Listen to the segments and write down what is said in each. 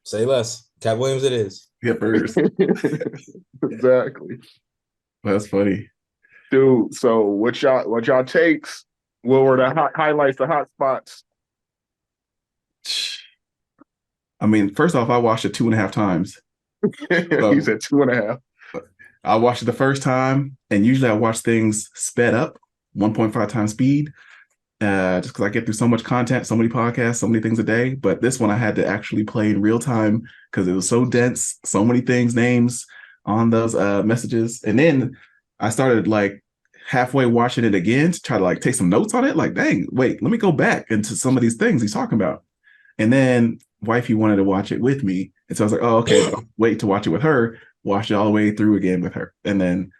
Say less. Katt Williams, it is. Yeah, first. Exactly. That's funny. Dude, so what y'all takes? What were the highlights, the hot spots? I mean, first off, I watched it 2.5 times. He So said 2.5. I watched it the first time, and usually I watch things sped up, 1.5 times speed, just because I get through so much content, so many podcasts, so many things a day. But this one I had to actually play in real time because it was so dense, so many things, names on those messages. And then I started like halfway watching it again to try to like take some notes on it. Like, dang, wait, let me go back into some of these things he's talking about. And then wifey wanted to watch it with me. And so I was like, oh, okay, wait to watch it with her, watch it all the way through again with her. And then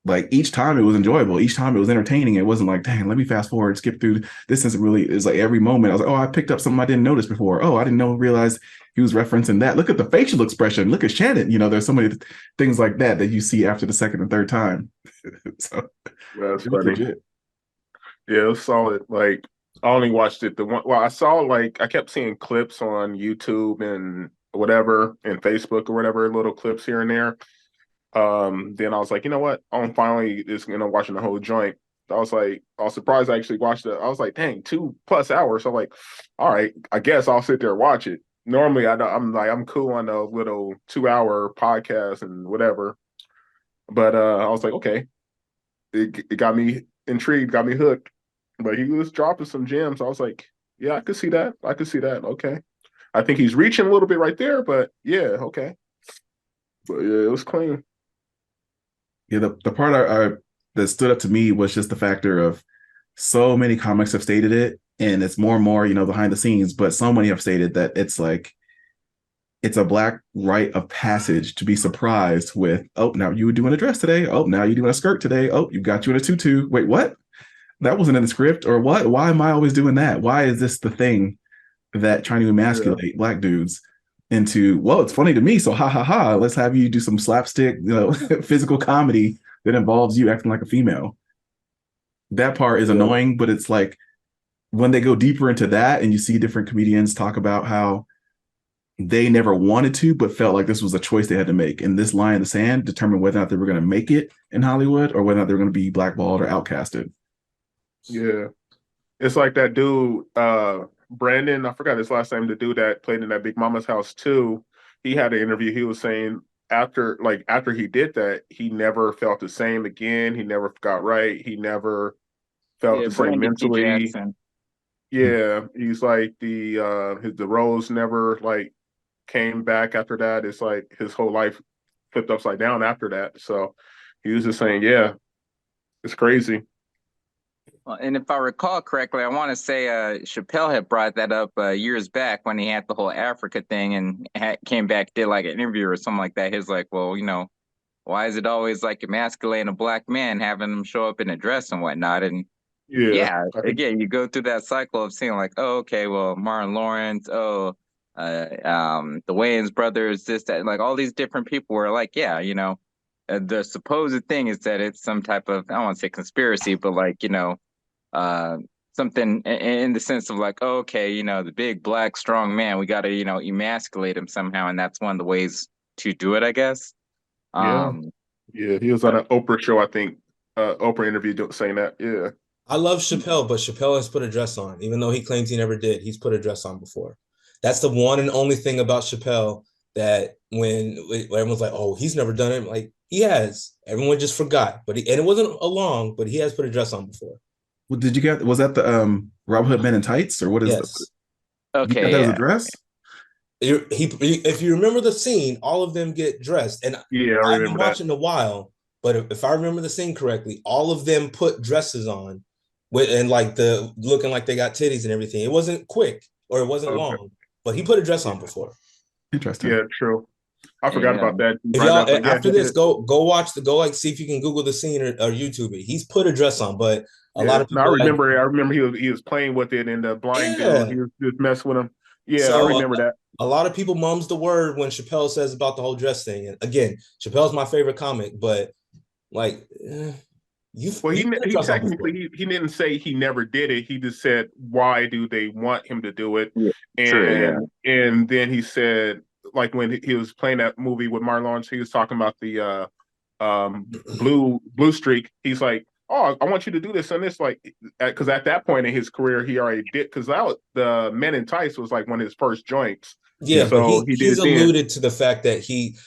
like each time it was enjoyable. Each time it was entertaining. It wasn't like, dang, let me fast forward, skip through. This isn't really, it's like every moment I was like, oh, I picked up something I didn't notice before. Oh, I didn't realize he was referencing that. Look at the facial expression. Look at Shannon. There's so many things like that that you see after the second and third time. So That's it was funny. legit. Yeah, it was solid. Like I only watched it the one. Well, I saw like I kept seeing clips on YouTube and whatever, and Facebook or whatever, little clips here and there. Then I was like, you know what? I'm finally just watching the whole joint. I was surprised I actually watched it. I was like, dang, 2+ hours. So I'm like, all right, I guess I'll sit there and watch it. Normally, I'm cool on those little 2-hour podcasts and whatever. But I was like, okay, it got me intrigued, got me hooked. But he was dropping some gems. I was like, yeah, I could see that. I could see that. Okay. I think he's reaching a little bit right there, but yeah, okay. But yeah, it was clean. Yeah, the part that stood up to me was just the factor of so many comics have stated it, and it's more and more, behind the scenes, but so many have stated that it's like it's a black rite of passage to be surprised with, oh, now you were doing a dress today. Oh, now you're doing a skirt today. Oh, you got you in a tutu. Wait, what? That wasn't in the script, or what? Why am I always doing that? Why is this the thing that trying to Yeah. emasculate black dudes into, well, it's funny to me, so ha ha ha, let's have you do some slapstick, physical comedy that involves you acting like a female. That part is Yeah. annoying, but it's like when they go deeper into that and you see different comedians talk about how they never wanted to, but felt like this was a choice they had to make. And this line in the sand determined whether or not they were going to make it in Hollywood or whether or not they were going to be blackballed or outcasted. Yeah. It's like that dude, Brandon, I forgot his last name, the dude that played in that Big Mama's House too. He had an interview. He was saying after he did that, he never felt the same again. He never got right. He never felt Yeah, the same Brandon T. mentally. Jackson. Yeah. He's like the roles never like came back after that. It's like his whole life flipped upside down after that. So he was just saying, yeah, it's crazy. And if I recall correctly, I want to say Chappelle had brought that up years back when he had the whole Africa thing and came back, did like an interview or something like that. He's like, well, why is it always like emasculating a black man, having him show up in a dress and whatnot? And Yeah. yeah, again, you go through that cycle of seeing like, oh, okay, well, Martin Lawrence, the Wayans brothers, this, that, like all these different people were like, yeah, the supposed thing is that it's some type of, I don't want to say conspiracy, but like, uh, something in the sense of like, oh, okay, the big black strong man, we got to, emasculate him somehow, and that's one of the ways to do it, I guess. Yeah. Um, Yeah. He was on an Oprah show, I think. Oprah interview saying that. Yeah. I love Chappelle, but Chappelle has put a dress on, even though he claims he never did. He's put a dress on before. That's the one and only thing about Chappelle that when everyone's like, "Oh, he's never done it," like he has. Everyone just forgot, and it wasn't a long, but he has put a dress on before. Well, did you get, was that the Robin Hood Men in Tights, or what is the, Yes. you got okay, that as a yeah. dress? If you remember the scene, all of them get dressed, and Yeah, I I've been remember that. watching a while. But if I remember the scene correctly, all of them put dresses on, and like the looking like they got titties and everything. It wasn't quick or it wasn't Okay. long, but he put a dress Yeah, on before. Interesting. yeah, true. I forgot Yeah. about that. If Right now, y'all but yeah, after he this did. go watch go like see if you can Google the scene or YouTube it. He's put a dress on, but a Yeah. lot of No, I people like remember. I remember he was playing with it, and the blind dude, yeah. he was just messing with him. Yeah, I So remember that. a lot of people mums the word when Chappelle says about the whole dress thing. And again, Chappelle's my favorite comic, but like Well, you put a he dress on before. technically he didn't say he never did it. He just said why do they want him to do it, Yeah, true, yeah. and then he said like when he was playing that movie with Martin Lawrence, he was talking about the blue streak. He's like, oh, I want you to do this and this, like, because at that point in his career, he already did, because that was, the Men in Tights was like one of his first joints. Yeah, but So he did he's it then. alluded to the fact that he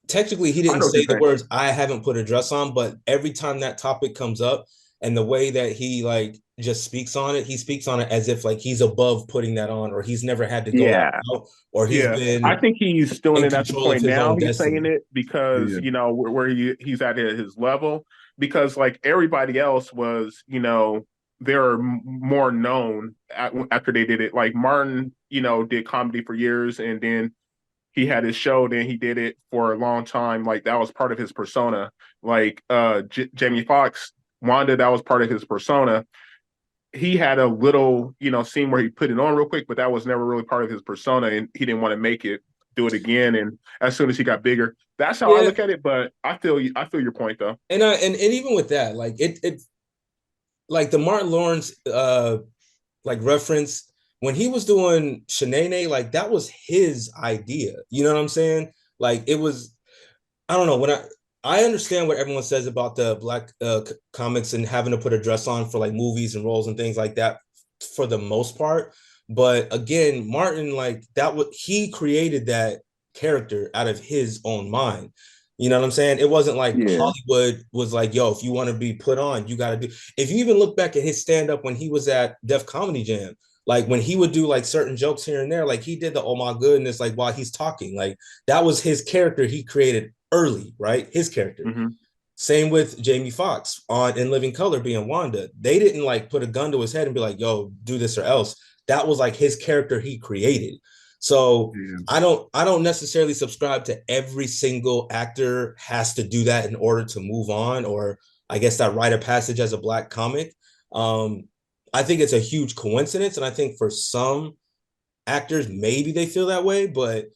technically he I didn't know what say you're the saying. words "I haven't put a dress on," but every time that topic comes up and the way that he like just speaks on it, he speaks on it as if like he's above putting that on, or he's never had to go that Yeah. out, or he's Yeah, I been think he's doing in it at the control of point his now own he's saying destiny. it because, Yeah. you know, where he's at his level, because like everybody else was, you know, they're more known after they did it. Like Martin, you know, did comedy for years, and then he had his show, then he did it for a long time. Like that was part of his persona. Like Jamie Foxx, Wanda, that was part of his persona. He had a little, you know, scene where he put it on real quick, but that was never really part of his persona, and he didn't want to make it do it again. And as soon as he got bigger, that's how I Yeah, look at it. But I feel you. I feel your point though. and even with that, like it like the Martin Lawrence like reference when he was doing Shanae, like that was his idea. You know what I'm saying? Like it was, I don't know, when I understand what everyone says about the black comics and having to put a dress on for like movies and roles and things like that for the most part. But again, Martin, like that, what he created that character out of his own mind. You know what I'm saying? It wasn't like Yeah. Hollywood was like, yo, if you want to be put on, you got to do. If you even look back at his stand up when he was at Def Comedy Jam, like when he would do like certain jokes here and there, like he did the oh my goodness, like while he's talking, like that was his character he created early, right? His character. Mm-hmm. Same with Jamie Foxx on In Living Color being Wanda. They didn't like put a gun to his head and be like, yo, do this or else. That was like his character he created. So Yeah. I don't necessarily subscribe to every single actor has to do that in order to move on, or I guess that rite of passage as a black comic. I think it's a huge coincidence, and I think for some actors maybe they feel that way, but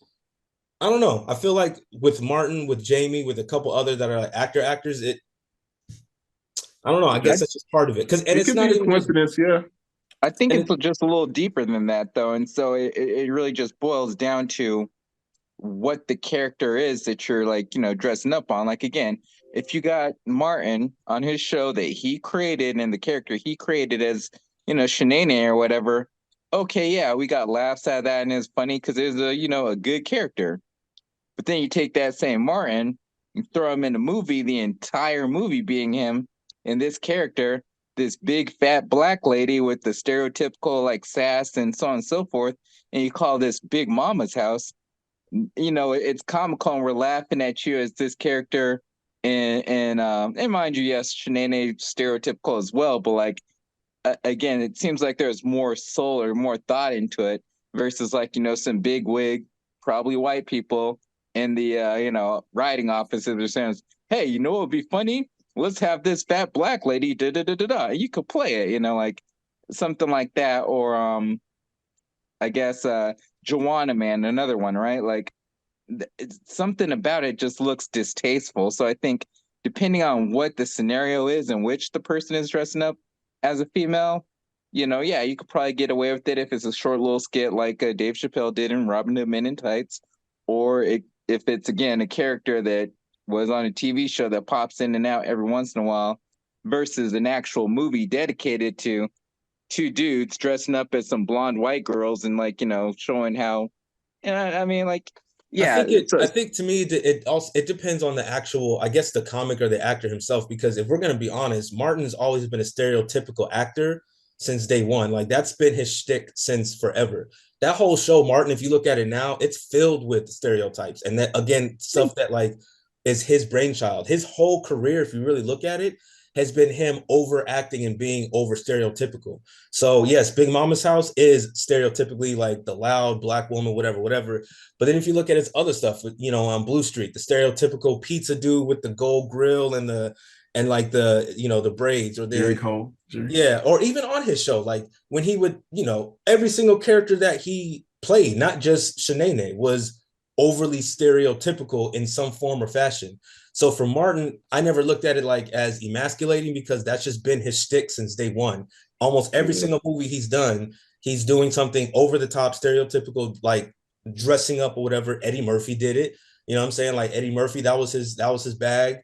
I don't know. I feel like with Martin, with Jamie, with a couple other that are like actors, I don't know. I guess that's just part of it. And It it's could be not a even just coincidence, yeah. I think and it's just a little deeper than that, though. And so it really just boils down to what the character is that you're like, you know, dressing up on. Like, again, if you got Martin on his show that he created and the character he created as, you know, Shanae or whatever, okay, yeah, we got laughs at that and it's funny because it's a, you know, a good character. But then you take that same Martin and throw him in a movie, the entire movie being him and this character, this big fat black lady with the stereotypical like sass and so on and so forth, and you call this Big Mama's House. You know, it's comical and we're laughing at you as this character, and mind you, yes, Shanae stereotypical as well, but like again, it seems like there's more soul or more thought into it versus like, you know, some big wig, probably white people in the you know, writing office are saying, hey, you know what would be funny? Let's have this fat black lady, da da da da da. You could play it, you know, like something like that, or I guess Joanna Man, another one, right? Like it's something about it just looks distasteful. So I think depending on what the scenario is in which the person is dressing up as a female, you know, yeah, you could probably get away with it if it's a short little skit like Dave Chappelle did in Robin Hood Men in Tights, or if it's again a character that was on a TV show that pops in and out every once in a while, versus an actual movie dedicated to two dudes dressing up as some blonde white girls and like, you know, showing how, I mean, like, yeah, I think to me it also it depends on the actual, I guess, the comic or the actor himself, because if we're going to be honest, Martin's always been a stereotypical actor since day one. Like that's been his shtick since forever. That whole show, Martin, if you look at it now, it's filled with stereotypes, and that again stuff that like is his brainchild. His whole career, if you really look at it, has been him overacting and being over stereotypical. So yes, Big Mama's House is stereotypically like the loud black woman, whatever, whatever. But then if you look at his other stuff, you know, on Blue Street, the stereotypical pizza dude with the gold grill and like the, you know, the braids, or Jerry the Cole. Jerry. yeah, or even on his show, like when he would, you know, every single character that he played, not just Shanae, was overly stereotypical in some form or fashion. So for Martin, I never looked at it like as emasculating, because that's just been his shtick since day one. Almost every single movie he's done, he's doing something over the top, stereotypical, like dressing up or whatever. Eddie Murphy did it. You know what I'm saying? Like Eddie Murphy, that was his bag,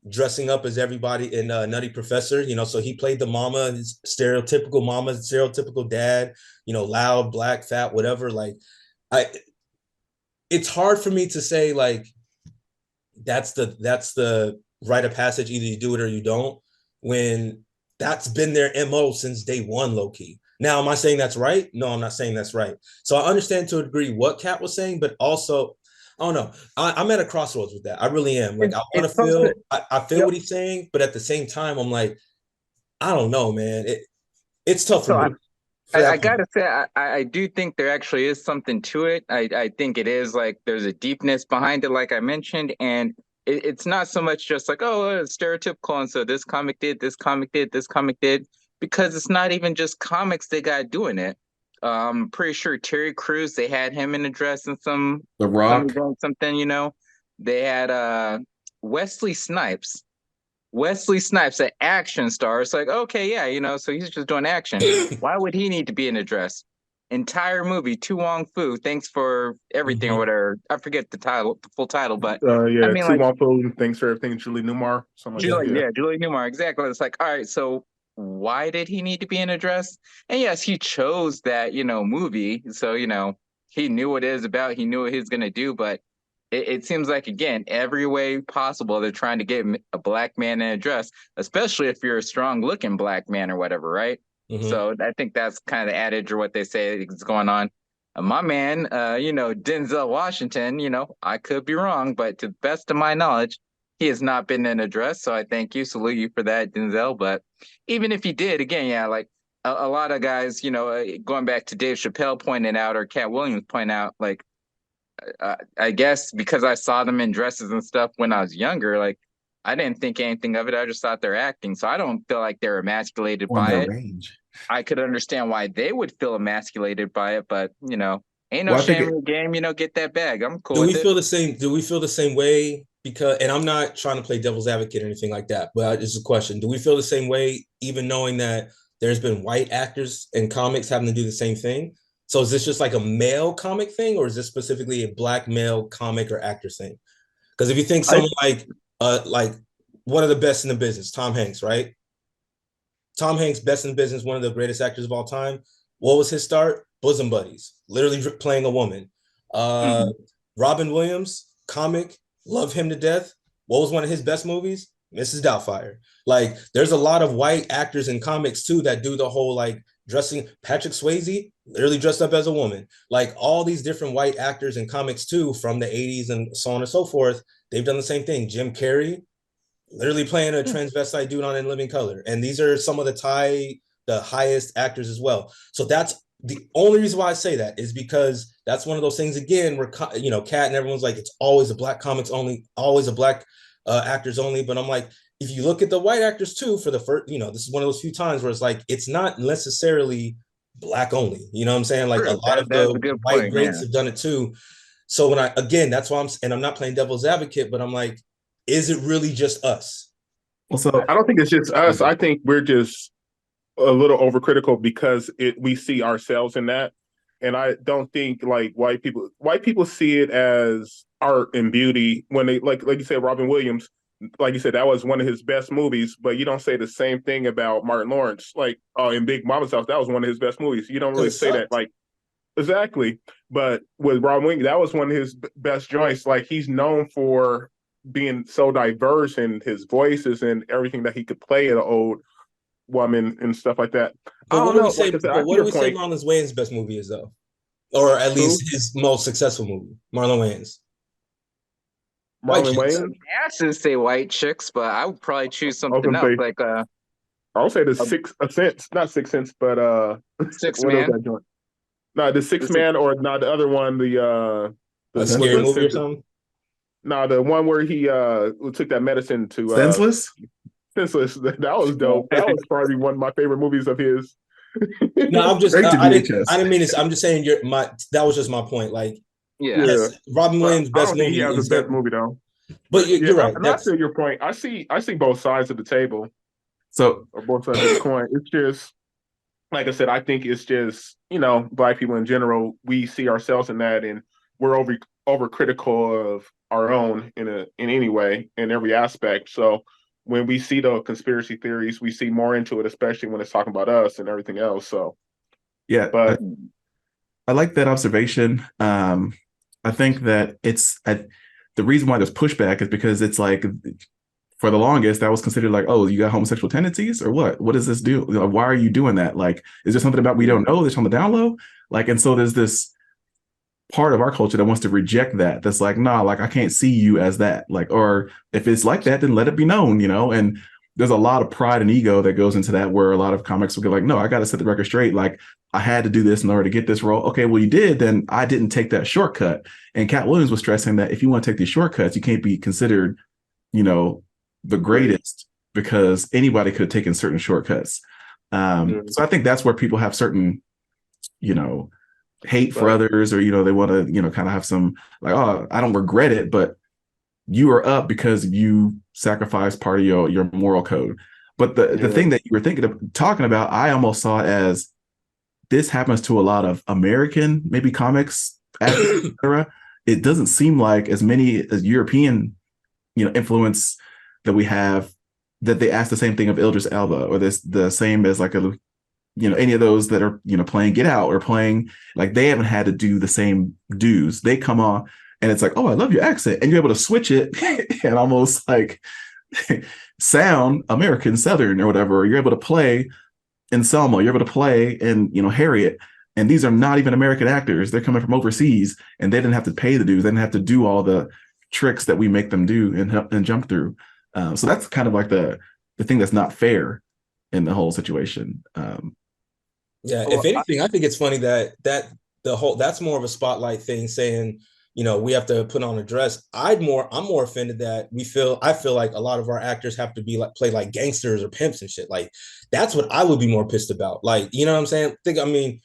dressing up as everybody in Nutty Professor. You know, so he played the mama, stereotypical dad. You know, loud, black, fat, whatever. Like, it's hard for me to say like that's the rite of passage. Either you do it or you don't. When that's been their MO since day one, low key. Now, am I saying that's right? No, I'm not saying that's right. So I understand to a degree what Katt was saying, but also, I don't know. I'm at a crossroads with that. I really am. Like, I want to feel, I feel what he's saying, but at the same time, I'm like, I don't know, man. It's tough for me. I gotta say, I do think there actually is something to it. I think it is like there's a deepness behind it, like I mentioned, and it's not so much just like, oh, it's stereotypical, and so this comic did, this comic did, this comic did, because it's not even just comics they got doing it. I'm pretty sure Terry Crews, they had him in a dress and The Rock, something, you know. They had Wesley Snipes. Wesley Snipes, an action star. It's like, okay, yeah, you know, so he's just doing action. Why would he need to be in a dress? Entire movie, Tu Wong Fu, thanks for everything or whatever. I forget the title, the full title, but yeah, I mean, Tu Wong Fu, thanks for everything, Julie Newmar, something like that. Yeah, Julie Newmar, exactly. It's like, all right, so why did he need to be in a dress? And yes, he chose that, you know, movie. So, you know, he knew what it is about, he knew what he was gonna do, but it seems like again, every way possible, they're trying to get a black man in a dress, especially if you're a strong looking black man or whatever, right? So I think that's kind of the adage or what they say is going on. My man, you know, Denzel Washington, you know, I could be wrong, but to the best of my knowledge, he has not been in a dress. So I thank you, salute you for that, Denzel. But even if he did, again, yeah, like a lot of guys, you know, going back to Dave Chappelle pointing out or Katt Williams pointing out, like, I guess because I saw them in dresses and stuff when I was younger, like I didn't think anything of it. I just thought they're acting. So I don't feel like they're emasculated by it. range. I could understand why they would feel emasculated by it, but you know, ain't no shame in the game, you know, get that bag. I'm cool. Do we feel the same? Do we feel the same way? Because, and I'm not trying to play devil's advocate or anything like that, but it's a question. Do we feel the same way, even knowing that there's been white actors in comics having to do the same thing? So is this just like a male comic thing, or is this specifically a black male comic or actor thing? Because if you think someone like one of the best in the business, Tom Hanks, right? Tom Hanks, best in the business, one of the greatest actors of all time. What was his start? Bosom Buddies, literally playing a woman. Robin Williams, comic, love him to death. What was one of his best movies? Mrs. Doubtfire. Like, there's a lot of white actors in comics too that do the whole like dressing. Patrick Swayze literally dressed up as a woman. Like all these different white actors in comics too, from the 80s and so on and so forth. They've done the same thing. Jim Carrey, literally playing a transvestite dude on In Living Color. And these are some of the highest actors as well. So that's the only reason why I say that is because that's one of those things, again, where, you know, Katt and everyone's like, it's always a black comics only, always a black actors only. But I'm like, if you look at the white actors too, for the first, you know, this is one of those few times where it's like, it's not necessarily black only. You know what I'm saying? Like a lot of the white greats have done it too. So when that's why I'm not playing devil's advocate, but I'm like, is it really just us? Well, so I don't think it's just us. I think we're just a little overcritical because we see ourselves in that. And I don't think like white people see it as art and beauty when they like you said, Robin Williams, like you said, that was one of his best movies, but you don't say the same thing about Martin Lawrence. Like in Big Mama's House, that was one of his best movies. You don't really say that, like, exactly. But with Robin Williams, that was one of his best joints. Like, he's known for being so diverse in his voices and everything that he could play an old woman and stuff like that. But what do we say? What do we say Marlon Wayans' best movie is, though, or at least his most successful movie? Marlon Wayans. Marlon Wayans. I should say white chicks, but I would probably choose something else. Like I would say the Sixth Sense, not Sixth Sense, but Six Man. No, the Sixth Man, or not the other one, the scary movie or something. No, the one where he took that medicine to Senseless. Senseless. That was dope. That was probably one of my favorite movies of his. No, I'm just I didn't mean it. I'm just saying that was just my point. Like, yes, Robin Williams' best movie. He has the best movie though. But you're right. I see your point. I see both sides of the table. So, or both sides of the coin. It's just, like I said, I think it's just, you know, black people in general, we see ourselves in that, and we're over critical of our own in any way, in every aspect. So when we see the conspiracy theories, we see more into it, especially when it's talking about us and everything else. So, Yeah, but I like that observation. I think that the reason why there's pushback is because it's like for the longest that was considered like, oh, you got homosexual tendencies or what? What does this do? You know, why are you doing that? Like, is there something about we don't know that's on the down low? Like, and so there's this part of our culture that wants to reject that. That's like, nah, like I can't see you as that. Like, or if it's like that, then let it be known, you know? And there's a lot of pride and ego that goes into that, where a lot of comics will go like, no, I got to set the record straight. Like, I had to do this in order to get this role. Okay, well, you did, then I didn't take that shortcut. And Katt Williams was stressing that if you want to take these shortcuts, you can't be considered, you know, the greatest because anybody could have taken certain shortcuts. So I think that's where people have certain, you know, hate for others, or, you know, they want to, you know, kind of have some like, oh, I don't regret it, but you are up because you sacrificed part of your moral code. But the thing that you were thinking of talking about, I almost saw it as this happens to a lot of American, maybe comics, etc. It doesn't seem like as many as European, you know, influence that we have, that they ask the same thing of Idris Elba, or this the same as like a, you know, any of those that are, you know, playing Get Out or playing, like they haven't had to do the same dues. They come on and it's like, oh, I love your accent, and you're able to switch it and almost like sound American Southern or whatever. Or you're able to play in Selma, you're able to play in, you know, Harriet. And these are not even American actors. They're coming from overseas, and they didn't have to pay the dues. They didn't have to do all the tricks that we make them do and jump through. So that's kind of like the thing that's not fair in the whole situation. Yeah, if anything, I think it's funny that that's more of a spotlight thing, saying, you know, we have to put on a dress. I'm more offended that I feel like a lot of our actors have to be like play like gangsters or pimps and shit. Like that's what I would be more pissed about. Like, you know what I'm saying? I mean,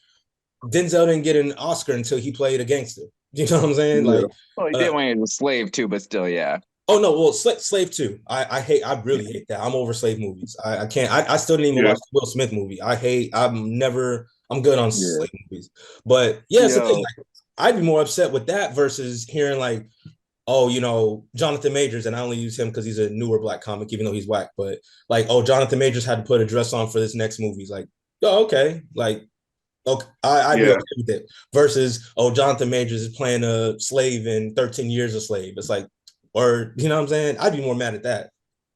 Denzel didn't get an Oscar until he played a gangster. You know what I'm saying? Yeah. Like, Well, he did when he was a slave too, but still, yeah. oh no, well, Slave 2. I really hate that. I'm over slave movies. I can't. I still didn't even watch the Will Smith movie. I'm good on slave movies. But yeah, it's the thing. Like, I'd be more upset with that versus hearing like, oh, you know, Jonathan Majors, and I only use him because he's a newer black comic, even though he's whack. But like, oh, Jonathan Majors had to put a dress on for this next movie. He's like, oh, okay, like, okay, I'd be okay with it. Versus, oh, Jonathan Majors is playing a slave in 13 Years a Slave. It's like, or you know what I'm saying? I'd be more mad at that.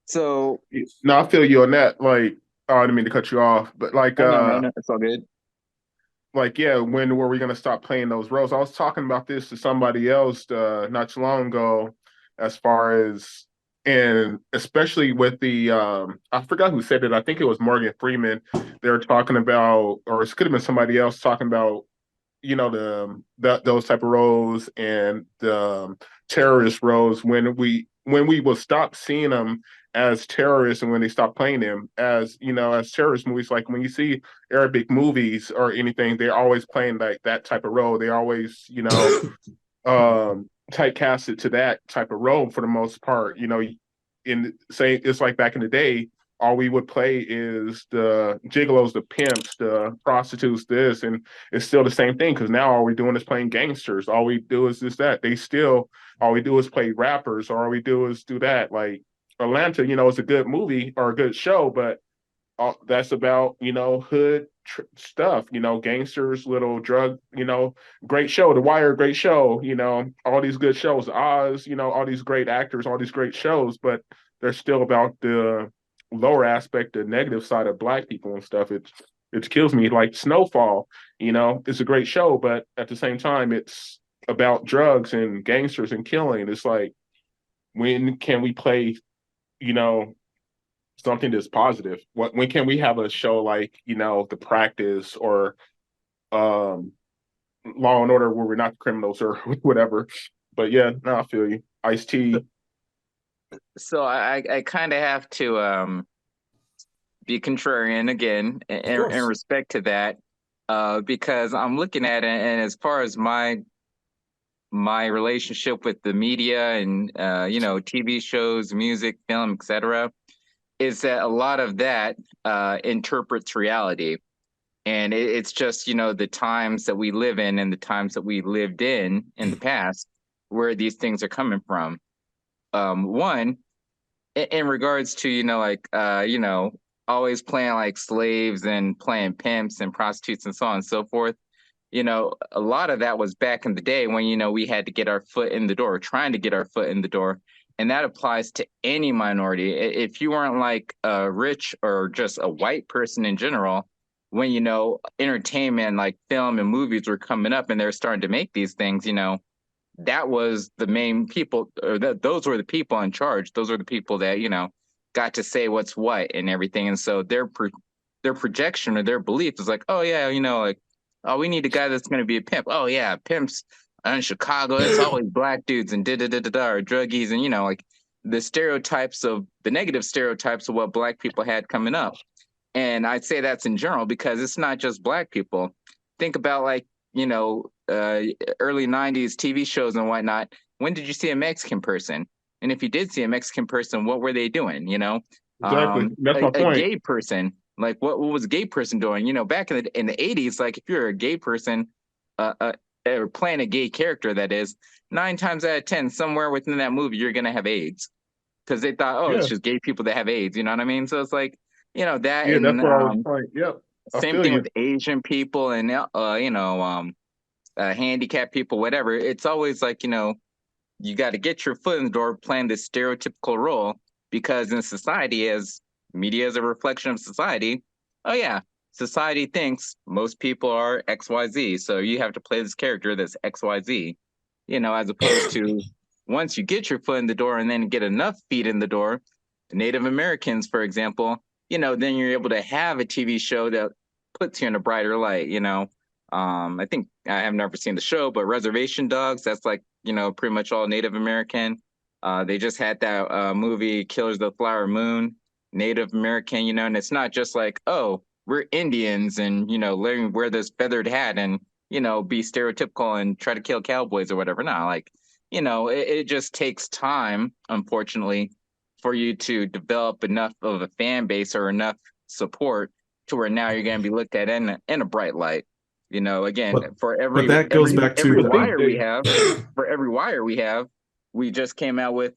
So no, I feel you on that. Like, oh, I didn't mean to cut you off, but like, no, it's all good. Like, yeah, when were we gonna stop playing those roles? I was talking about this to somebody else not too long ago, as far as, and especially with the I forgot who said it. I think it was Morgan Freeman. They were talking about, or it could have been somebody else talking about, you know, those type of roles and the terrorist roles, when we will stop seeing them as terrorists, and when they stop playing them as, you know, as terrorist movies. Like when you see Arabic movies or anything, they're always playing like that type of role. They always, you know, typecasted to that type of role for the most part. You know, in say it's like back in the day, all we would play is the gigolos, the pimps, the prostitutes, this, and it's still the same thing, because now all we're doing is playing gangsters. All we do is this, that. All we do is play rappers, or all we do is do that. Like Atlanta, you know, it's a good movie or a good show, but that's about, you know, hood stuff, you know, gangsters, little drug, you know, great show. The Wire, great show, you know, all these good shows. Oz, you know, all these great actors, all these great shows, but they're still about the lower aspect, the negative side of black people and stuff. It kills me. Like Snowfall, you know, it's a great show, but at the same time, it's about drugs and gangsters and killing. It's like, when can we play, you know, something that's positive? When can we have a show like, you know, The Practice, or Law and Order, where we're not criminals or whatever? But yeah, no, I feel you. Ice-T. So I kind of have to be contrarian again in respect to that, because I'm looking at it, and as far as my relationship with the media and you know, TV shows, music, film, etc., is that a lot of that interprets reality. And it's just, the times that we live in and the times that we lived in the past where these things are coming from. One, in regards to, always playing like slaves and playing pimps and prostitutes and so on and so forth. A lot of that was back in the day when, we had to get our foot in the door, trying to get our foot in the door. And that applies to any minority. If you weren't like rich or just a white person in general, when, entertainment like film and movies were coming up and they're starting to make these things, that was the main people, or those were the people in charge. Those were the people that, got to say what's what and everything. And so their projection or their belief is like, oh yeah, like, oh, we need a guy that's going to be a pimp. Oh yeah, pimps in Chicago, it's always black dudes and or druggies, and like the negative stereotypes of what black people had coming up. And I'd say that's in general because it's not just black people. Think about like, early 90s TV shows and whatnot. When did you see a Mexican person? And if you did see a Mexican person, what were they doing? Exactly. That's my point. A gay person, like what was a gay person doing? Back in the 80s, like if you're a gay person, or playing a gay character, that is 9 times out of 10, somewhere within that movie, you're gonna have AIDS because they thought, oh, it's just gay people that have AIDS. You know what I mean? So it's like, that. Yeah, and, that's what I was like. Yep. Same thing with Asian people and handicapped people, whatever. It's always like, you got to get your foot in the door playing this stereotypical role because in society, as media is a reflection of society, oh yeah, society thinks most people are XYZ. So you have to play this character that's XYZ, as opposed to once you get your foot in the door and then get enough feet in the door, Native Americans, for example, then you're able to have a TV show that puts you in a brighter light, I think I have never seen the show, but Reservation Dogs, that's like, pretty much all Native American. They just had that movie Killers of the Flower Moon, Native American, and it's not just like, oh, we're Indians and, letting wear this feathered hat and, be stereotypical and try to kill cowboys or whatever. No, like, it just takes time, unfortunately, for you to develop enough of a fan base or enough support to where now you're going to be looked at in a bright light. Again, for every wire we have, we just came out with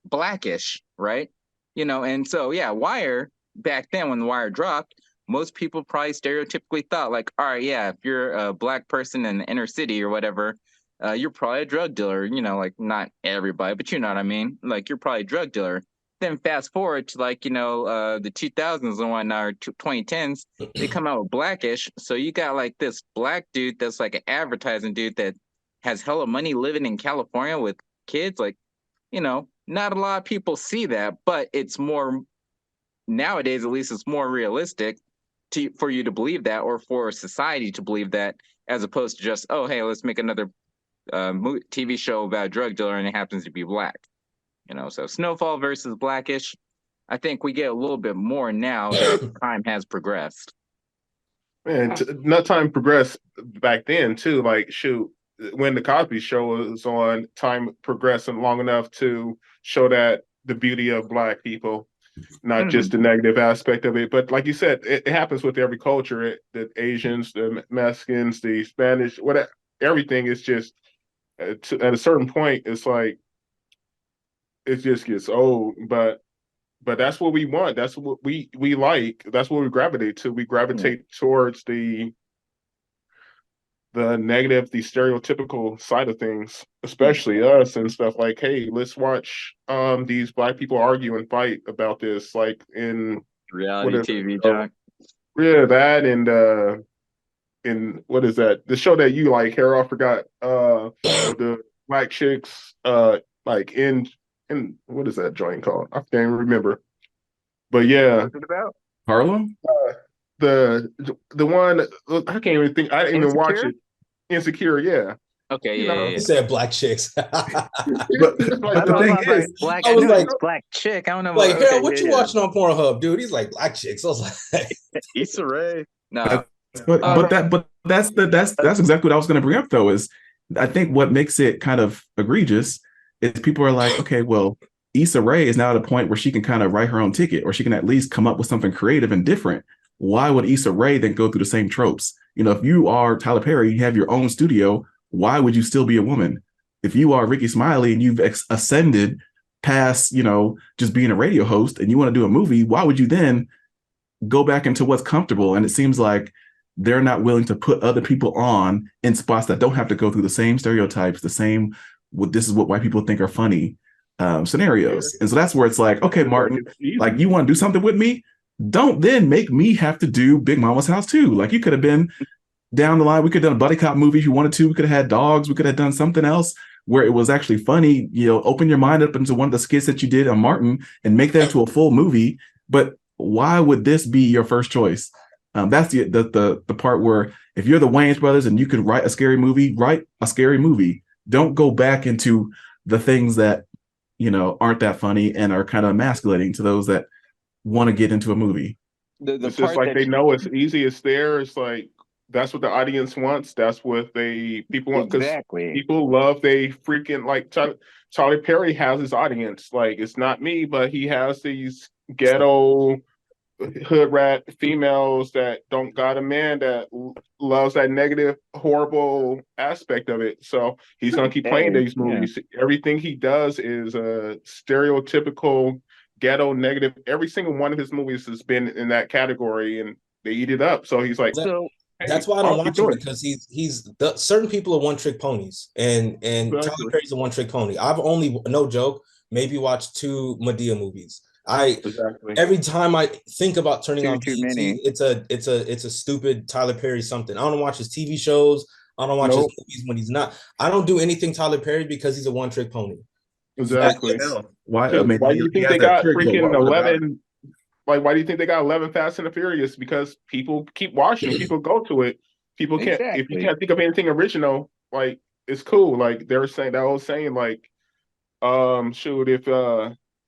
Blackish, right? And so yeah, Wire back then when the Wire dropped, most people probably stereotypically thought like, all right, yeah, if you're a black person in the inner city or whatever, you're probably a drug dealer. Like not everybody, but you know what I mean. Like you're probably a drug dealer. Then fast forward to like, the 2000s and whatnot, or 2010s, they come out with Blackish. So you got like this black dude that's like an advertising dude that has hella money living in California with kids. Like, not a lot of people see that, but it's more nowadays, at least it's more realistic for you to believe that, or for society to believe that, as opposed to just, oh, hey, let's make another TV show about a drug dealer and it happens to be black. So Snowfall versus Blackish, I think we get a little bit more now that time has progressed. Man, not time progressed back then too. Like shoot, when the Cosby Show was on, time progressing long enough to show that the beauty of black people, not just the negative aspect of it. But like you said, it happens with every culture. The Asians, the Mexicans, the Spanish, whatever. Everything is just at a certain point. It's like it just gets old. But that's what we want. That's what we like. That's what we gravitate to. We gravitate towards the negative, the stereotypical side of things, especially us and stuff like, hey, let's watch these black people argue and fight about this, like in reality TV, Jack. Yeah, that and what is that? The show that you like, Harold, I forgot the black chicks like in what is that joint called? I can't remember. But yeah. What's it about? Harlem? The one I can't even think. I didn't even watch it. Insecure, yeah. Okay, yeah. You said black chicks. but the thing is, black. I was like, black chick. I don't know. Like, Harold, what you watching on Pornhub, dude? He's like black chicks. I was like, Issa Rae. No, but that's exactly what I was going to bring up though. Is I think what makes it kind of egregious is people are like, okay, well, Issa Rae is now at a point where she can kind of write her own ticket, or she can at least come up with something creative and different. why would Issa Rae then go through the same tropes? You know, if you are Tyler Perry, you have your own studio, why would you still be a woman? If you are Ricky Smiley and you've ascended past, you know, just being a radio host and you want to do a movie, why would you then go back into what's comfortable? And it seems like they're not willing to put other people on in spots that don't have to go through the same stereotypes, the same, this is what white people think are funny scenarios. And so that's where it's like, okay, Martin, like you want to do something with me? Don't then make me have to do Big Mama's House too. Like you could have been down the line. We could have done a buddy cop movie if you wanted to. We could have had dogs. We could have done something else where it was actually funny. You know, open your mind up into one of the skits that you did on Martin and make that into a full movie. But why would this be your first choice? That's the part where if you're the Wayans brothers and you could write a scary movie, write a scary movie. Don't go back into the things that, you know, aren't that funny and are kind of emasculating to those that want to get into a movie. It's just like they know it's easy. It's there. It's like that's what the audience wants. That's what people want. Exactly. People love they freaking like Charlie Perry has his audience. Like it's not me, but he has these ghetto hood rat females that don't got a man that loves that negative, horrible aspect of it. So he's gonna keep playing these movies. Yeah. Everything he does is a stereotypical ghetto negative. Every single one of his movies has been in that category, and they eat it up. So he's like, that's why I don't watch him, because he's certain people are one trick ponies, and exactly. Tyler Perry's a one trick pony. I've only, no joke, maybe watched 2 Madea movies. Every time I think about turning on BET, it's a stupid Tyler Perry something. I don't watch his TV shows. I don't watch his movies when he's not. I don't do anything Tyler Perry because he's a one trick pony. Exactly. Why do you think they got freaking 11? Like, why do you think they got 11 Fast and the Furious? Because people keep watching. People go to it. People can't. If you can't think of anything original, like it's cool. Like they're saying that old saying, like, shoot, if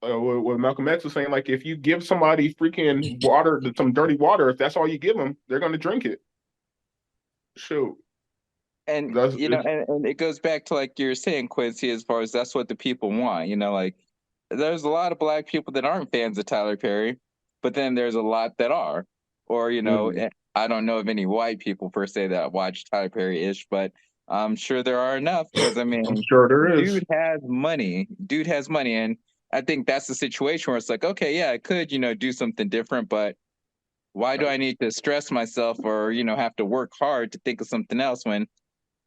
what Malcolm X was saying, like if you give somebody freaking water, some dirty water, if that's all you give them, they're gonna drink it. Shoot. And and it goes back to like you're saying, Quincy, as far as that's what the people want. You know, like there's a lot of Black people that aren't fans of Tyler Perry, but then there's a lot that are. Or, you know, I don't know of any white people per se that watch Tyler Perry-ish, but I'm sure there are enough, because I mean, I'm sure there is. Dude has money, and I think that's the situation where it's like, okay, yeah, I could, you know, do something different, but why do I need to stress myself or, you know, have to work hard to think of something else when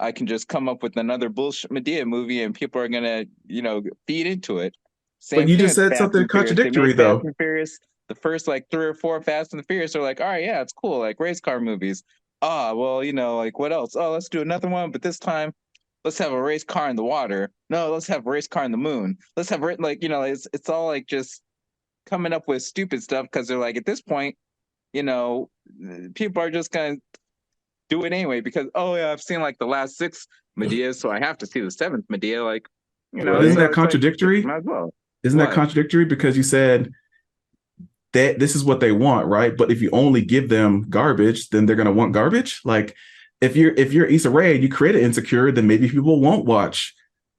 I can just come up with another bullshit Madea movie and people are gonna, you know, feed into it. But you just said something contradictory, though. Fast and Furious, the first like 3 or 4 Fast and the Furious are like, all right, yeah, it's cool, like race car movies. Well, you know, like what else? Oh, let's do another one, but this time let's have a race car in the water. No, let's have a race car in the moon. Let's have like, you know, it's all like just coming up with stupid stuff because they're like, at this point, you know, people are just gonna do it anyway because, oh yeah, I've seen like the last 6 Madeas, so I have to see the 7th Madea. Like, you know, isn't that contradictory? Might as well. Isn't that contradictory? Because you said that this is what they want, right? But if you only give them garbage, then they're gonna want garbage. Like if you're Issa Rae and you create an Insecure, then maybe people won't watch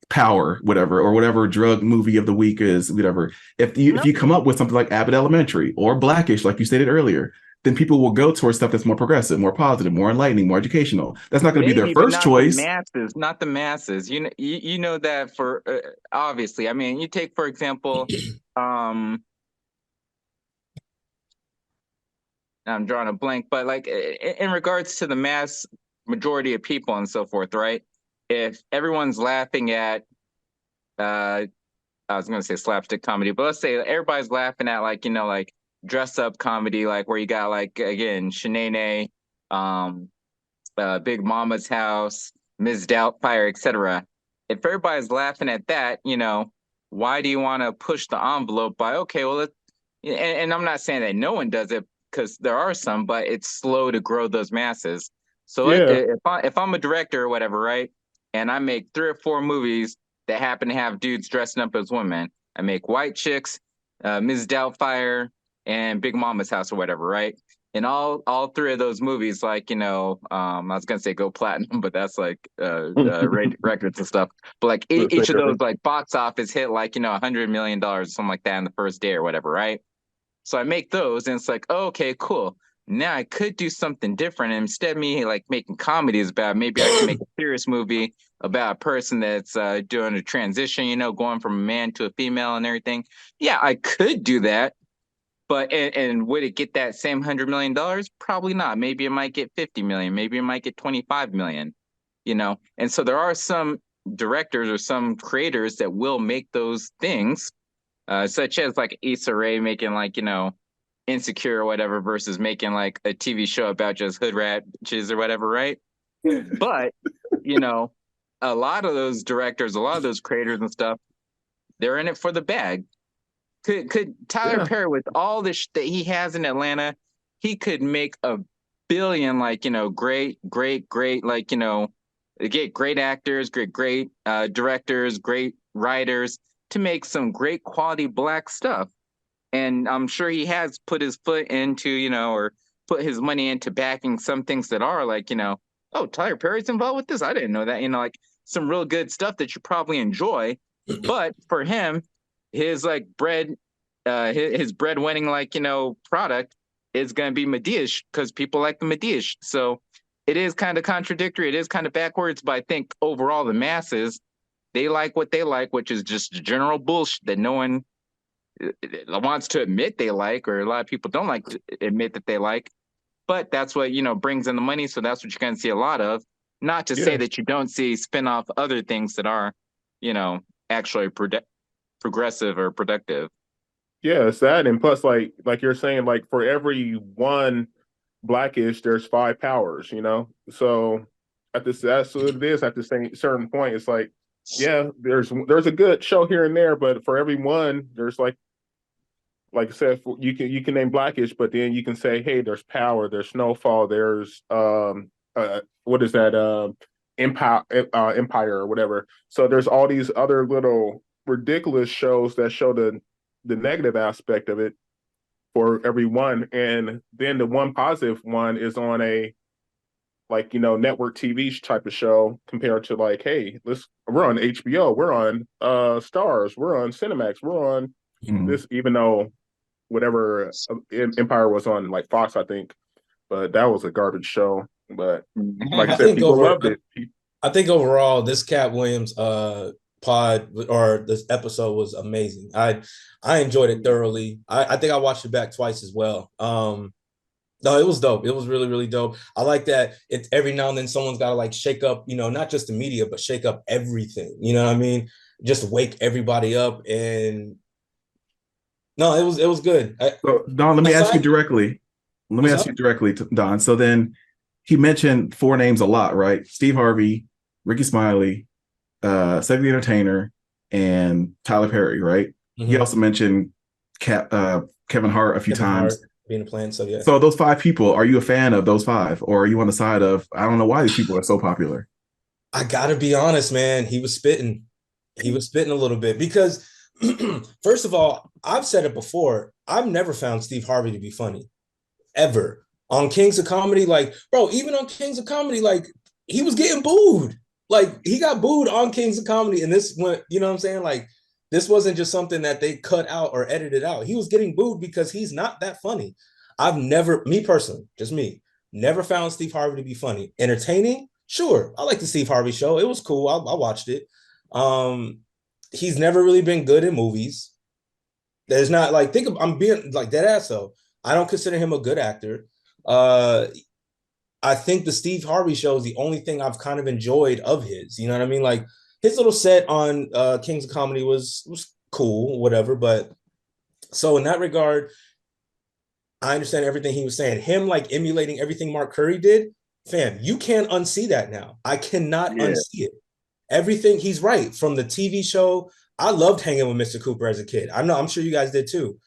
Power, whatever drug movie of the week is, whatever. If you come up with something like Abbott Elementary or Blackish, like you stated earlier, then people will go towards stuff that's more progressive, more positive, more enlightening, more educational. That's not going to be their first choice. Not the masses. You know that for obviously. I mean, you take for example, I'm drawing a blank, but like in regards to the mass majority of people and so forth, right? If everyone's laughing at, I was going to say slapstick comedy, but let's say everybody's laughing at like, you know, like dress up comedy, like where you got like, again, Shanae, Big Mama's House, Ms. Doubtfire, etc. If everybody's laughing at that, you know, why do you want to push the envelope by, okay, well, and I'm not saying that no one does it because there are some, but it's slow to grow those masses. So if I'm a director or whatever, right, and I make 3 or 4 movies that happen to have dudes dressing up as women, I make White Chicks, Ms. Doubtfire, and Big Mama's House or whatever, right? And all 3 of those movies, like, you know, I was gonna say go platinum, but that's like records and stuff. But like each of those like box office hit like, you know, $100 million or something like that in the first day or whatever, right? So I make those, and it's like, oh, okay, cool. now I could do something different. And instead of me like making comedies about, maybe I can make a serious movie about a person that's doing a transition, you know, going from a man to a female and everything. Yeah, I could do that. But and would it get that same $100 million? Probably not. Maybe it might get 50 million. Maybe it might get 25 million. You know, and so there are some directors or some creators that will make those things, such as like Issa Rae making like, you know, Insecure or whatever versus making like a TV show about just hood ratches or whatever, right? But, you know, a lot of those directors, a lot of those creators and stuff, they're in it for the bag. Could Tyler Perry, with all this that he has in Atlanta, he could make a billion, like, you know, great, like, you know, get great actors, great directors, great writers to make some great quality Black stuff. And I'm sure he has put his foot into, you know, or put his money into backing some things that are like, you know, oh, Tyler Perry's involved with this. I didn't know that. You know, like some real good stuff that you probably enjoy. But for him, his like his breadwinning, like, you know, product is going to be Media's because people like the Media's. So it is kind of contradictory. It is kind of backwards, but I think overall the masses, they like what they like, which is just general bullshit that no one wants to admit they like, or a lot of people don't like to admit that they like. But that's what, you know, brings in the money. So that's what you're going to see a lot of. Not to say that you don't see spin-off other things that are, you know, actually progressive or productive. Yeah, it's that, and plus, like you're saying, like for every one Blackish, there's five powers, you know. So that's what it is. At the same certain point, it's like, yeah, there's a good show here and there, but for every one, there's like I said, you can name Blackish, but then you can say, hey, there's Power, there's Snowfall, there's what is that Empire or whatever. So there's all these other little ridiculous shows that show the negative aspect of it for every one, and then the one positive one is on a, like, you know, network TV type of show compared to like, hey, we're on HBO, we're on Stars, we're on Cinemax, we're on this, even though whatever Empire was on like Fox, I think, but that was a garbage show. But like I said, people loved it. I think overall, this Katt Williams pod or this episode was amazing. I enjoyed it thoroughly. I think I watched it back twice as well. No, it was dope. It was really, really dope. I like that it every now and then someone's got to like shake up, you know, not just the media, but shake up everything. You know what I mean? Just wake everybody up. And no, it was good. So Don, let me ask you directly. Don. So then he mentioned four names a lot, right? Steve Harvey, Ricky Smiley, Cedric the Entertainer, and Tyler Perry, right? Mm-hmm. He also mentioned Kevin Hart a few times. Hart being a plan, so yeah. So those five people, are you a fan of those five, or are you on the side of, I don't know why these people are so popular? I gotta be honest, man. He was spitting a little bit because first of all, I've said it before. I've never found Steve Harvey to be funny, ever. On Kings of Comedy, like, bro, even on Kings of Comedy, like, he was getting booed. Like, he got booed on Kings of Comedy, and this went, you know what I'm saying? Like, this wasn't just something that they cut out or edited out. He was getting booed because he's not that funny. I've never, me personally, just me, never found Steve Harvey to be funny. Entertaining, sure. I like the Steve Harvey show. It was cool. I watched it. He's never really been good in movies. There's not, like, I'm being like dead ass though. I don't consider him a good actor. I think the Steve Harvey show is the only thing I've kind of enjoyed of his. You know what I mean? Like, his little set on Kings of Comedy was cool, whatever. But so in that regard, I understand everything he was saying. Him like emulating everything Mark Curry did, fam, you can't unsee that now. I cannot unsee it. Everything, he's right. From the TV show, I loved hanging with Mr. Cooper as a kid. I'm sure you guys did too.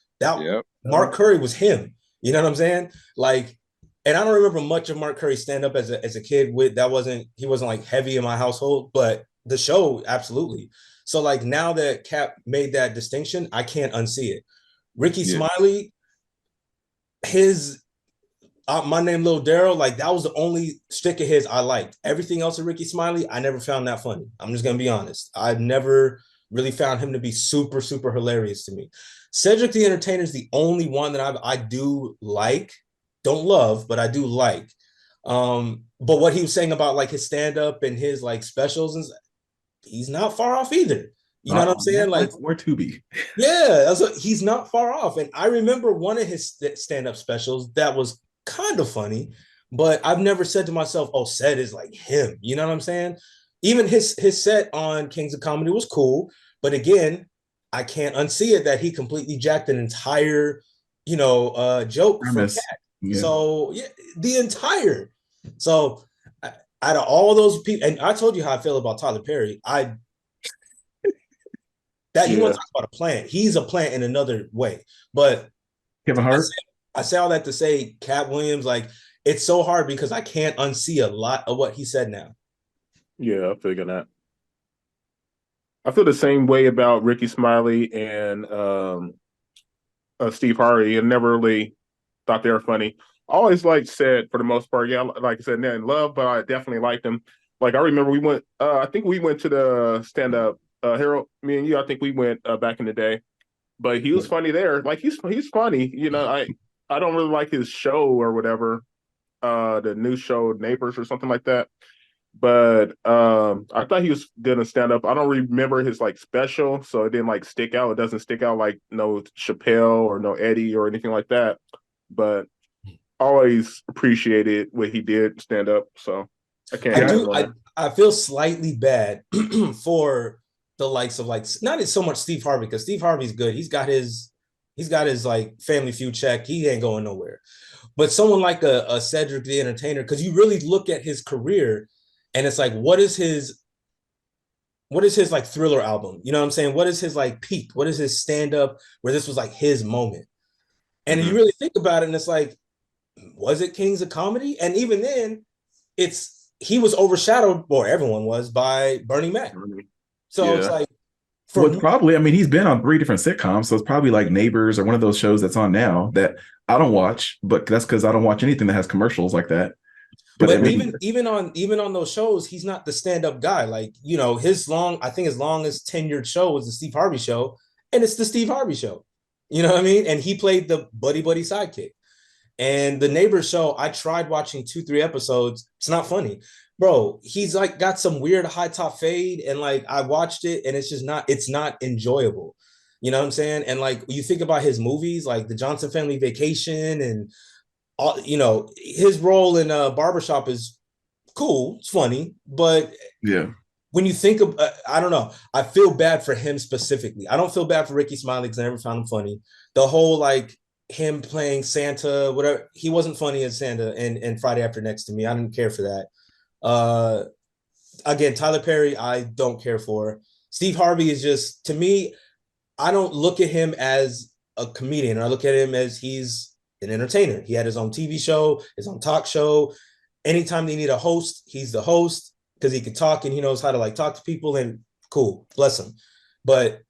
Mark Curry was him. You know what I'm saying? Like, and I don't remember much of Mark Curry's stand-up as a kid. He wasn't like heavy in my household, but the show, absolutely. So like now that Katt made that distinction, I can't unsee it. Ricky Smiley, his My Name Lil Daryl, like that was the only stick of his I liked. Everything else of Ricky Smiley, I never found that funny. I'm just gonna be honest. I've never really found him to be super, super hilarious to me. Cedric the Entertainer is the only one that I do like. don't love, but I do like. But what he was saying about like his stand-up and his like specials, and he's not far off either. You know what I'm saying? Like, where to be? yeah, he's not far off. And I remember one of his stand-up specials that was kind of funny, but I've never said to myself, "Oh, Ced is like him." You know what I'm saying? Even his set on Kings of Comedy was cool, but again, I can't unsee it that he completely jacked an entire, joke from Premise. Katt. Yeah. So yeah, the entire. So out of all those people, and I told you how I feel about Tyler Perry. You want to talk about a plant? He's a plant in another way. But Kevin Hart. I say all that to say, Katt Williams, like it's so hard because I can't unsee a lot of what he said now. Yeah, I figure that. I feel the same way about Ricky Smiley and Steve Harvey. I never really thought they were funny. Always like said for the most part, yeah, like I said, in love, but I definitely liked them. Like I remember we went, I think we went to the stand up. Harold, me and you, I think we went back in the day. But he was funny there. Like he's funny. I don't really like his show or whatever, the new show Neighbors or something like that. But I thought he was gonna stand up. I don't remember his like special, so it didn't like stick out. It doesn't stick out like no Chappelle or no Eddie or anything like that. But always appreciated what he did stand up. So I can't. I feel slightly bad for the likes of like not so much Steve Harvey, because Steve Harvey's good. He's got his like Family Feud check. He ain't going nowhere. But someone like a Cedric the Entertainer, because you really look at his career and it's like, what is his like Thriller album? You know what I'm saying? What is his like peak? What is his stand-up where this was like his moment? And you really think about it, and it's like, was it Kings of Comedy? And even then, he was overshadowed, or everyone was, by Bernie Mac. So it's like, probably, I mean, he's been on 3 different sitcoms, so it's probably like Neighbors or one of those shows that's on now that I don't watch, but that's because I don't watch anything that has commercials like that. But I mean, even on those shows, he's not the stand-up guy. Like, his longest tenured show was the Steve Harvey Show, and it's the Steve Harvey Show. You know what I mean? And he played the buddy sidekick. And the Neighbors show, I tried watching 2-3 episodes. It's not funny. Bro, he's like got some weird high top fade, and like I watched it and it's not enjoyable. You know what I'm saying? And like you think about his movies, like the Johnson Family Vacation, and all, his role in Barbershop is cool, it's funny, but yeah, when you think of I don't know, I feel bad for him specifically. I don't feel bad for Ricky Smiley because I never found him funny. The whole like him playing Santa, whatever, he wasn't funny as Santa and Friday After Next to me. I didn't care for that. Again, Tyler Perry, I don't care for. Steve Harvey is just, to me, I don't look at him as a comedian. I look at him as he's an entertainer. He had his own TV show, his own talk show. Anytime they need a host, he's the host because he can talk and he knows how to like talk to people, and cool, bless him. But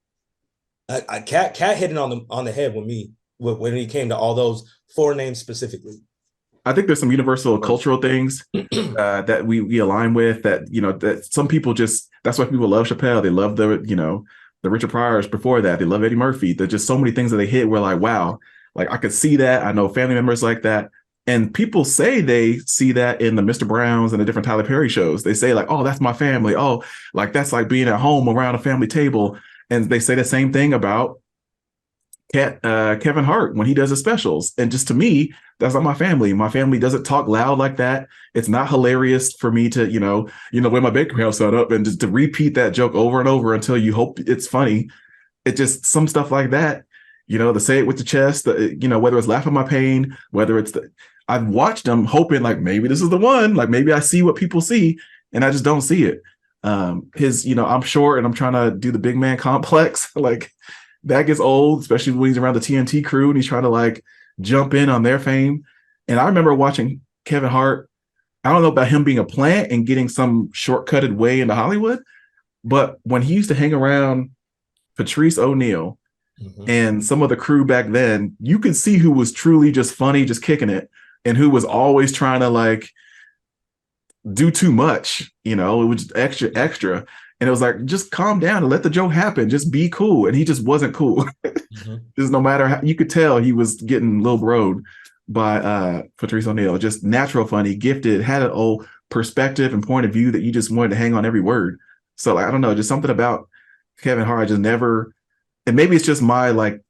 Katt hit it on the head with me when he came to all those 4 names specifically. I think there's some universal cultural things that we align with, that, that some people just, that's why people love Chappelle. They love the Richard Pryors before that. They love Eddie Murphy. There's just so many things that they hit where like, wow, like I could see that. I know family members like that. And people say they see that in the Mr. Browns and the different Tyler Perry shows. They say like, oh, that's my family. Oh, like that's like being at home around a family table. And they say the same thing about Kevin Hart when he does his specials. And just to me, that's not my family. My family doesn't talk loud like that. It's not hilarious for me to, when my bakery house set up and just to repeat that joke over and over until you hope it's funny. It just, some stuff like that, to say it with the chest, whether it's Laugh at My Pain, whether it's I've watched them hoping like, maybe this is the one, like maybe I see what people see and I just don't see it. I'm short and I'm trying to do the big man complex. Like, that gets old, especially when he's around the TNT crew and he's trying to like jump in on their fame. And I remember watching Kevin Hart. I don't know about him being a plant and getting some shortcutted way into Hollywood, but when he used to hang around Patrice O'Neal and some of the crew back then, you could see who was truly just funny, just kicking it, and who was always trying to like do too much, it was extra. And it was like, just calm down and let the joke happen. Just be cool. And he just wasn't cool. Just no matter how, you could tell he was getting Lil Bro'd. by Patrice O'Neal. Just natural funny, gifted, had an old perspective and point of view that you just wanted to hang on every word. So like, I don't know, just something about Kevin Hart. I just never, and maybe it's just my like,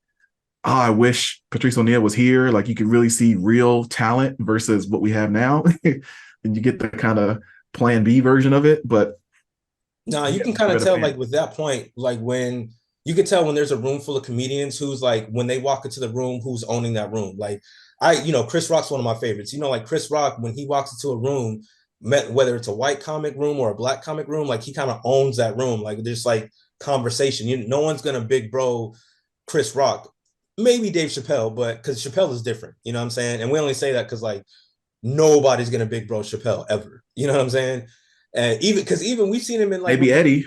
oh, I wish Patrice O'Neal was here. Like you could really see real talent versus what we have now. And you get the kind of plan B version of it. But no, you can kind of tell like with that point, like when you can tell when there's a room full of comedians who's like when they walk into the room, who's owning that room. Like Chris Rock's one of my favorites. Like Chris Rock, when he walks into a room, whether it's a white comic room or a black comic room, like he kind of owns that room. Like there's like conversation. No one's gonna big bro Chris Rock. Maybe Dave Chappelle, but because Chappelle is different, you know what I'm saying? And we only say that because like nobody's gonna big bro Chappelle ever. You know what I'm saying? And even we've seen him in like maybe Eddie,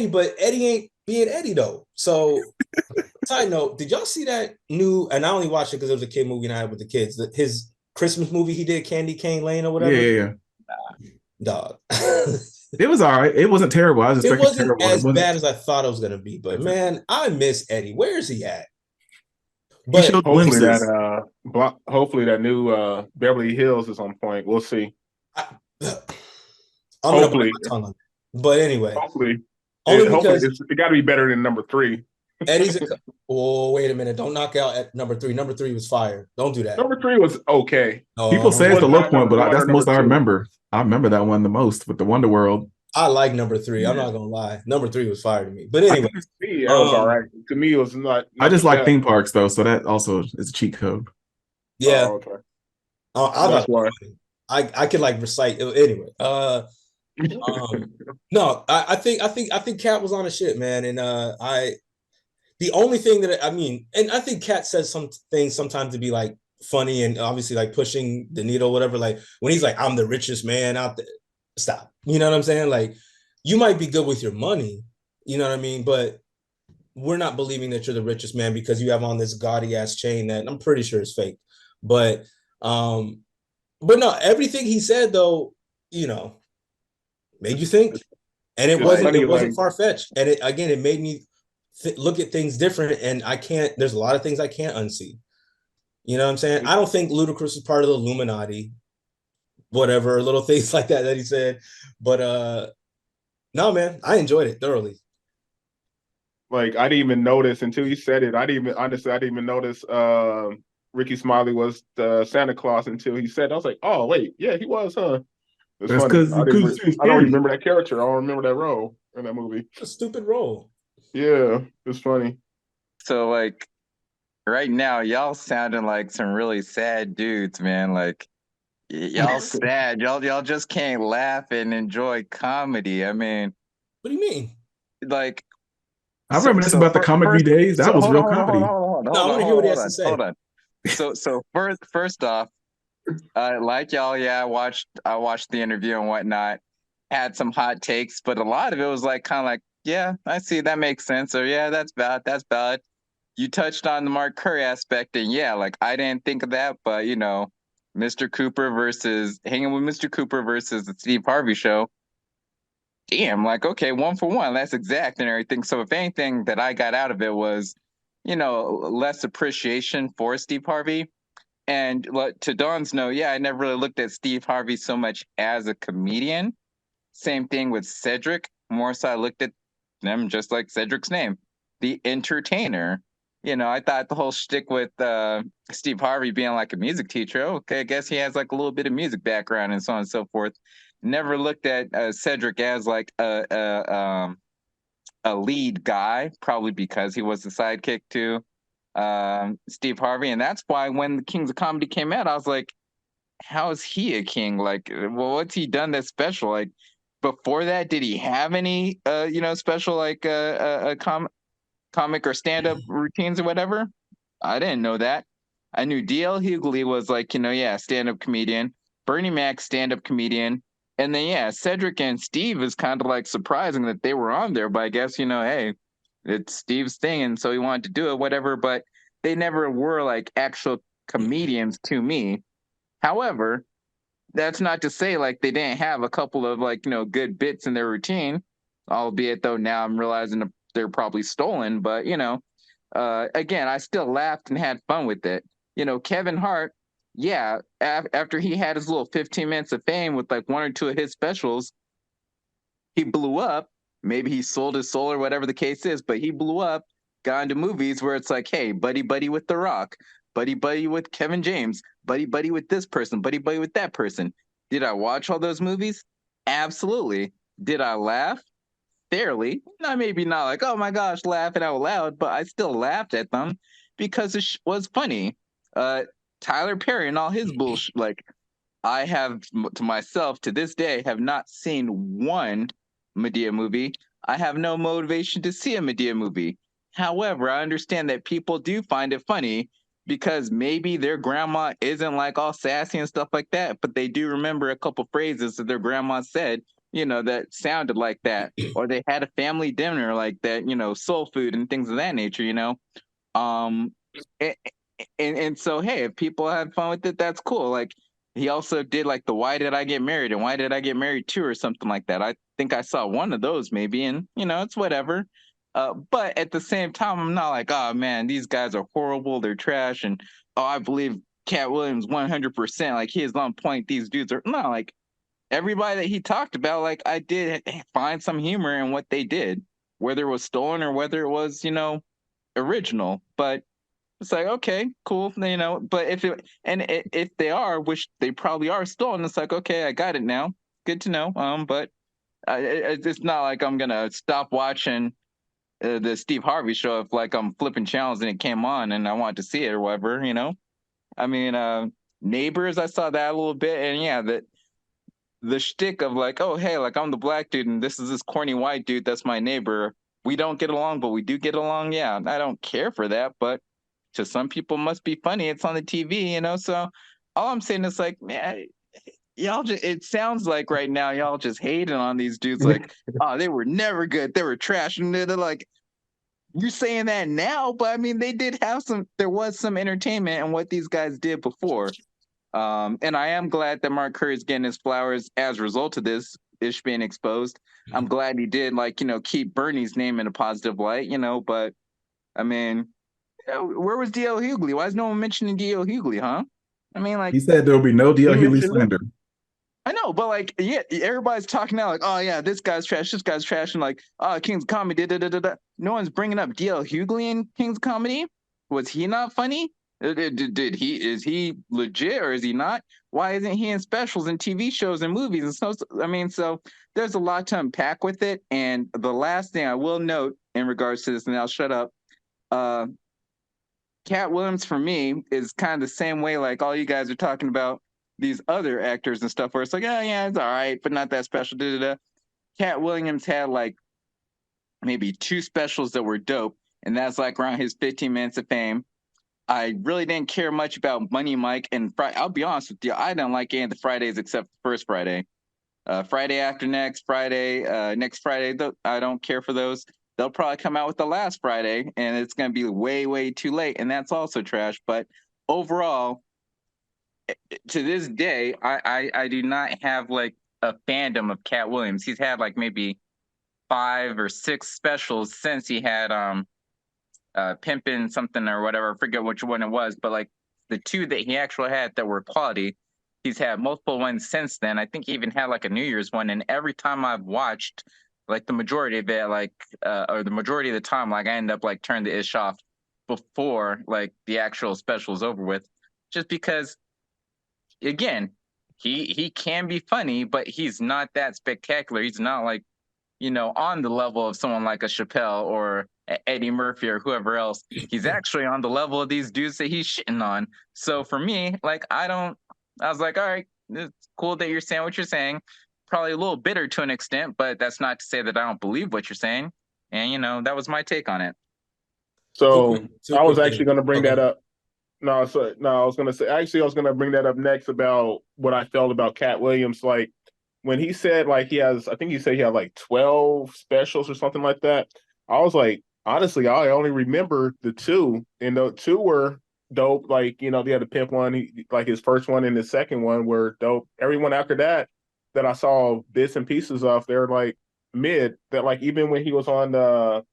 but Eddie ain't being Eddie though. So side note, did y'all see that new? And I only watched it because it was a kid movie and I had with the kids. His Christmas movie he did, Candy Cane Lane or whatever. Yeah. Dog. It was all right. It wasn't terrible. I was expecting it wasn't as bad as I thought it was gonna be. But man, I miss Eddie. Where is he at? But he hopefully that new Beverly Hills is on point. We'll see. Hopefully. But anyway. Hopefully it got to be better than number 3. Eddie's wait a minute. Don't knock out at number 3. Number 3 was fire. Don't do that. Number 3 was okay. People say it's the low point, but that's the most I remember. I remember that one the most with the Wonder World. I like number 3. I'm not gonna lie. Number 3 was fire to me. But anyway, it was all right. To me, it was not. I just like theme parks though, so that also is a cheat code. Yeah. Oh, okay. That's why I could like recite anyway. No, I think Katt was on the shit, man. And the only thing that and I think Katt says some things sometimes to be like funny and obviously like pushing the needle, whatever. Like when he's like, I'm the richest man out there. Stop. You know what I'm saying? Like you might be good with your money, you know what I mean? But we're not believing that you're the richest man because you have on this gaudy ass chain that I'm pretty sure is fake. But no, everything he said though, made you think, and it wasn't far-fetched. And it made me look at things different. And there's a lot of things I can't unsee. You know what I'm saying? I don't think Ludacris is part of the Illuminati, whatever, little things like that he said. But no, man, I enjoyed it thoroughly. Like I didn't even notice until you said it. I didn't even notice Ricky Smiley was the Santa Claus until he said it. I was like, oh wait, yeah, he was, huh? It's funny. I don't remember that character. I don't remember that role in that movie. A stupid role. Yeah, it's funny. So like right now, y'all sounding like some really sad dudes, man. Like y'all sad. Y'all just can't laugh and enjoy comedy. I mean, what do you mean? Like I remember this about the Comic V days. That was real comedy. I want to hear what he has to say. Hold on. So first off, like y'all, yeah, I watched the interview and whatnot. Had some hot takes, but a lot of it was like kind of like, yeah, I see, that makes sense, or yeah, that's bad. You touched on the Mark Curry aspect, and yeah, like I didn't think of that, but hanging with Mr. Cooper versus the Steve Harvey show. Damn, like okay, 1 for 1, that's exact and everything. So if anything that I got out of it was, less appreciation for Steve Harvey. And to Dawn's note, yeah, I never really looked at Steve Harvey so much as a comedian. Same thing with Cedric. More so I looked at them just like Cedric's name, the entertainer. I thought the whole shtick with Steve Harvey being like a music teacher, okay, I guess he has like a little bit of music background and so on and so forth. Never looked at Cedric as like a lead guy, probably because he was the sidekick to Steve Harvey. And that's why when the Kings of Comedy came out, I was like, how is he a king? Like, well, what's he done that's special? Like, before that, did he have any, special like comic or stand-up routines or whatever? I didn't know that. I knew DL Hughley was like, stand-up comedian. Bernie Mac, stand-up comedian. And then, yeah, Cedric and Steve is kind of like surprising that they were on there. But I guess, hey, it's Steve's thing. And so he wanted to do it, whatever. But they never were like actual comedians to me. However, that's not to say like they didn't have a couple of like, good bits in their routine. Albeit, though, now I'm realizing they're probably stolen. But, again, I still laughed and had fun with it. Kevin Hart, yeah, after he had his little 15 minutes of fame with like one or two of his specials, he blew up. Maybe he sold his soul or whatever the case is, but he blew up, got into movies where it's like, hey, buddy, buddy with The Rock, buddy, buddy with Kevin James, buddy, buddy with this person, buddy, buddy with that person. Did I watch all those movies? Absolutely. Did I laugh? Fairly. Not maybe not like, oh my gosh, laughing out loud, but I still laughed at them because it was funny. Uh, Tyler Perry and all his bullshit, like I have to myself to this day have not seen one Medea movie. I have no motivation to see a Medea movie. However, I understand that people do find it funny because maybe their grandma isn't like all sassy and stuff like that, but they do remember a couple phrases that their grandma said, that sounded like that, or they had a family dinner like that, soul food and things of that nature. Um, and, and so hey, if people have fun with it, that's cool. Like he also did like the Why Did I Get Married and Why Did I Get Married Too or something like that. I think I saw one of those maybe, and it's whatever. But at the same time, I'm not like, oh man, these guys are horrible, they're trash, and oh, I believe Katt Williams 100%. Like he is on point. These dudes are not like everybody that he talked about. Like I did find some humor in what they did, whether it was stolen or whether it was original. But it's like, okay, cool, But if they are, which they probably are stolen, it's like, okay, I got it now. Good to know. But it's not like I'm gonna stop watching the Steve Harvey show if like I'm flipping channels and it came on and I wanted to see it or whatever. I mean, Neighbors, I saw that a little bit, and yeah, the shtick of like, oh hey, like I'm the black dude and this is this corny white dude that's my neighbor. We don't get along, but we do get along. Yeah, I don't care for that, but to some people must be funny. It's on the TV. So all I'm saying is like, man, y'all just, it sounds like right now y'all just hating on these dudes like, oh, they were never good. They were trash. And they're like, you're saying that now, but I mean, there was some entertainment in what these guys did before. And I am glad that Mark Curry is getting his flowers as a result of this ish being exposed. I'm glad he did keep Bernie's name in a positive light, but I mean, where was D.L. Hughley? Why is no one mentioning D.L. Hughley, huh? I mean, like He said there will be no he D.L. Hughley mentioned it. slander. I know, but like, yeah, everybody's talking now, like, oh yeah, this guy's trash, and like, oh, King's Comedy, da da da da. No one's bringing up D.L. Hughley in King's Comedy. Was he not funny? Did he? Is he legit or is he not? Why isn't he in specials and TV shows and movies and so? I mean, so there's a lot to unpack with it. And the last thing I will note in regards to this, and I'll shut up. Katt Williams for me is kind of the same way like all you guys are talking about these other actors and stuff where it's like, oh yeah, it's all right, but not that special. Da, da, da. Katt Williams had like maybe two specials that were dope, and that's like around his 15 minutes of fame. I really didn't care much about Money Mike, and I'll be honest with you, I didn't like any of the Fridays except the first Friday. Friday after next Friday, next Friday, I don't care for those. They'll probably come out with the last Friday, and it's going to be way, way too late, and that's also trash. But overall, to this day, I do not have like a fandom of Katt Williams. He's had like maybe 5 or 6 specials since he had Pimpin' something or whatever. I forget which one it was, but like the 2 that he actually had that were quality. He's had multiple ones since then. I think he even had like a New Year's one. And every time I've watched, like the majority of it, like, or the majority of the time, like I end up like turning the ish off before like the actual special is over with. Just because, again, he can be funny, but he's not that spectacular. He's not like, on the level of someone like a Chappelle or Eddie Murphy or whoever else. He's actually on the level of these dudes that he's shitting on. So for me, like, I was like, all right, it's cool that you're saying what you're saying. Probably a little bitter to an extent, but that's not to say that I don't believe what you're saying. And, that was my take on it. So Two I was quick actually things. going to bring Okay. that up. No, I was going to say, actually, I was going to bring that up next about what I felt about Katt Williams. Like when he said, like, I think he said he had like 12 specials or something like that. I was like, honestly, I only remember the 2, and the 2 were dope. Like, they had the pimp one, like his first one and the second one were dope. Everyone after that I saw bits and pieces of, they're like mid. That like even when he was on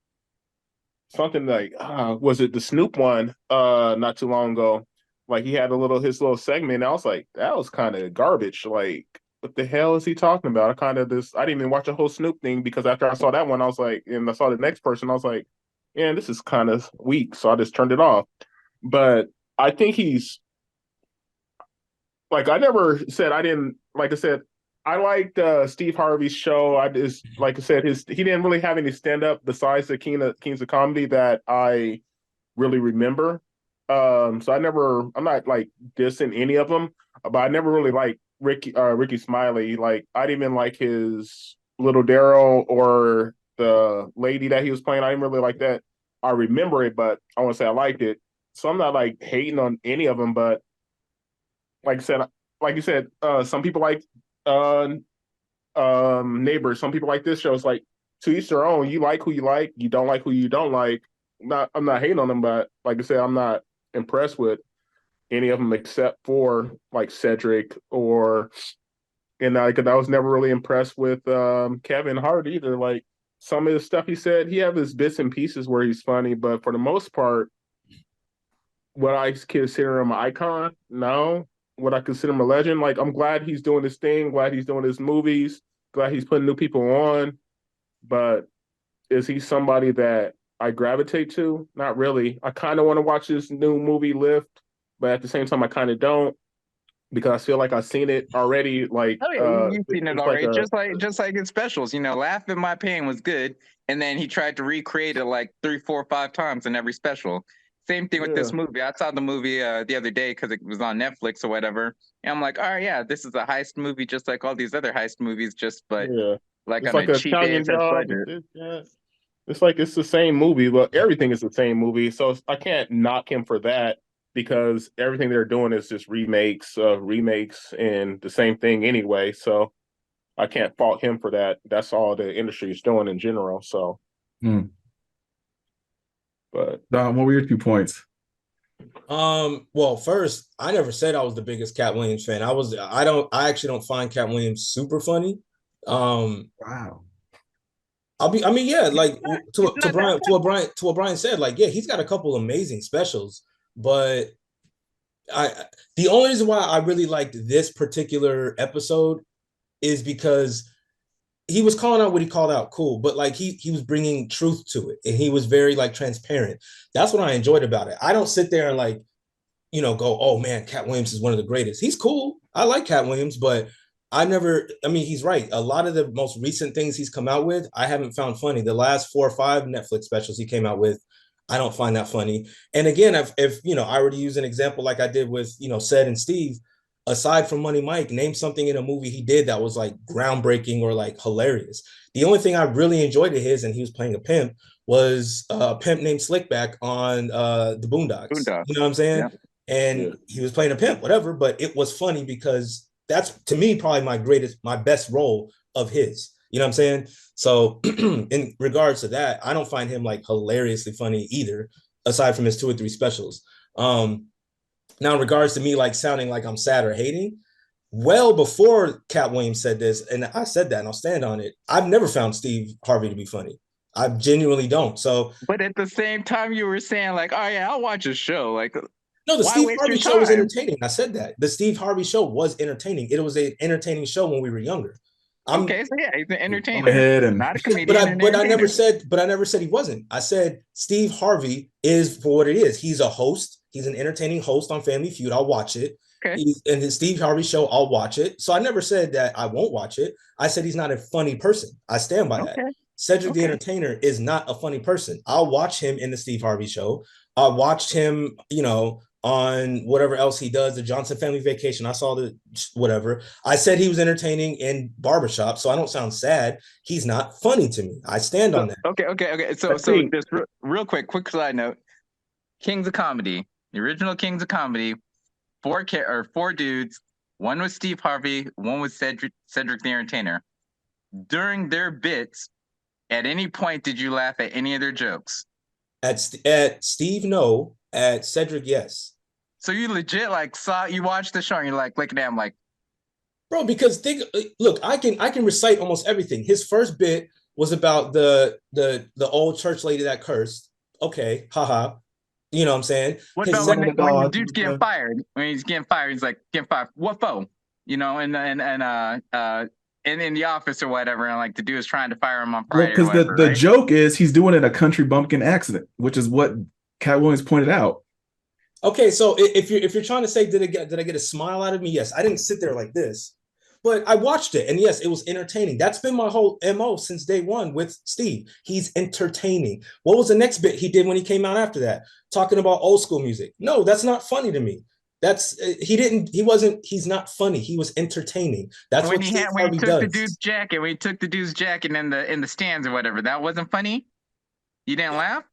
something like was it the Snoop one not too long ago, Like he had his little segment. And I was like, that was kind of garbage. Like, what the hell is he talking about? I didn't even watch the whole Snoop thing because after I saw that one, I was like, and I saw the next person, I was like, yeah, this is kind of weak. So I just turned it off. But I think he's like, I never said I didn't, like I said, I liked Steve Harvey's show. I just, like I said, he didn't really have any stand up besides the Kings of Comedy that I really remember. So I'm not like dissing any of them, but I never really liked Ricky Smiley. Like I didn't even like his Little Daryl or the lady that he was playing. I didn't really like that. I remember it, but I want to say I liked it. So I'm not like hating on any of them, but like I said, like you said, some people like uh Neighbors. Some people like this show. It's like to each their own. You like who you like. You don't like who you don't like. I'm not hating on them, but like I said, I'm not impressed with any of them except for like Cedric or because I was never really impressed with Kevin Hart either. Like some of the stuff he said, he have his bits and pieces where he's funny, but for the most part, would I consider him an icon? No. Would I consider him a legend? Like I'm glad he's doing this thing, glad he's doing his movies, glad he's putting new people on, but is he somebody that I gravitate to? Not really. I kind of want to watch this new movie Lift, but at the same time, I kind of don't because I feel like I've seen it already. Like, Oh yeah, you've seen it it's like already. a Just like his specials. Laugh at My Pain was good, and then he tried to recreate it like 3, 4, 5 times in every special. Same thing with this movie. I saw the movie the other day because it was on Netflix or whatever, and I'm like, all right, yeah, this is a heist movie just like all these other heist movies, but like it's on like a a cheap Italian ASS job. budget. It's like it's the same movie, but everything is the same movie. So I can't knock him for that because everything they're doing is just remakes, and the same thing anyway. So I can't fault him for that. That's all the industry is doing in general. So, but Don, what were your 2 points? Well, first, I never said I was the biggest Katt Williams fan. I actually don't find Katt Williams super funny. Wow. I mean, yeah, like It's not that to what Brian said, like, yeah, he's got a couple amazing specials, but I the only reason why I really liked this particular episode is because he was calling out what he called out, cool, but like he was bringing truth to it, and he was very like transparent. That's what I enjoyed about it. I don't sit there and like go, oh man, Katt Williams is one of the greatest. He's cool. I like Katt Williams, but I mean, he's right. A lot of the most recent things he's come out with, I haven't found funny. The last 4 or 5 Netflix specials he came out with, I don't find that funny. And again, if I were to use an example like I did with, Ced and Steve, aside from Money Mike, name something in a movie he did that was like groundbreaking or like hilarious. The only thing I really enjoyed of his, and he was playing a pimp, was a pimp named Slickback on the Boondocks. Boondocks. You know what I'm saying? Yeah. And he was playing a pimp, whatever, but it was funny because that's to me probably my best role of his. You know what I'm saying? So in regards to that, I don't find him like hilariously funny either, aside from his 2 or 3 specials. Now in regards to me like sounding like I'm sad or hating, well before Katt Williams said this, and I said that and I'll stand on it, I've never found Steve Harvey to be funny. I genuinely don't. So But at the same time, you were saying like, oh yeah, I'll watch a show. Like, no, the why Steve waste Harvey your show was time? entertaining. I said that. The Steve Harvey show was entertaining. It was an entertaining show when we were younger. Okay, so yeah, he's an entertainer. Ahead and Not a comedian. But I never said he wasn't. I said Steve Harvey is for what it is. He's a host. He's an entertaining host on Family Feud. I'll watch it. Okay. And his Steve Harvey show, I'll watch it. So I never said that I won't watch it. I said he's not a funny person. I stand by that. Cedric the Entertainer is not a funny person. I'll watch him in the Steve Harvey show. I watched him, on whatever else he does, the Johnson Family Vacation. I saw the whatever. I said he was entertaining in Barbershop, so I don't sound sad. He's not funny to me. I stand on that. Okay. So just real quick side note. Kings of Comedy, the original Kings of Comedy, 4 dudes. One was Steve Harvey, one was Cedric the Entertainer. During their bits, at any point did you laugh at any of their jokes? At Steve, no. At Cedric, yes. So you legit you watched the show and you're like looking at him like, bro, because look, I can recite almost everything. His first bit was about the old church lady that cursed. Okay, haha. You know what I'm saying? What His about One and a when the dog. dude's getting fired? When he's getting fired, he's like, getting fired. What for? You know, and in the office or whatever, and like the dude is trying to fire him on Well, Friday or because whatever, the right? joke is he's doing it in a country bumpkin accident, which is what Katt Williams pointed out. Okay, so if you're trying to say did I get a smile out of me? Yes, I didn't sit there like this, but I watched it, and yes, it was entertaining. That's been my whole MO since day one with Steve. He's entertaining. What was the next bit he did when he came out after that? Talking about old school music. No, that's not funny to me. That's he's not funny. He was entertaining. That's When what he Steve had when he Harvey took the does. dude's jacket, when he took the dude's jacket in the stands or whatever, that wasn't funny. You didn't laugh.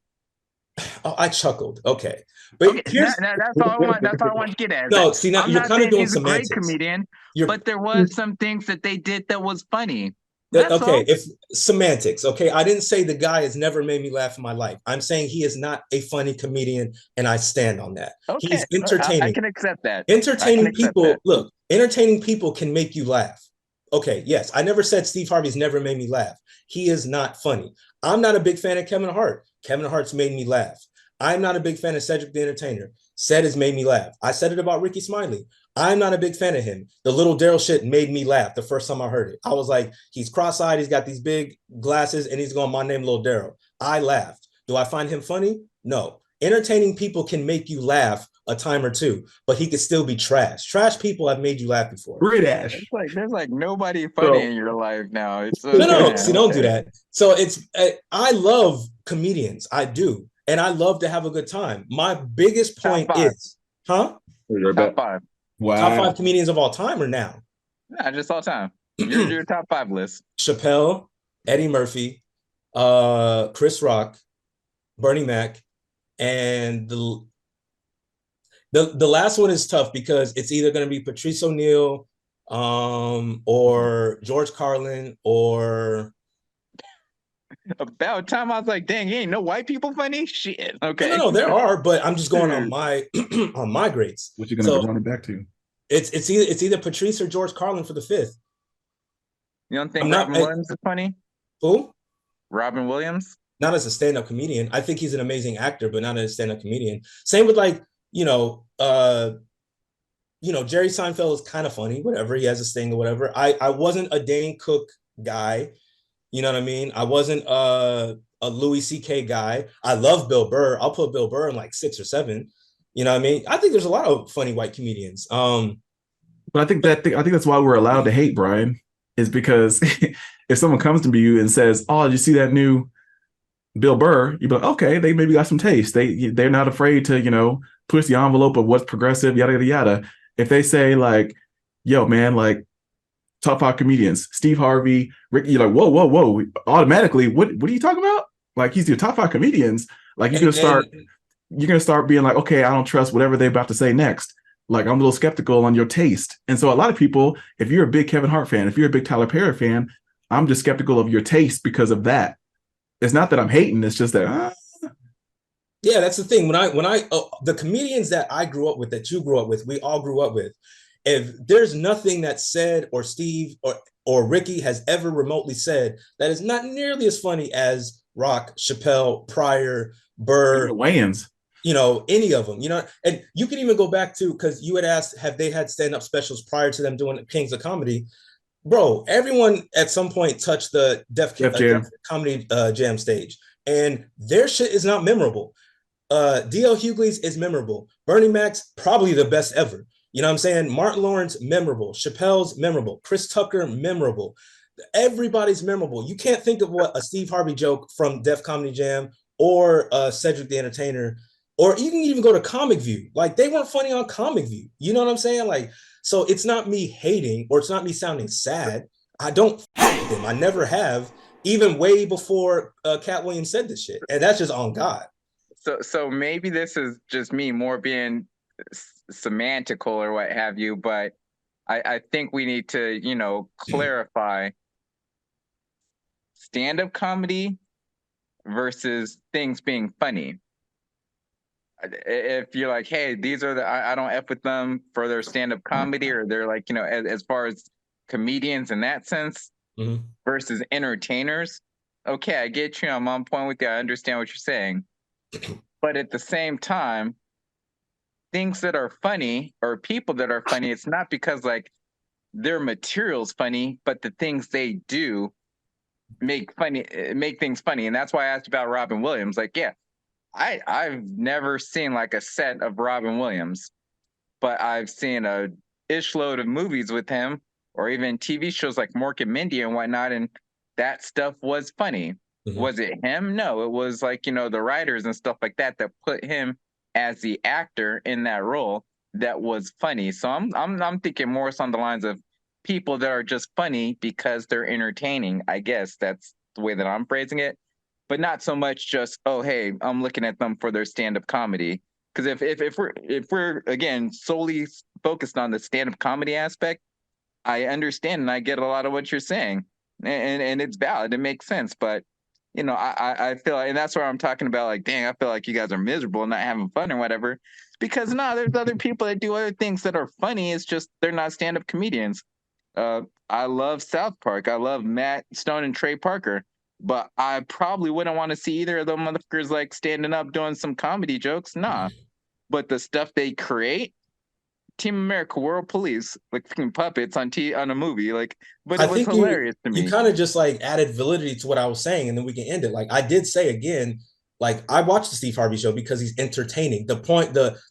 Oh, I chuckled. Okay, Okay, but here's that's all I want. That's all I want to get at. Is that no. See, now I'm you're not kind of saying doing he's a great semantics. comedian, You're but there was some things that they did that was funny. That's okay. all. If semantics, okay, I didn't say the guy has never made me laugh in my life. I'm saying he is not a funny comedian, and I stand on that. Okay, He's I entertaining. can accept that. I can Entertaining accept that. people, look, entertaining people can make you laugh. Okay, yes, I never said Steve Harvey's never made me laugh. He is not funny. I'm not a big fan of Kevin Hart. Kevin Hart's made me laugh. I'm not a big fan of Cedric the Entertainer. Ced has made me laugh. I said it about Ricky Smiley. I'm not a big fan of him. The Little Daryl shit made me laugh the first time I heard it. I was like, he's cross-eyed, he's got these big glasses, and he's going, my name Little Daryl. I laughed. Do I find him funny? No. Entertaining people can make you laugh a time or two, but he could still be trash. Trash people have made you laugh before. Great Ash. There's like nobody funny in your life now. It's No, see, don't do okay. that. So I love comedians. I do. And I love to have a good time. My biggest point Top 5. is, huh? Top 5. Wow. Top 5 comedians of all time or now? Nah, just all time. Your top 5 list. Chappelle, Eddie Murphy, Chris Rock, Bernie Mac, and the last one is tough because it's either going to be Patrice O'Neill, or George Carlin, or About time I was like, dang, ain't no white people funny? Shit. Okay. no, there are, but I'm just going on my on my grades. What you're gonna run it back to? It's either Patrice or George Carlin for the 5th. You don't think Robin Williams is funny? Who? Robin Williams? Not as a stand-up comedian. I think he's an amazing actor, but not as a stand-up comedian. Same with like, Jerry Seinfeld is kind of funny, whatever. He has a sting or whatever. I wasn't a Dane Cook guy. You know what I mean? I wasn't a Louis C.K. guy. I love Bill Burr. I'll put Bill Burr in like 6 or 7. You know what I mean? I think there's a lot of funny white comedians. But I think that's why we're allowed to hate, Brian, is because if someone comes to you and says, "Oh, did you see that new Bill Burr?" You'd be like, "Okay, they maybe got some taste. They're not afraid to push the envelope of what's progressive, yada yada yada." If they say like, "Yo, man, like top 5 comedians, Steve Harvey, Ricky," you're like, whoa. Automatically, what are you talking about? Like he's your top 5 comedians. Like you're gonna start being like, okay, I don't trust whatever they're about to say next. Like I'm a little skeptical on your taste. And so a lot of people, if you're a big Kevin Hart fan, if you're a big Tyler Perry fan, I'm just skeptical of your taste because of that. It's not that I'm hating, it's just that yeah, that's the thing. When I the comedians that I grew up with, that you grew up with, we all grew up with. If there's nothing that Ced or Steve or Ricky has ever remotely said that is not nearly as funny as Rock, Chappelle, Pryor, Burr, Wayans, any of them, and you can even go back to, because you had asked, have they had stand-up specials prior to them doing Kings of Comedy? Bro, everyone at some point touched the Def Comedy Jam stage, and their shit is not memorable. D.L. Hughley's is memorable. Bernie Mac's probably the best ever. You know what I'm saying? Martin Lawrence, memorable. Chappelle's memorable. Chris Tucker, memorable. Everybody's memorable. You can't think of what a Steve Harvey joke from Def Comedy Jam or Cedric the Entertainer, or you can even go to Comic View. Like, they weren't funny on Comic View. You know what I'm saying? Like, so it's not me hating, or it's not me sounding sad. I don't hate them. I never have, even way before Katt Williams said this shit. And that's just on God. So maybe this is just me more being semantical or what have you, but I think we need to, clarify stand-up comedy versus things being funny. If you're like, hey, these are I don't F with them for their stand-up comedy, or they're like, as far as comedians in that sense, versus entertainers, okay, I get you. I'm on point with you. I understand what you're saying. But at the same time, things that are funny or people that are funny, it's not because like their material's funny, but the things they do make things funny. And that's why I asked about Robin Williams. Like, yeah, I've never seen like a set of Robin Williams, but I've seen a ish load of movies with him, or even TV shows like Mork and Mindy and whatnot, and that stuff was funny. Was it him? No, it was like, the writers and stuff like that that put him as the actor in that role that was funny. So I'm thinking more so on the lines of people that are just funny because they're entertaining. I guess that's the way that I'm phrasing it, but not so much just, oh hey, I'm looking at them for their stand-up comedy. Because if we're again solely focused on the stand-up comedy aspect, I understand and I get a lot of what you're saying, and it's valid. It makes sense, but I feel like, and that's where I'm talking about. Like, dang, I feel like you guys are miserable and not having fun or whatever. Because no, there's other people that do other things that are funny. It's just they're not stand-up comedians. I love South Park. I love Matt Stone and Trey Parker. But I probably wouldn't want to see either of them motherfuckers like standing up doing some comedy jokes. Nah. But the stuff they create, Team America, World Police, like fucking puppets on a movie, like, but I it was think hilarious to you me. kind of just like added validity to what I was saying, and then we can end it. Like I did say again, like I watched the Steve Harvey show because he's entertaining.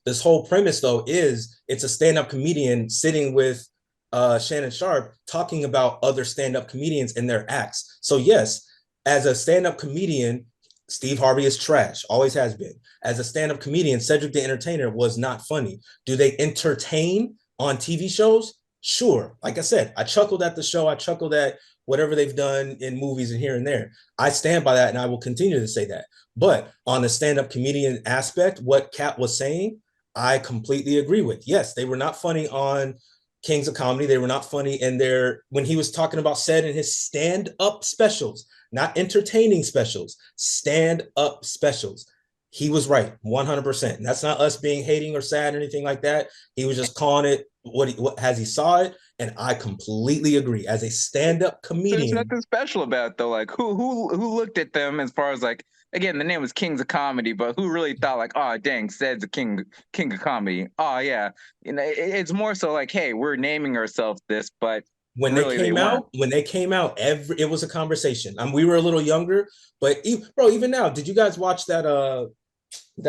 This whole premise though is it's a stand-up comedian sitting with Shannon Sharp talking about other stand-up comedians and their acts. So yes, as a stand-up comedian, Steve Harvey is trash, always has been. As a stand-up comedian, Cedric the Entertainer was not funny. Do they entertain on TV shows? Sure. Like I said, I chuckled at the show. I chuckled at whatever they've done in movies and here and there. I stand by that and I will continue to say that. But on the stand-up comedian aspect, what Katt was saying, I completely agree with. Yes, they were not funny on Kings of Comedy. They were not funny in their, when he was talking about said in his stand-up specials, not entertaining specials, stand-up specials. He was right, 100%. And that's not us being hating or sad or anything like that. He was just calling it what as he saw it, and I completely agree. As a stand-up There's comedian, nothing special about it, though. Like who looked at them as far as like, again, the name was Kings of Comedy, but who really thought like, oh dang, Ced's a king of comedy. Oh yeah, it's more so like, hey, we're naming ourselves this, but really they weren't. when they came out, it was a conversation. We were a little younger, but bro, even now, did you guys watch that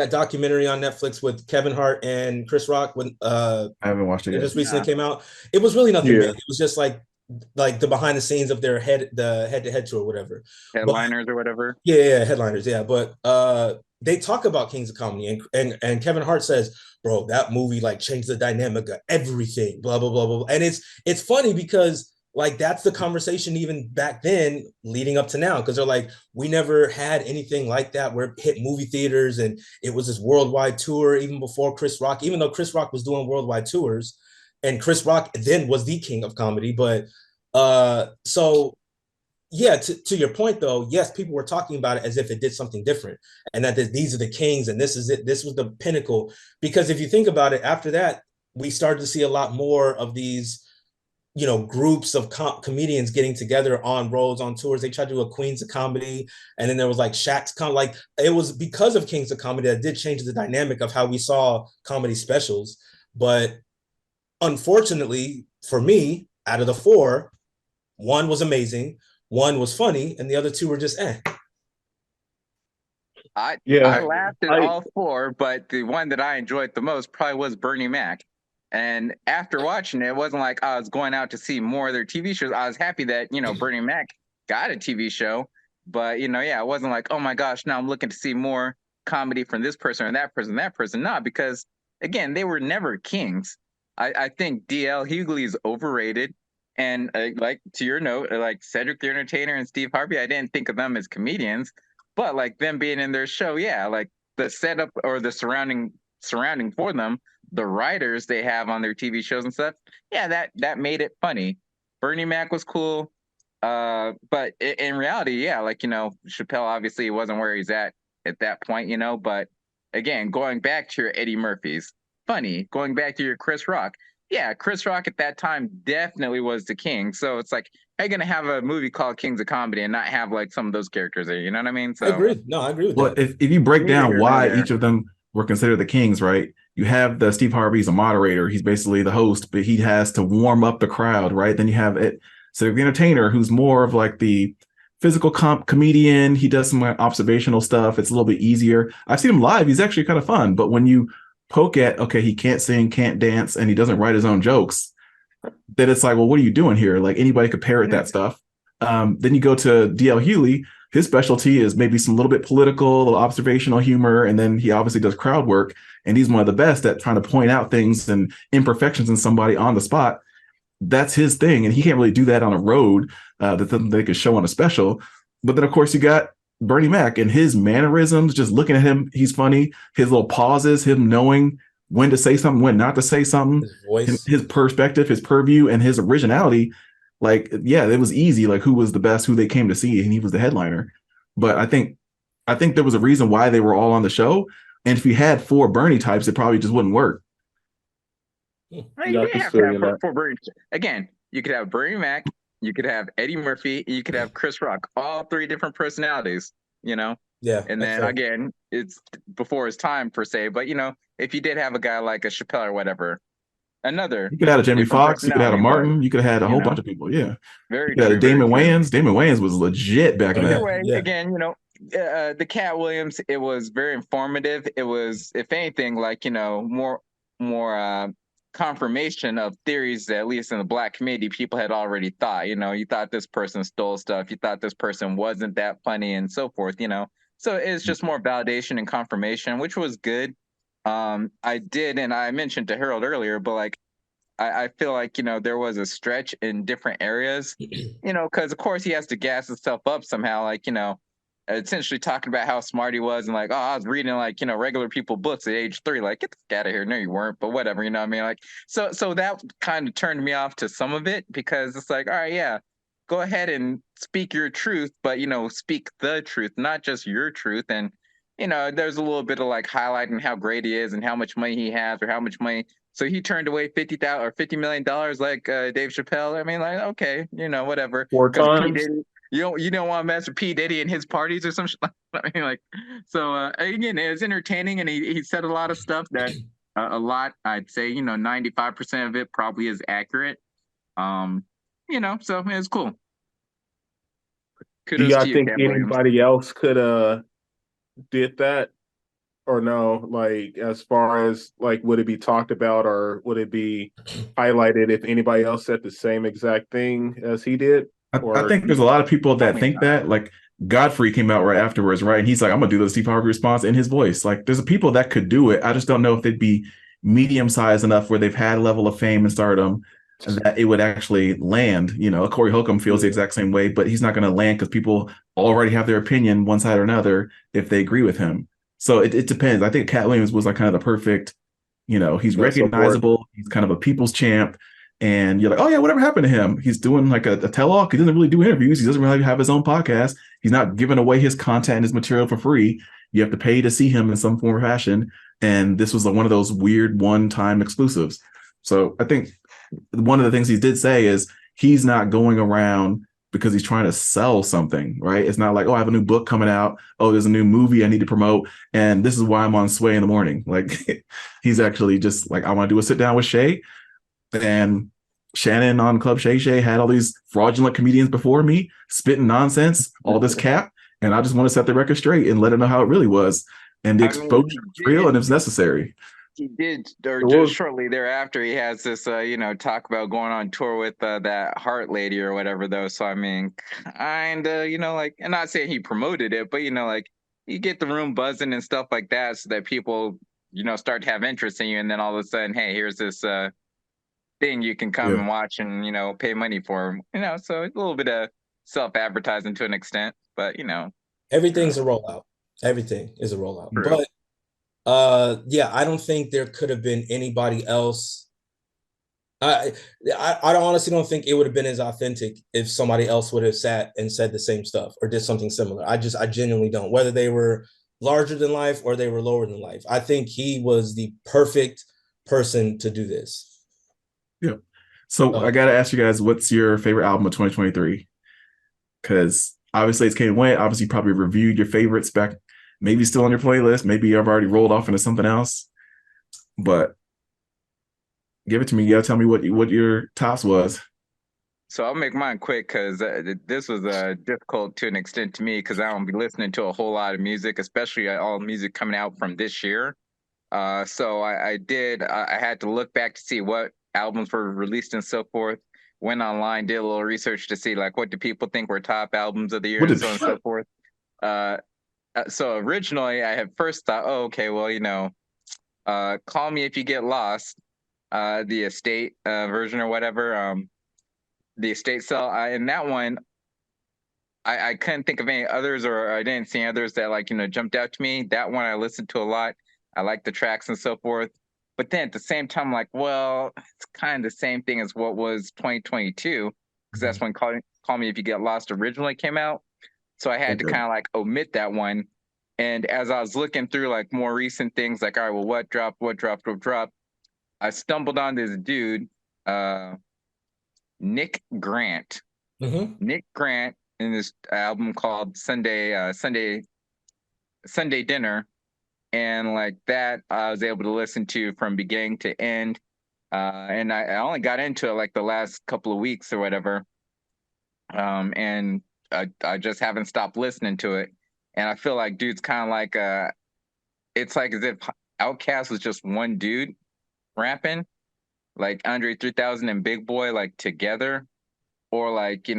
documentary on Netflix with Kevin Hart and Chris Rock when I haven't watched it it yet. just recently came out? It was really nothing Yeah. big. It was just like the behind the scenes of their head-to-head tour or whatever. But Headliners or whatever. yeah, headliners, yeah. But they talk about Kings of Comedy, and Kevin Hart says, "Bro, that movie like changed the dynamic of everything." Blah blah blah blah. And it's funny because like that's the conversation even back then, leading up to now, because they're like, we never had anything like that where it hit movie theaters, and it was this worldwide tour even before Chris Rock. Even though Chris Rock was doing worldwide tours, and Chris Rock then was the king of comedy, but so yeah, to your point though, yes, people were talking about it as if it did something different, and that these are the kings, and this is it. This was the pinnacle. Because if you think about it, after that, we started to see a lot more of these, groups of comedians getting together on roads, on tours. They tried to do a Queens of Comedy, and then there was like Shaq's like it was because of Kings of Comedy that did change the dynamic of how we saw comedy specials. But unfortunately for me, out of the four, one was amazing, one was funny, and the other two were just eh. I Yeah. laughed at all four, but the one that I enjoyed the most probably was Bernie Mac. And after watching it, it wasn't like I was going out to see more of their TV shows. I was happy that, Bernie Mac got a TV show. But, yeah, it wasn't like, oh my gosh, now I'm looking to see more comedy from this person or that person, that person. Not because, again, they were never kings. I think DL Hughley is overrated. And like to your note, like Cedric the Entertainer and Steve Harvey, I didn't think of them as comedians, but like them being in their show, yeah, like the setup or the surrounding for them, the writers they have on their TV shows and stuff, yeah, that made it funny. Bernie Mac was cool, but in reality, yeah, like Chappelle obviously wasn't where he's at that point, but again, going back to your Eddie Murphys, funny. Going back to your Chris Rock, yeah, Chris Rock at that time definitely was the king. So it's like, how you gonna have a movie called Kings of Comedy and not have like some of those characters there? You know what I mean? I agree. No, I agree with Well, that. if you break Neither down here nor why there. each of them were considered the kings, right? You have the Steve Harvey's a moderator. He's basically the host, but he has to warm up the crowd, right? Then you have Cedric the Entertainer, who's more of like the physical comedian. He does some observational stuff. It's a little bit easier. I've seen him live. He's actually kind of fun. But when you poke at, okay, he can't sing, can't dance, and he doesn't write his own jokes, then it's like, well, what are you doing here? Like anybody could parrot that stuff. Then you go to DL Hughley. His specialty is maybe some little bit political, a little observational humor, and then he obviously does crowd work. And he's one of the best at trying to point out things and imperfections in somebody on the spot. That's his thing, and he can't really do that on a road that they could show on a special. But then, of course, you got Bernie Mac and his mannerisms. Just looking at him, he's funny. His little pauses, him knowing when to say something, when not to say something. His voice, his perspective, his purview, and his originality. Like, yeah, it was easy. Like, who was the best, who they came to see, and he was the headliner. But I think there was a reason why they were all on the show. And if you had 4 Bernie types, it probably just wouldn't work. You didn't have to have four Bernie. Again, you could have Bernie Mac, you could have Eddie Murphy, you could have Chris Rock. All 3 different personalities. You know. yeah. And then again, it's before his time per se. But you know, if you did have a guy like a Chappelle or whatever. Another. You could have a Jamie Foxx. You could have a Martin. You could have had a whole bunch of people. Yeah. Very true. Damon Wayans. Damon Wayans was legit back in that. Anyway, again, you know, the Katt Williams. It was very informative. It was, if anything, like, you know, more confirmation of theories that at least in the Black community people had already thought. You know, you thought this person stole stuff. You thought this person wasn't that funny, and so forth. You know, so it's just more validation and confirmation, which was good. I did, and I mentioned to Harold earlier, but like, I feel like, you know, there was a stretch in different areas, you know, because of course he has to gas himself up somehow, like, you know, essentially talking about how smart he was and like, oh, I was reading like, you know, regular people books at age 3, like, get the fuck out of here. No, you weren't, but whatever, you know what I mean? Like, so that kind of turned me off to some of it, because it's like, all right, yeah, go ahead and speak your truth, but, you know, speak the truth, not just your truth. And, you know, there's a little bit of like highlighting how great he is and how much money he has or how much money. So he turned away $50 million like Dave Chappelle. I mean, like, okay, you know, whatever. 4 times. You don't want to mess with P Diddy and his parties or some shit. I mean, like, so again, it was entertaining, and he said a lot of stuff that a lot, I'd say, you know, 95% of it probably is accurate. You know, so it was cool. Kudos to you, think anybody else could did that, or no? Like, as far as like, would it be talked about, or would it be highlighted if anybody else said the same exact thing as he did? I think there's a lot of people that think that. Like, Godfrey came out right afterwards, right? And he's like, I'm gonna do the Steve Harvey response in his voice. Like, there's people that could do it. I just don't know if they'd be medium sized enough where they've had a level of fame and stardom that it would actually land. You know, Corey Holcomb feels the exact same way, but he's not going to land because people already have their opinion one side or another if they agree with him. So it depends. I think Katt Williams was like kind of the perfect, you know, he's recognizable. He's kind of a people's champ. And you're like, oh yeah, whatever happened to him? He's doing like a tell-all. He doesn't really do interviews. He doesn't really have his own podcast. He's not giving away his content and his material for free. You have to pay to see him in some form or fashion. And this was like one of those weird one-time exclusives. So I think one of the things he did say is he's not going around because he's trying to sell something, right? It's not like, oh, I have a new book coming out. Oh, there's a new movie I need to promote. And this is why I'm on Sway in the morning. Like, he's actually just like, I want to do a sit down with Shay. And Shannon on Club Shay Shay had all these fraudulent comedians before me spitting nonsense, all this cap. And I just want to set the record straight and let it know how it really was. And the exposure was real and it's necessary. He did, or just shortly thereafter, he has this, you know, talk about going on tour with that Heart lady or whatever, though. So, I mean, kind of, you know, like, and not saying he promoted it, but, you know, like, you get the room buzzing and stuff like that so that people, you know, start to have interest in you. And then all of a sudden, hey, here's this thing you can come and watch and, you know, pay money for, you know, so a little bit of self-advertising to an extent, but, you know. Everything's a rollout. Everything is a rollout. True. But yeah, I don't think there could have been anybody else. I honestly don't think it would have been as authentic if somebody else would have sat and said the same stuff or did something similar. I genuinely don't. Whether they were larger than life or they were lower than life, I think he was the perfect person to do this. Yeah. So I gotta ask you guys, what's your favorite album of 2023? Because obviously it's came and went. Obviously, you probably reviewed your favorites back, maybe still on your playlist. Maybe you've already rolled off into something else. But give it to me. You gotta tell me what your tops was. So I'll make mine quick because this was difficult to an extent to me because I don't be listening to a whole lot of music, especially all music coming out from this year. So I had to look back to see what albums were released and so forth. Went online, did a little research to see like what do people think were top albums of the year and so on and so forth. So originally I had first thought, oh, okay, well, Call Me If You Get Lost, the Estate version or whatever. The Estate Cell. In that one, I couldn't think of any others, or I didn't see others that jumped out to me. That one I listened to a lot. I like the tracks and so forth. But then at the same time, like, well, it's kind of the same thing as what was 2022, because that's when Call Me If You Get Lost originally came out. So I had to kind of like omit that one. And as I was looking through like more recent things, like, all right, well, what dropped? I stumbled on this dude, Nick Grant. Nick Grant in this album called Sunday Dinner. And like that, I was able to listen to from beginning to end. And I only got into it like the last couple of weeks or whatever. And I just haven't stopped listening to it. And I feel like dude's kind of like, it's like as if Outkast was just one dude rapping, like Andre 3000 and Big Boy, like together. Or like,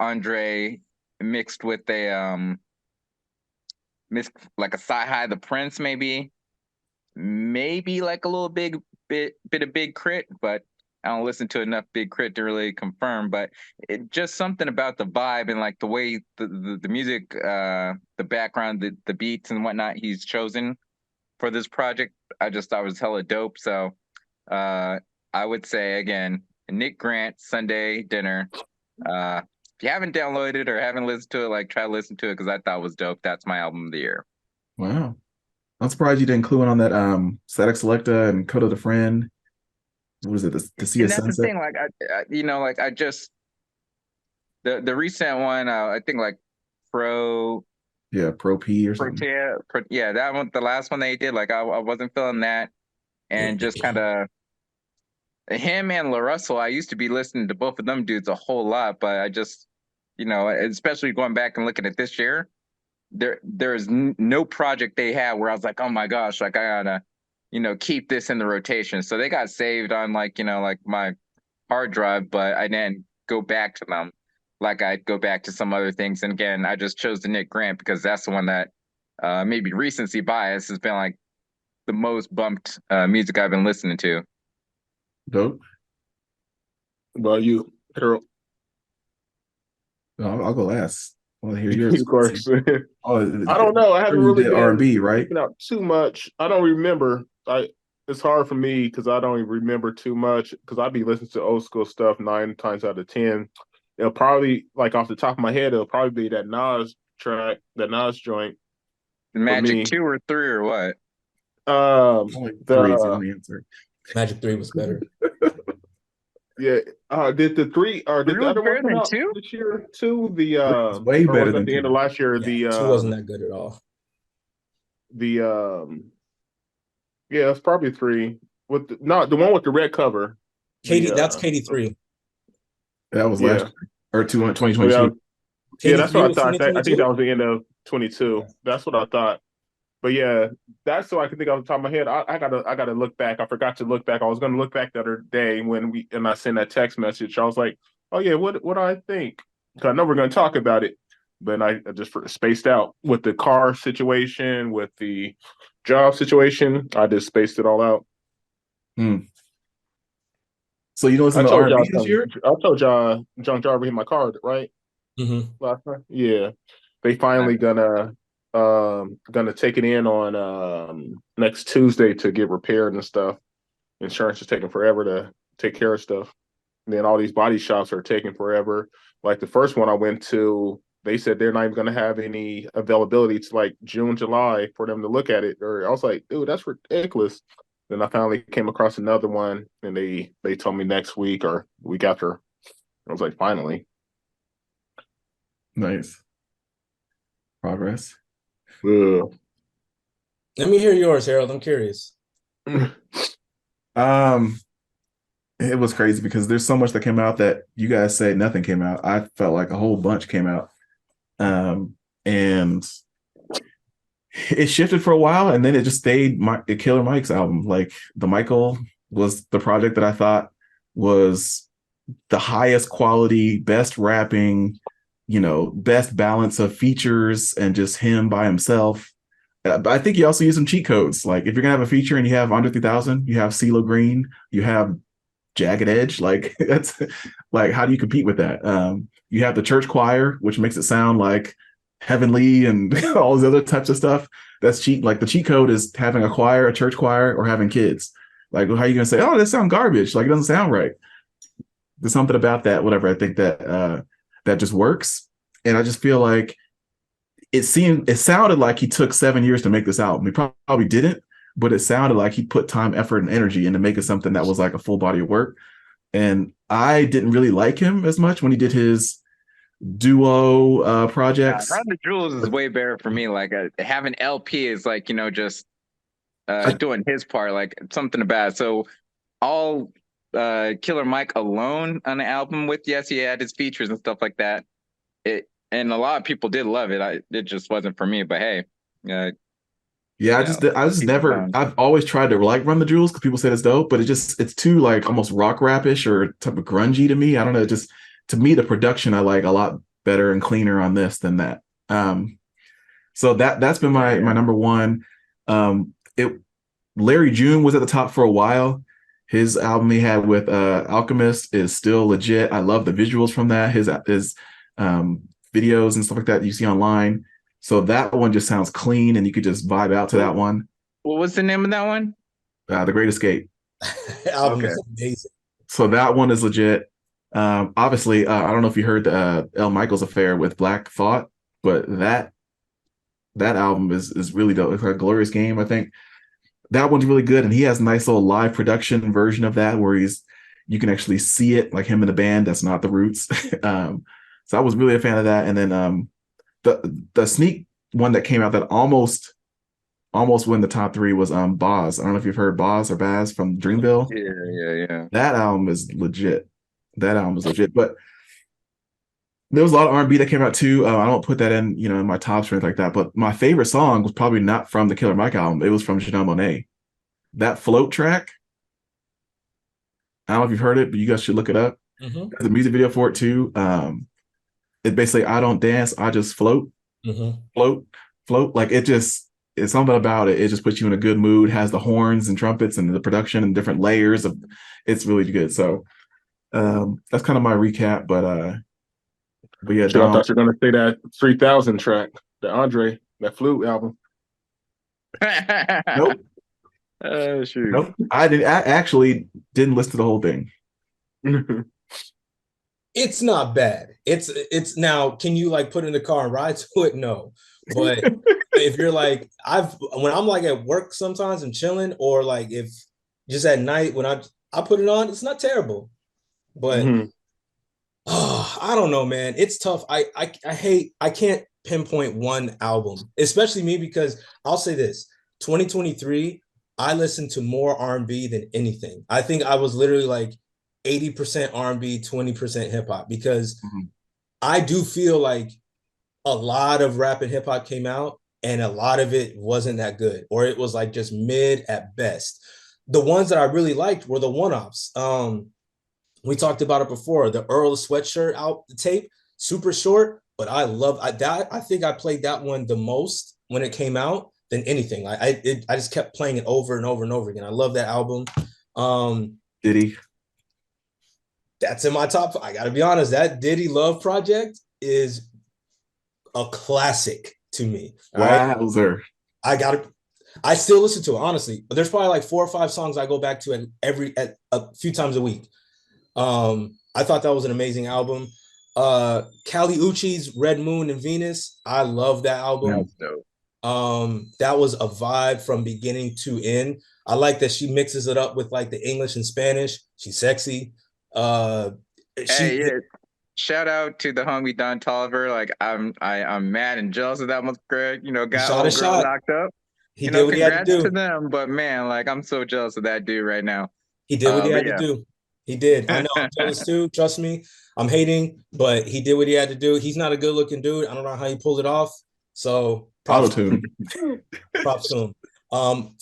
Andre mixed with like a Sci-Hi the Prince, maybe like a little bit of Big Crit, but I don't listen to enough Big Crit to really confirm. But it just something about the vibe and like the way the music, the background, the beats and whatnot he's chosen for this project, I just thought was hella dope. So I would say again, Nick Grant, Sunday Dinner. If you haven't downloaded or haven't listened to it, like try to listen to it because I thought it was dope. That's my album of the year. Wow. I'm surprised you didn't include on that Static Selecta and Coda the Friend. What is it? To See a Sunset? That's the thing. Like I just the recent one. I think like Pro P or something. That one, the last one they did. Like I wasn't feeling that, and just kind of him and La Russell. I used to be listening to both of them dudes a whole lot, but I just especially going back and looking at this year. There's no project they had where I was like, oh my gosh, like I gotta, keep this in the rotation. So they got saved on like my hard drive, but I didn't go back to them like I'd go back to some other things. And again, I just chose the Nick Grant because that's the one that maybe recency bias has been like the most bumped music I've been listening to. Dope. Well, you, Harold. I'll go last. I want to hear yours. Of course. I don't know. I haven't really been R&B, right? Out too much. I don't remember. It's hard for me because I don't even remember too much because I'd be listening to old school stuff 9 times out of 10. It'll probably, like off the top of my head, it'll probably be that Nas track, that Nas joint. Magic 2 or 3 or what? Only 3 is the only answer. Magic 3 was better. Yeah. Did the 3 or did the other one come out 2 this year too? The way better than at the end of last year. Yeah, the 2 wasn't that good at all. Yeah, it's probably 3 with the one with the red cover. That's KD3. That was last year or 2022. Yeah, that's what I thought. I think that was the end of 22. Yeah. That's what I thought. But yeah, that's so I can think off the top of my head. I gotta look back. I forgot to look back. I was gonna look back the other day when I sent that text message. I was like, oh yeah, what do I think? Because I know we're gonna talk about it, but I just spaced out with the car situation, with the job situation. I just spaced it all out. So you don't listen to R&B this year? I told y'all Junk Jarvis hit my car, right? Last night. Yeah, they finally gonna take it in on next Tuesday to get repaired and stuff. Insurance is taking forever to take care of stuff. And then all these body shops are taking forever. Like the first one I went to, they said they're not even going to have any availability to like June, July for them to look at it. Or I was like, dude, that's ridiculous. Then I finally came across another one, and they told me next week or week after. I was like, finally. Nice progress. Ugh. Let me hear yours, Harold. I'm curious. Um, it was crazy because there's so much that came out that you guys say nothing came out. I felt like a whole bunch came out. And it shifted for a while, and then it just stayed Killer Mike's album. Like the Michael was the project that I thought was the highest quality, best rapping, best balance of features and just him by himself. But I think you also use some cheat codes. Like if you're gonna have a feature and you have Andre 3000, you have CeeLo Green, you have Jagged Edge. Like that's like, how do you compete with that? You have the church choir, which makes it sound like heavenly and all these other types of stuff. That's cheat. Like the cheat code is having a choir, a church choir, or having kids. Like, how are you gonna say, oh, that sounds garbage? Like it doesn't sound right. There's something about that, whatever. I think that that just works. And I just feel like it sounded like he took 7 years to make this album. He probably didn't, but it sounded like he put time, effort, and energy into making something that was like a full body of work. And I didn't really like him as much when he did his duo projects. Run the Jewels is way better for me. Like having LP is like, just doing his part, like something about it. So all Killer Mike alone on the album with, yes, he had his features and stuff like that. And a lot of people did love it. It just wasn't for me, but hey. Yeah, I just never. I've always tried to like Run the Jewels because people said it's dope, but it's too like almost rock rapish or type of grungy to me. I don't know. Just to me, the production I like a lot better and cleaner on this than that. So that's been my number one. Larry June was at the top for a while. His album he had with Alchemist is still legit. I love the visuals from that. His videos and stuff like that you see online. So that one just sounds clean, and you could just vibe out to that one. What was the name of that one? The Great Escape. Album is amazing. So that one is legit. Obviously, I don't know if you heard the L. Michaels affair with Black Thought, but that album is really dope. It's like a Glorious Game, I think. That one's really good, and he has a nice little live production version of that where you can actually see it, like him in the band. That's not the Roots. So I was really a fan of that. And then the sneak one that came out that almost won the top 3 was Boz. I don't know if you've heard Boz or Baz from Dreamville. Yeah. That album is legit. But there was a lot of R&B that came out too. I don't put that in, in my tops or anything like that. But my favorite song was probably not from the Killer Mike album. It was from Janelle Monáe. That Float track. I don't know if you've heard it, but you guys should look it up. Mm-hmm. There's a music video for it too. It's basically, I don't dance, I just float. Mm-hmm. Float. Like it's something about it. It just puts you in a good mood, has the horns and trumpets and the production and different layers of, it's really good. So that's kind of my recap, but yeah. I thought you were going to say that 3000 track, the Andre, that Flute album. Nope. Shoot. Nope. I actually didn't listen to the whole thing. It's not bad. It's now, can you like put in the car and ride to it? No. But if you're like, when I'm like at work sometimes I'm chilling, or like if just at night when I put it on, it's not terrible. But I don't know, man. It's tough. I can't pinpoint one album, especially me, because I'll say this, 2023, I listened to more R&B than anything. I think I was literally like 80% R&B, 20% hip hop, because I do feel like a lot of rap and hip hop came out and a lot of it wasn't that good, or it was like just mid at best. The ones that I really liked were the one-offs. We talked about it before, the Earl Sweatshirt out the tape, super short, but I think I played that one the most when it came out than anything. I just kept playing it over and over and over again. I love that album. Diddy. That's in my top. I got to be honest, that Diddy Love Project is a classic to me. Wowzer. Right? I still listen to it, honestly. There's probably like 4 or 5 songs I go back to at a few times a week. I thought that was an amazing album. Kali Uchis Red Moon and Venus. I love that album. That was dope. That was a vibe from beginning to end. I like that she mixes it up with like the English and Spanish. She's sexy. Hey, She yeah. Shout out to the homie Don Tolliver. Like I'm mad and jealous of that motherfucker. he Got shot a old girl shot. knocked up. He did what he had to Congrats to do. them. But man, like I'm so jealous of that dude right now. He did what he But had to do. He did. I know I'm jealous too. Trust me. I'm hating, but he did what he had to do. He's not a good looking dude. I don't know how he pulled it off. So Auto props, tune. props to him.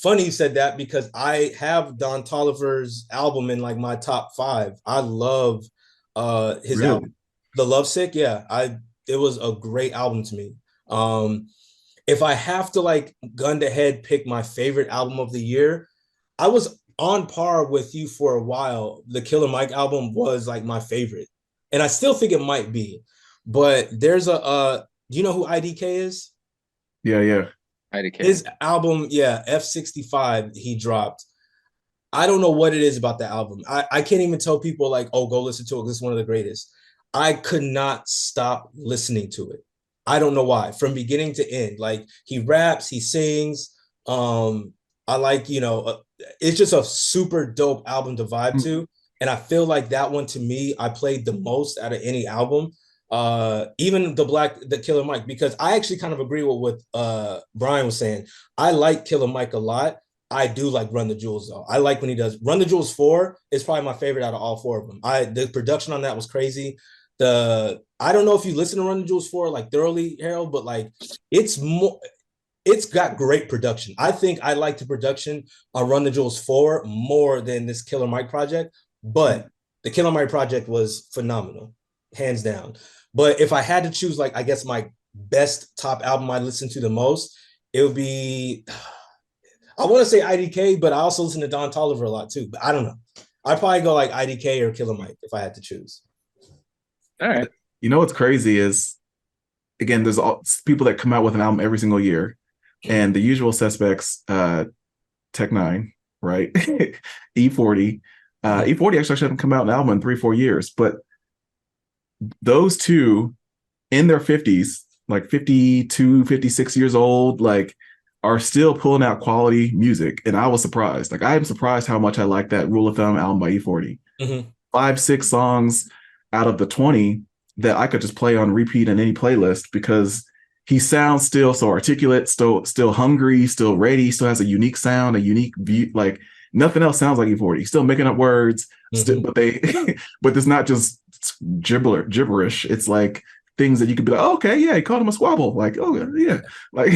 Funny you said that because I have Don Tolliver's album in like my top 5. I love his Really? album. The Lovesick, yeah. It was a great album to me. If I have to like gun to head pick my favorite album of the year, I was on par with you for a while. The Killer Mike album was like my favorite, and I still think it might be. But there's do you know who IDK is? Yeah. IDK. His album, yeah, F65 he dropped. I don't know what it is about the album. I can't even tell people like, oh, go listen to it. This is one of the greatest. I could not stop listening to it. I don't know why. From beginning to end, like he raps, he sings. I like, it's just a super dope album to vibe to. And I feel like that one to me, I played the most out of any album. Even the Killer Mike, because I actually kind of agree with what Brian was saying. I like Killer Mike a lot. I do like Run the Jewels though. I like when he does Run the Jewels 4 is probably my favorite out of all 4 of them. The production on that was crazy. I don't know if you listen to Run the Jewels 4 like thoroughly, Harold, but like it's got great production. I think I like the production on Run the Jewels 4 more than this Killer Mike project, but the Killer Mike project was phenomenal, hands down. But if I had to choose, like, I guess my best top album I listened to the most, it would be, I want to say IDK, but I also listen to Don Toliver a lot too. But I don't know. I'd probably go like IDK or Killer Mike if I had to choose. All right. You know what's crazy is, again, there's people that come out with an album every single year, and the usual suspects, Tech Nine, right? E40. E40 actually hasn't come out an album in 3-4 years, but those two in their 50s, like 52, 56 years old, like are still pulling out quality music. And I was surprised. Like I am surprised how much I like that Rule of Thumb album by E40. 5-6 songs out of the 20 that I could just play on repeat in any playlist because he sounds still so articulate, still hungry, still ready, still has a unique sound, a unique view. Like nothing else sounds like E40. He's still making up words, but it's not just gibberish. It's like things that you could be like, oh, okay, yeah, he called him a squabble. Like, oh yeah, like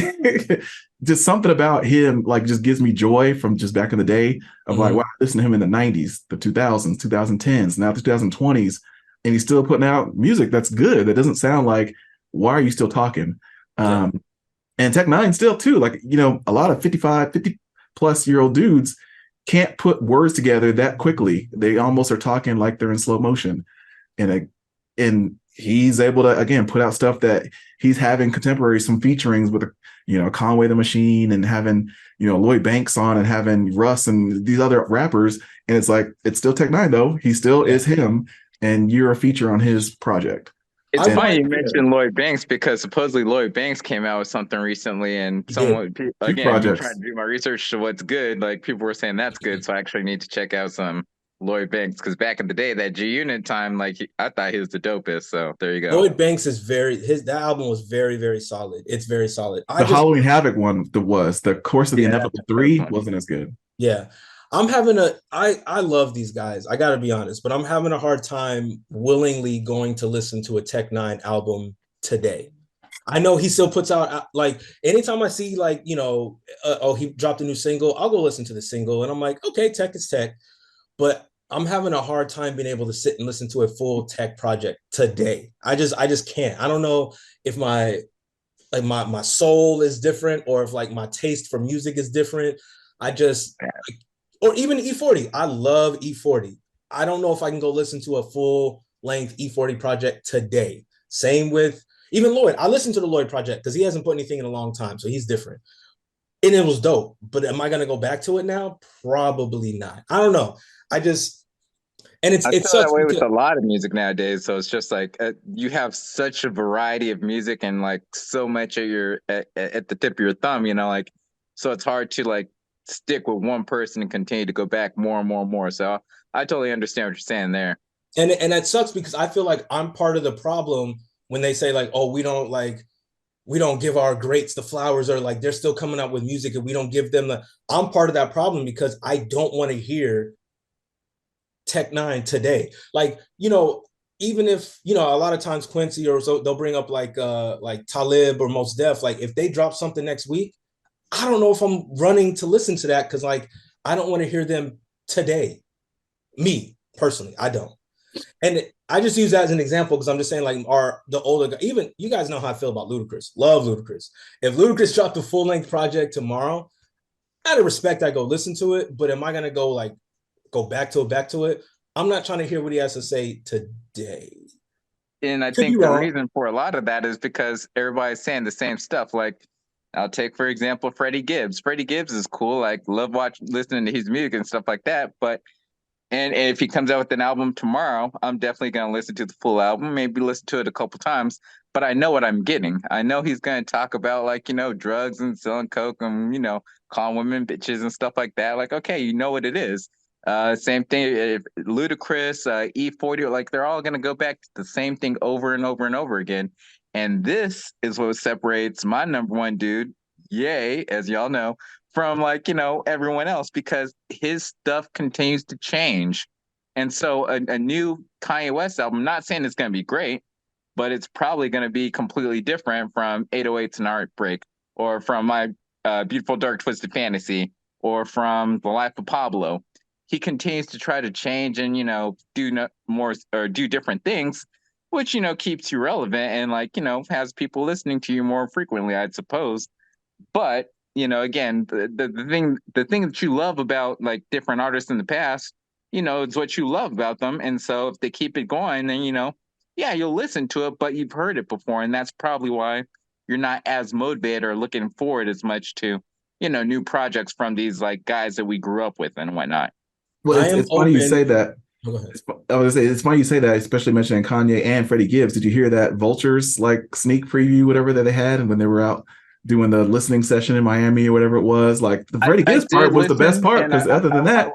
just something about him like just gives me joy from just back in the day of like, wow, listen to him in the 90s, the 2000s, 2010s, now the 2020s, and he's still putting out music that's good. That doesn't sound like, why are you still talking? And Tech Nine still too, like, a lot of 50 plus year old dudes can't put words together that quickly. They almost are talking like they're in slow motion. And he's able to, again, put out stuff that he's having contemporary, some featurings with, Conway the Machine and having, Lloyd Banks on and having Russ and these other rappers. And it's like, it's still Tech Nine though. He still is him. And you're a feature on his project. It's funny you mentioned Lloyd Banks because supposedly Lloyd Banks came out with something recently, and someone again trying to do my research to what's good. Like people were saying that's good, so I actually need to check out some Lloyd Banks because back in the day, that G Unit time, like I thought he was the dopest. So there you go. Lloyd Banks is that album was very, very solid. It's very solid. Halloween Havoc one the Course of the Inevitable 3 wasn't as good. Yeah. I love these guys. I gotta be honest, but I'm having a hard time willingly going to listen to a Tech Nine album today. I know he still puts out like anytime I see like, he dropped a new single, I'll go listen to the single and I'm like, okay, Tech is Tech. But I'm having a hard time being able to sit and listen to a full Tech project today. I just can't. I don't know if my soul is different or if like my taste for music is different. Or even E40. I love E40. I don't know if I can go listen to a full length E40 project today. Same with even Lloyd. I listened to the Lloyd project because he hasn't put anything in a long time, so he's different. And it was dope. But am I going to go back to it now? Probably not. I don't know. I feel that way with a lot of music nowadays. So it's just like you have such a variety of music and like so much at the tip of your thumb. Like so it's hard to like stick with one person and continue to go back more and more and more. So I totally understand what you're saying there. And that sucks because I feel like I'm part of the problem when they say like, oh, we don't give our greats the flowers, or like they're still coming out with music and we don't give them the. I'm part of that problem because I don't want to hear Tech Nine today. Like, even if, a lot of times Quincy or so they'll bring up like Talib or Mos Def. Like if they drop something next week, I don't know if I'm running to listen to that because like I don't want to hear them today. Me personally, I don't. And I just use that as an example because I'm just saying like the older, even you guys know how I feel about Ludacris. Love Ludacris. If Ludacris dropped a full length project tomorrow, out of respect, I go listen to it. But am I gonna go back to it? I'm not trying to hear what he has to say today. And I think the reason for a lot of that is because everybody's saying the same stuff. Like, I'll take, for example, Freddie Gibbs. Freddie Gibbs is cool. Like, love listening to his music and stuff like that. But, and if he comes out with an album tomorrow, I'm definitely going to listen to the full album, maybe listen to it a couple times. But I know what I'm getting. I know he's going to talk about, like, drugs and selling coke and, calling women bitches and stuff like that. Like, okay, you know what it is. Same thing, Ludacris, E40, like they're all going to go back to the same thing over and over and over again. And this is what separates my number one dude, Ye, as y'all know, from like, everyone else, because his stuff continues to change. And so a new Kanye West album, not saying it's going to be great, but it's probably going to be completely different from 808s and Heartbreak, or from my Beautiful Dark Twisted Fantasy, or from The Life of Pablo. He continues to try to change and, do more or do different things, which, keeps you relevant and like, has people listening to you more frequently, I'd suppose. But, again, the thing that you love about like different artists in the past, it's what you love about them. And so if they keep it going, then, yeah, you'll listen to it, but you've heard it before. And that's probably why you're not as motivated or looking forward as much to, new projects from these like guys that we grew up with and whatnot. Well, it's funny you say that. I was say it's funny you say that, especially mentioning Kanye and Freddie Gibbs. Did you hear that Vultures like sneak preview, whatever that they had, and when they were out doing the listening session in Miami or whatever it was? Like the Freddie Gibbs part was the best part because other than that,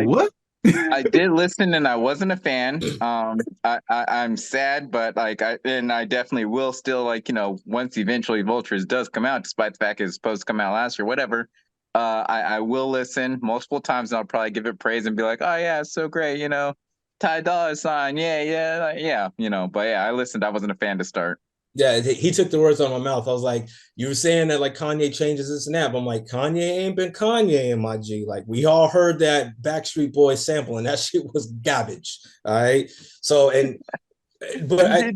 what? I did listen and I wasn't a fan. I'm sad, but like I definitely will still like, once eventually Vultures does come out, despite the fact it's supposed to come out last year, whatever. I will listen multiple times and I'll probably give it praise and be like, oh yeah, it's so great, Ty Dolla $ign, yeah, but yeah, I listened. I wasn't a fan to start. Yeah, he took the words out of my mouth. I was like, you were saying that like Kanye changes this and that, but I'm like, Kanye ain't been Kanye in my G. Like we all heard that Backstreet Boys sample and that shit was garbage. All right. So but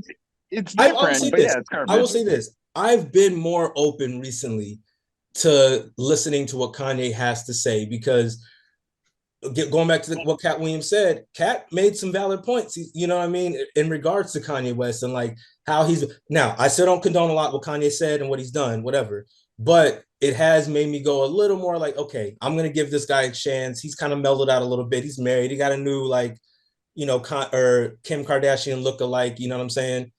it's different, but yeah, it's garbage. I will say this. I've been more open recently to listening to what Kanye has to say because going back to what Katt Williams said, Katt made some valid points, you know what I mean, in regards to Kanye West and like how he's now. I still don't condone a lot what Kanye said and what he's done, whatever, but it has made me go a little more like, okay, I'm gonna give this guy a chance. He's kind of mellowed out a little bit. He's married. He got a new like, or Kim Kardashian look-alike. You know what I'm saying?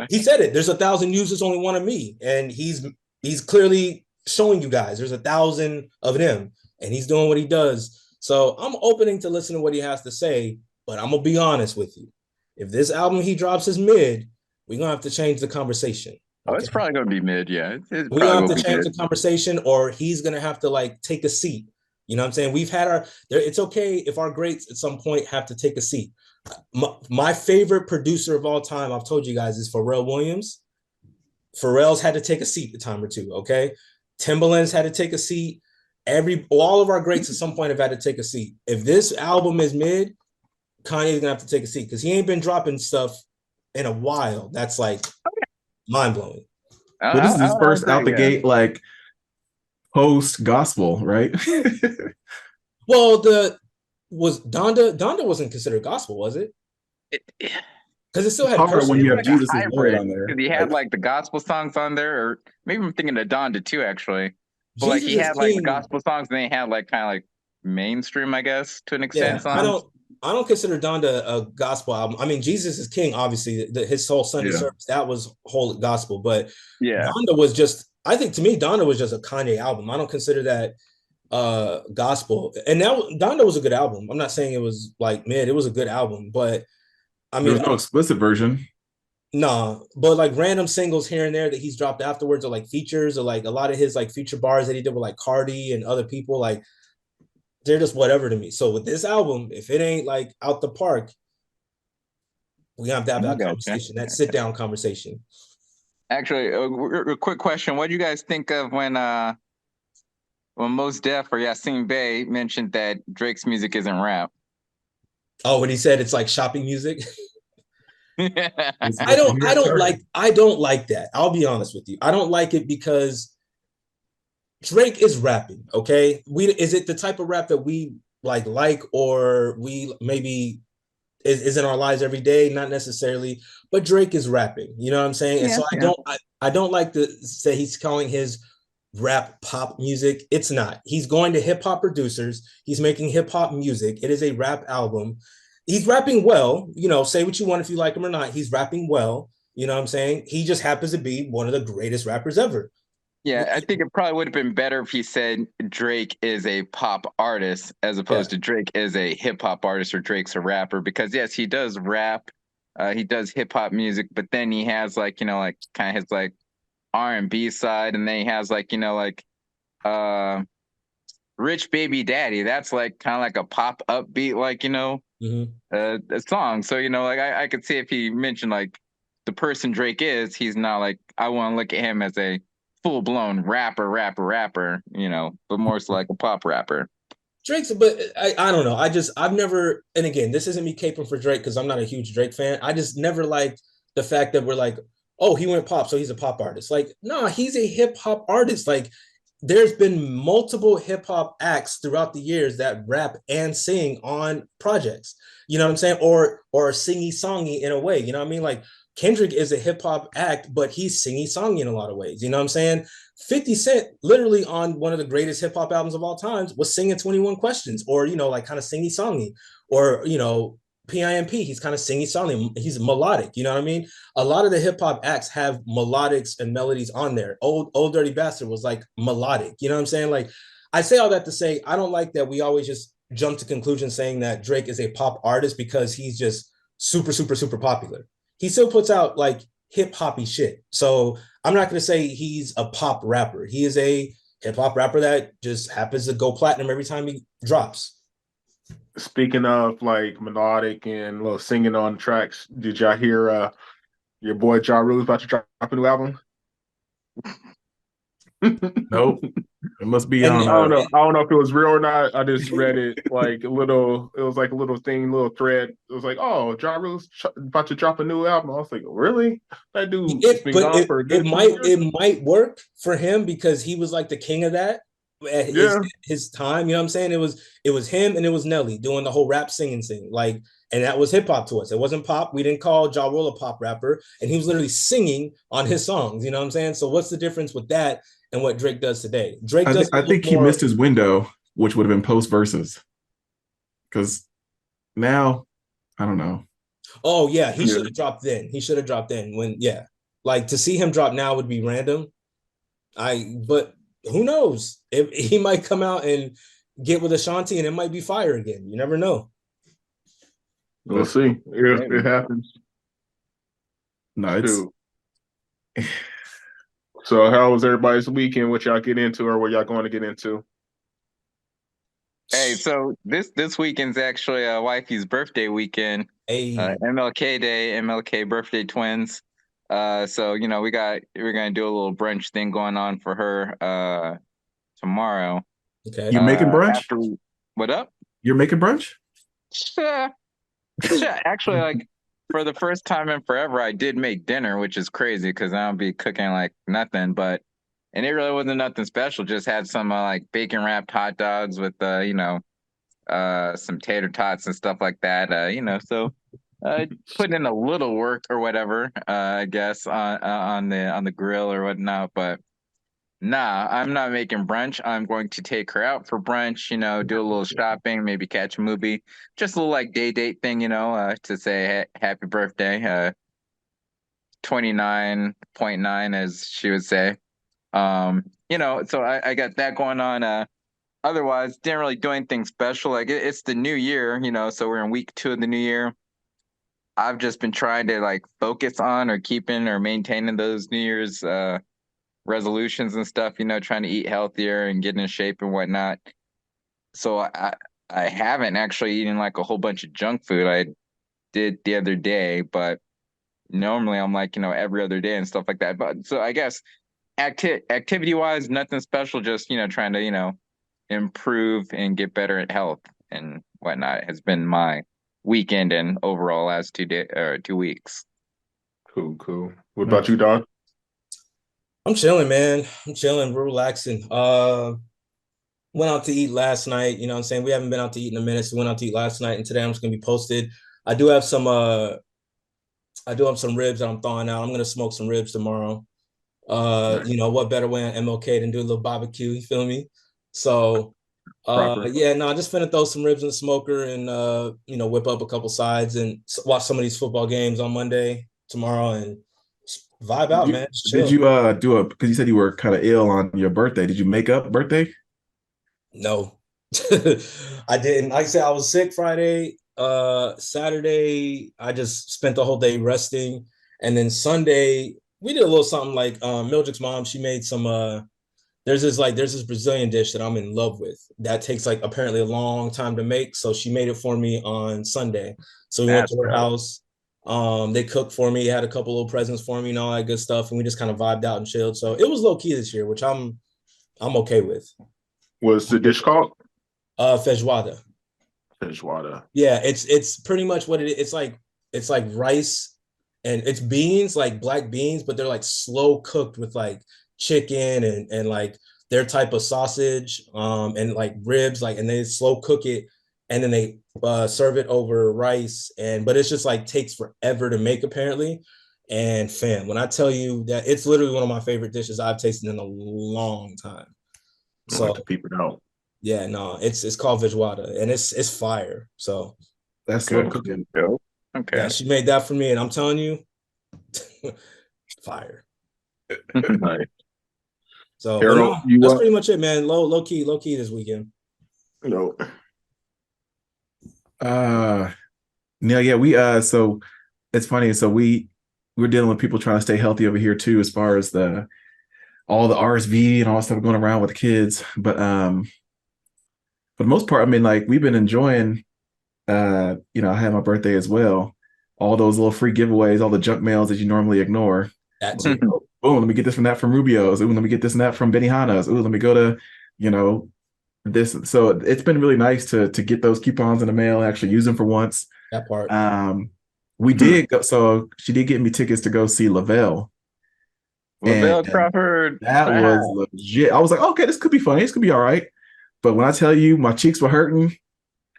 He said it. There's 1,000 users, only one of me, and he's clearly showing you guys there's 1,000 of him, and he's doing what he does. So I'm opening to listen to what he has to say, but I'm gonna be honest with you. If this album he drops is mid, we're gonna have to change the conversation. Okay? Oh, it's probably gonna be mid, yeah. We're gonna have to change the conversation, or he's gonna have to like take a seat. You know what I'm saying? We've had it's okay if our greats at some point have to take a seat. My favorite producer of all time, I've told you guys, is Pharrell Williams. Pharrell's had to take a seat a time or two, okay? Timbaland's had to take a seat. All of our greats at some point have had to take a seat. If this album is mid, Kanye's gonna have to take a seat because he ain't been dropping stuff in a while. That's like mind-blowing. Well, this is his first out the gate, like post gospel, right? Well, Donda wasn't considered gospel, was it? Because it still had when you have Jesus' Lord on there. He had like the gospel songs on there, or maybe I'm thinking of Donda too, actually. But like he had like the gospel songs, and then he had like kind of like mainstream, I guess, to an extent. Yeah, I don't consider Donda a gospel album. I mean, Jesus is King, obviously, his whole Sunday service, that was whole gospel. But yeah, Donda was just, I think to me, Donda was just a Kanye album. I don't consider that gospel. And now Donda was a good album. I'm not saying it was like mid, it was a good album, but I There mean was no explicit version. nah, but like random singles here and there that he's dropped afterwards, or like features, or like a lot of his like feature bars that he did with like Cardi and other people, like they're just whatever to me. So with this album, if it ain't like out the park, we have to have I that gotcha. conversation, that sit down conversation. Actually, a quick question: what do you guys think of when Mos Def or Yasin Bey mentioned that Drake's music isn't rap? Oh, when he said it's like shopping music. It's I what you don't hear I at don't Target. like I don't like that. I'll be honest with you. I don't like it because Drake is rapping, okay? We is it the type of rap that we like or we maybe is in our lives every day? Not necessarily, but Drake is rapping. You know what I'm saying? And Yeah, so yeah. I don't like to say he's calling his rap pop music. It's not. He's going to hip hop producers. He's making hip hop music. It is a rap album. He's rapping well. You know, say what you want if you like him or not. He's rapping well. You know what I'm saying? He just happens to be one of the greatest rappers ever. Yeah, I think it probably would have been better if he said Drake is a pop artist as Yeah. opposed to Drake is a hip hop artist or Drake's a rapper. Because yes, he does rap, he does hip hop music, but then he has like like kind of his like R&B side, and then he has like like uh Rich Baby Daddy. That's like kind of like a pop upbeat like Mm-hmm. a song. So like I could see if he mentioned like the person Drake is, he's not like I want to look at him as a full blown rapper, but more so like a pop rapper. Drake's, but I don't know. I've never, and again, this isn't me caping for Drake because I'm not a huge Drake fan. I just never liked the fact that we're like, oh, he went pop, so he's a pop artist. Like, no, he's a hip hop artist. Like, there's been multiple hip hop acts throughout the years that rap and sing on projects. You know what I'm saying? Or singy songy in a way. You know what I mean? Like Kendrick is a hip hop act, but he's singy songy in a lot of ways. You know what I'm saying? 50 Cent, literally on one of the greatest hip hop albums of all times, was singing 21 Questions, or, like kind of singy songy, or, PIMP, he's kind of singy songy. He's melodic. You know what I mean? A lot of the hip hop acts have melodics and melodies on there. Old Dirty Bastard was like melodic. You know what I'm saying? Like, I say all that to say, I don't like that we always just jump to conclusions saying that Drake is a pop artist because he's just super, super, super popular. He still puts out like hip hoppy shit. So I'm not going to say he's a pop rapper. He is a hip hop rapper that just happens to go platinum every time he drops. Speaking of like melodic and little singing on tracks, did y'all hear your boy Ja Rule's about to drop a new album? Nope. It must be And on. I don't know if it was real or not. I just read it like a little. It was like a little thing, little thread. It was like, oh, Ja Rule's about to drop a new album. I was like, really? That dude's it been but gone for a it good 2 years. it might work for him because he was like the king of that at Yeah, his time. You know what I'm saying? It was him and it was Nelly doing the whole rap singing thing. Like, and that was hip hop to us. It wasn't pop. We didn't call Ja Rule a pop rapper, and he was literally singing on his songs. You know what I'm saying? So what's the difference with that and what Drake does today? Drake does a I little think he missed more. his window, which would have been post verses. Because now, I don't know. Oh yeah, he yeah. should have dropped then. He should have dropped then when yeah. Like to see him drop now would be random. But who knows? If he might come out and get with Ashanti and it might be fire again. You never know. We'll But see if Maybe. it happens. no, it's Shoot. So, how was everybody's weekend? What y'all get into, or what y'all going to get into? Hey, so this weekend's actually wifey's birthday weekend, Hey, MLK Day, MLK birthday twins. So we're gonna do a little brunch thing going on for her tomorrow. okay. you making brunch? After what up? You're making brunch? Sure. Sure. Actually, like for the first time in forever, I did make dinner, which is crazy because I don't be cooking like nothing. And it really wasn't nothing special. Just had some like bacon wrapped hot dogs with some tater tots and stuff like that. So put in a little work or whatever, I guess on the grill or whatnot. But nah, I'm not making brunch. I'm going to take her out for brunch. Do a little shopping, maybe catch a movie, just a little like day date thing. To say happy birthday, 29.9 as she would say. So I got that going on. otherwise, didn't really do anything special. Like it's the new year, so we're in week 2 of the new year. I've just been trying to like focus on or keeping or maintaining those New Year's resolutions and stuff, trying to eat healthier and get in shape and whatnot. So I haven't actually eaten like a whole bunch of junk food. I did the other day, but normally I'm like, every other day and stuff like that. But so I guess activity wise, nothing special, just, trying to, improve and get better at health and whatnot has been my weekend and overall last 2 weeks. Cool. What about you, Don? I'm chilling, man. I'm chilling. We're relaxing. Went out to eat last night. You know what I'm saying? We haven't been out to eat in a minute, so went out to eat last night, and today I'm just gonna be posted. I do have some ribs that I'm thawing out. I'm gonna smoke some ribs tomorrow. Nice. What better way on MLK than do a little barbecue, you feel me? So Proper. yeah, no, I just finna throw some ribs in the smoker and whip up a couple sides and watch some of these football games on Monday, tomorrow, and vibe out, man. Just Did chill. you do because you said you were kind of ill on your birthday? Did you make up birthday? No. I didn't. Like I said, I was sick Friday. Saturday, I just spent the whole day resting. And then Sunday, we did a little something like Mildred's mom, she made some there's this Brazilian dish that I'm in love with that takes like apparently a long time to make. So she made it for me on Sunday. So we went That's to her dope. house. They cooked for me, had a couple little presents for me and all that good stuff, and we just kind of vibed out and chilled. So it was low key this year, which I'm okay with. What's the dish called? Feijoada. Feijoada. Yeah, it's pretty much what it is. It's like rice and it's beans, like black beans, but they're like slow cooked with like chicken and like their type of sausage, and like ribs, like, and they slow cook it and then they serve it over rice, and but it's just like takes forever to make apparently. And fam, when I tell you that it's literally one of my favorite dishes I've tasted in a long time. I'll have So to peep it out. yeah, no, it's called Vijwada and it's fire. So That's slow Okay. cooking. Dope. Okay. yeah, she made that for me, and I'm telling you, fire. Nice. So, but Harold, no, you that's what? pretty much it, man. Low key this weekend. No. No, yeah, we so it's funny. So we're dealing with people trying to stay healthy over here too, as far as the all the RSV and all that stuff going around with the kids. But for the most part, I mean, like we've been enjoying I had my birthday as well. All those little free giveaways, all the junk mails that you normally ignore. That Like, too. boom, let me get this from that from Rubio's. Ooh, let me get this and that from Benihana's. Ooh, let me go to, you know, this. So it's been really nice to get those coupons in the mail and actually use them for once. That part. We did go, so she did get me tickets to go see Lavelle. Lavelle And Crawford. that was legit. I was like, okay, this could be funny. This could be all right. But when I tell you my cheeks were hurting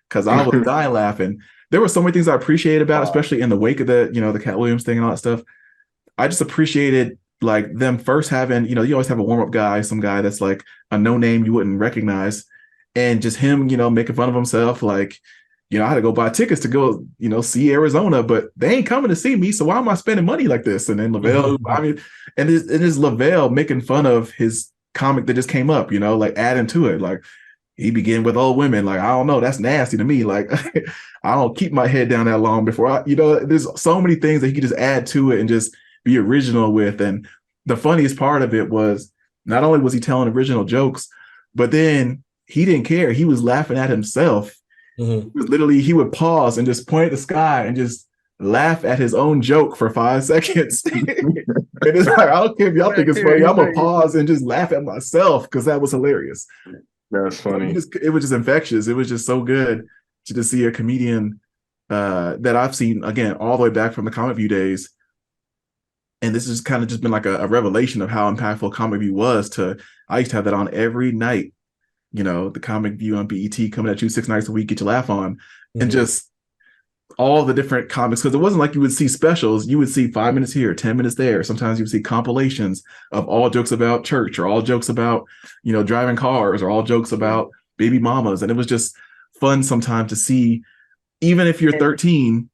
because I was dying laughing. There were so many things I appreciated about, especially in the wake of the Katt Williams thing and all that stuff. I just appreciated like them first having, you always have a warm-up guy, some guy that's like a no name you wouldn't recognize, and just him, making fun of himself. Like, I had to go buy tickets to go, see Arizona, but they ain't coming to see me. So why am I spending money like this? And then Lavelle, I mean, and it's Lavelle making fun of his comic that just came up, like adding to it. Like, he began with old women. Like, I don't know, that's nasty to me. Like, I don't keep my head down that long before there's so many things that he could just add to it and just be original with. And the funniest part of it was not only was he telling original jokes, but then he didn't care. He was laughing at himself. Literally, he would pause and just point at the sky and just laugh at his own joke for 5 seconds. And it's like, I don't care if y'all think it's funny. I'm gonna pause and just laugh at myself because that was hilarious. That's funny. It was just infectious. It was just so good to just see a comedian that I've seen again all the way back from the Comic View days. And this has kind of just been like a revelation of how impactful Comic View was. I used to have that on every night. The Comic View on BET coming at you 6 nights a week, get your laugh on, and just all the different comics. Because it wasn't like you would see specials. You would see 5 minutes here, 10 minutes there. Sometimes you would see compilations of all jokes about church, or all jokes about, driving cars, or all jokes about baby mamas. And it was just fun sometimes to see, even if you're 13,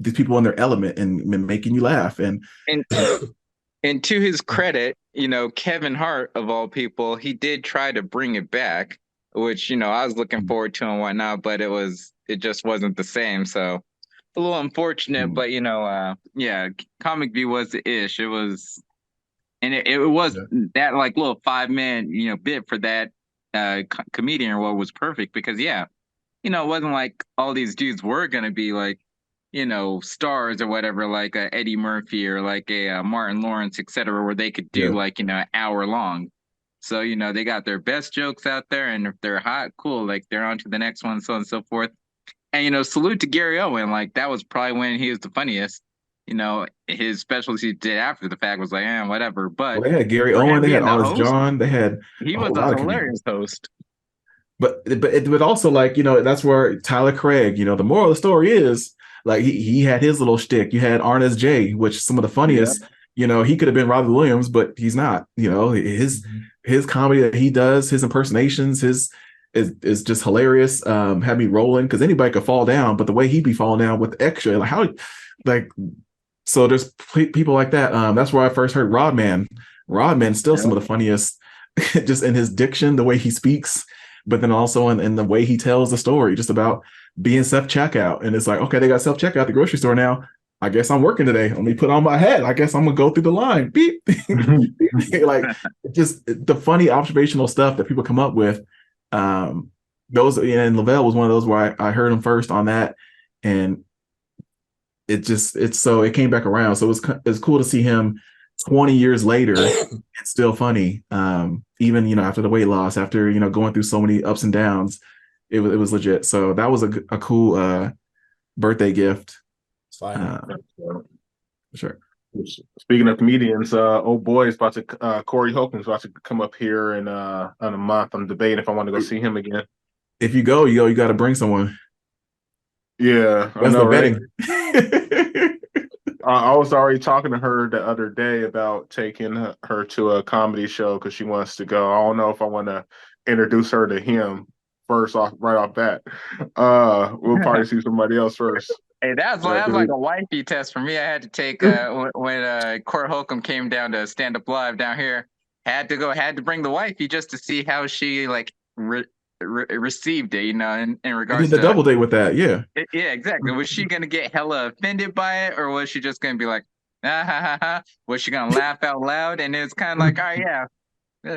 these people in their element and making you laugh. And to his credit, Kevin Hart of all people, he did try to bring it back. which I was looking forward to and whatnot, but it just wasn't the same. So a little unfortunate, but yeah, Comic View was the ish. It was, and it was that like little 5-minute bit for that comedian role was perfect because it wasn't like all these dudes were gonna be like stars or whatever, like a Eddie Murphy or like a Martin Lawrence, etc., where they could do like an hour long. So they got their best jokes out there, and if they're hot, cool, like they're on to the next one, so on and so forth. And salute to Gary Owen, like that was probably when he was the funniest. His specials he did after the fact was like, whatever. But they had Gary for him Owen, they had being the Honest host, John, they had he a was whole a lot of hilarious comedians. host. But also like that's where Tyler Craig. The moral of the story is like he had his little shtick. You had Arnest J, which some of the funniest. He could have been Robert Williams, but he's not. His comedy that he does, his impersonations, is just hilarious. Had me rolling because anybody could fall down, but the way he'd be falling down with extra, like how, like, so there's people like that. That's where I first heard Rodman. Rodman's still some of the funniest, just in his diction, the way he speaks, but then also in the way he tells the story, just about being self-checkout. And it's like, okay, they got self-checkout at the grocery store now. I guess I'm working today. Let me put on my hat. I guess I'm gonna go through the line. Beep. Like just the funny observational stuff that people come up with. Those, and Lavelle was one of those where I heard him first on that, and it came back around. So it's cool to see him 20 years later. It's still funny. Even after the weight loss, after going through so many ups and downs, it was legit. So that was a cool birthday gift. It's fine. Sure. Speaking of comedians, old boy is about to Corey Holcomb's about to come up here in a month. I'm debating if I want to go see him again. If you go, you got to bring someone. Yeah, that's the betting. I was already talking to her the other day about taking her to a comedy show because she wants to go. I don't know if I want to introduce her to him right off bat. We'll probably see somebody else first. Hey, that was like a wifey test for me. I had to take when Corey Holcomb came down to Stand Up Live down here. Had to bring the wifey just to see how she like received it, in regards to the to double date with that. Yeah, exactly. Was she gonna get hella offended by it, or was she just gonna be like, ah, ha, ha, ha? Was she gonna laugh out loud? And it's kind of like, all right, yeah.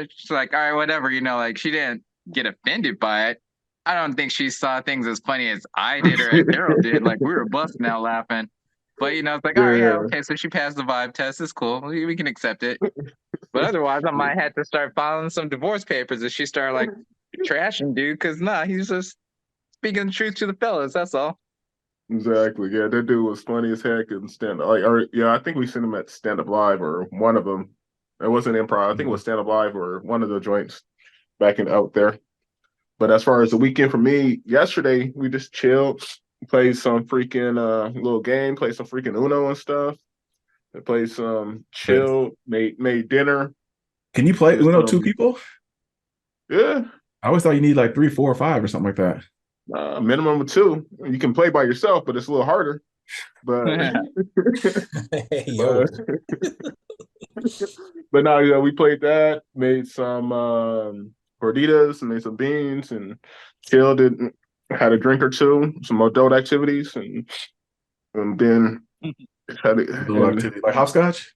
She's like, all right, whatever. Like she didn't get offended by it. I don't think she saw things as funny as I did or as Daryl did. Like we were busting out laughing. But it's like, all right, yeah, okay, so she passed the vibe test. It's cool. We can accept it. But otherwise, I might have to start filing some divorce papers if she started like trashing dude, because he's just speaking the truth to the fellas. That's all. Exactly. Yeah, that dude was funny as heck and stand up. I think we seen him at Stand Up Live or one of them. It wasn't improv. I think it was Stand Up Live or one of the joints back out there. But as far as the weekend for me, yesterday we just chilled, played some freaking little game, played some freaking Uno and stuff. I played some chill, made dinner. Can you play Uno 2 people? Yeah. I always thought you need like 3, 4, or 5 or something like that. Minimum of 2. You can play by yourself, but it's a little harder. But but no, we played that, made some gorditas, and made some beans, and chilled it, had a drink or two, some adult activities, and then had adult activity like hopscotch.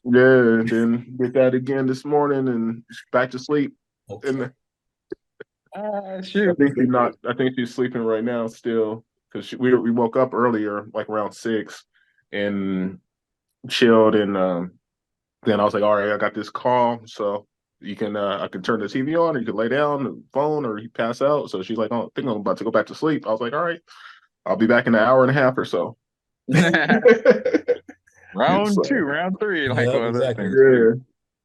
Yeah, and then did that again this morning, and back to sleep. Okay. Shoot. I think she's sleeping right now still because we woke up earlier, like around 6, and chilled, and then I was like, all right, I got this call, so you can I can turn the TV on, or you can lay down the phone, or you pass out. So she's like, oh, I think I'm about to go back to sleep. I was like, all right, I'll be back in an hour and a half or so. Round 2, round 3, like exactly. Yeah.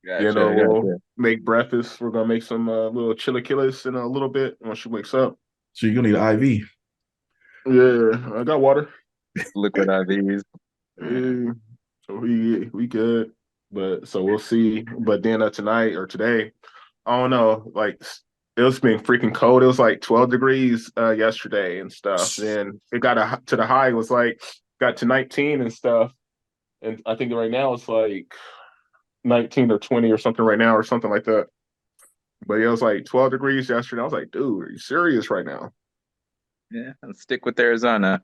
Gotcha, we'll make breakfast. We're gonna make some little chilaquiles in a little bit when she wakes up. So you're gonna need an IV. Yeah, I got water. Liquid IVs. Yeah, so we good. But so we'll see. But then tonight or today, I don't know. Like it's been freaking cold. It was like 12 degrees yesterday and stuff. Then it got to the high. It was like got to 19 and stuff. And I think right now it's like 19 or 20 or something right now or something like that. But it was like 12 degrees yesterday. I was like, dude, are you serious right now? Yeah, I'll stick with Arizona.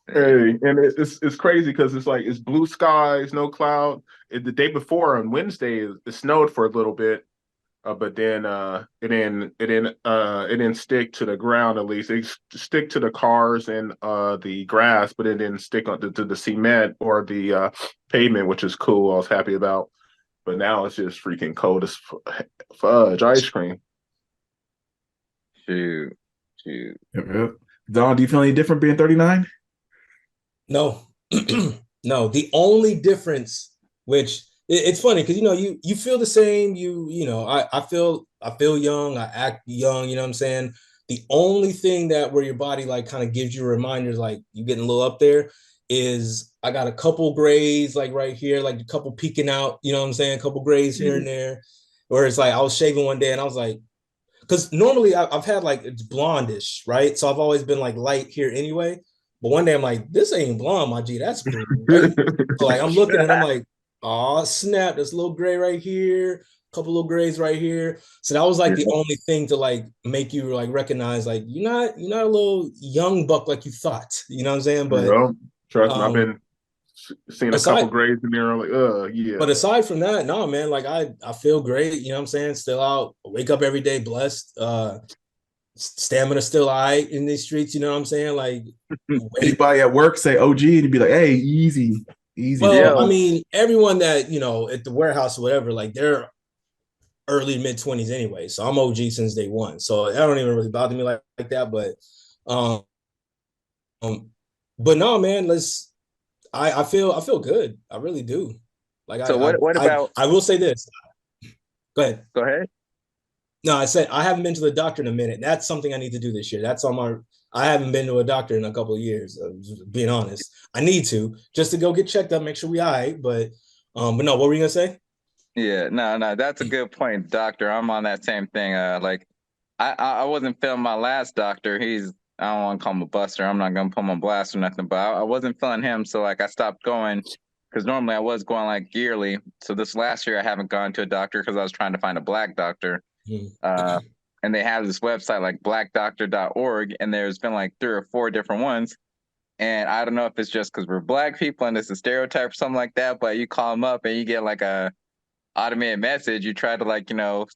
Hey, and it's crazy because it's like it's blue skies, no cloud. The day before on Wednesday, it snowed for a little bit, but then it didn't stick to the ground. At least it stick to the cars and the grass, but it didn't stick on to the cement or the pavement, which is cool. I was happy about. But now it's just freaking cold as fudge ice cream. Shoot, shoot. Yep. Don, do you feel any different being 39? No, no. The only difference, which it's funny because you feel the same. I feel young. I act young. You know what I'm saying? The only thing that where your body like kind of gives you reminders, like you getting a little up there, is I got a couple grays like right here, like a couple peeking out. You know what I'm saying? A couple grays here and there. Where it's like I was shaving one day and I was like, because normally I've had like it's blondish, right? So I've always been like light here anyway. But one day I'm like, this ain't blonde, my G. That's great. So like I'm looking and I'm like, oh snap, there's a little gray right here, a couple little grays right here. So that was like the only thing to like make you like recognize like you're not a little young buck like you thought. You know what I'm saying? But Trust me, I've been seeing a couple aside grades in there. I'm like, yeah. but aside from that, no, man, like I feel great. You know what I'm saying? Still out, wake up every day blessed. Stamina still all right in these streets, you know what I'm saying? Like Anybody at work say OG to be like, hey, easy, easy. well, I mean, everyone that at the warehouse or whatever, like they're early mid-20s anyway. So I'm OG since day one. So that don't even really bother me like that. But um, but no, man, I feel good. I really do. Like So what about I will say this. Go ahead. Go ahead. No, I said I haven't been to the doctor in a minute. That's something I need to do this year. That's on my. I haven't been to a doctor in a couple of years. Being honest, I need to just to go get checked up, make sure we all right. But no, what were you gonna say? Yeah, no, that's a good point, doctor. I'm on that same thing. Like I wasn't feeling my last doctor. I don't want to call him a buster. I'm not gonna put him on blast or nothing, but I wasn't feeling him, so like I stopped going because normally I was going like yearly. So this last year I haven't gone to a doctor because I was trying to find a black doctor. And they have this website like blackdoctor.org, and there's been like 3 or 4 different ones. And I don't know if it's just because we're black people and it's a stereotype or something like that, but you call them up and you get like a automated message. You try to like,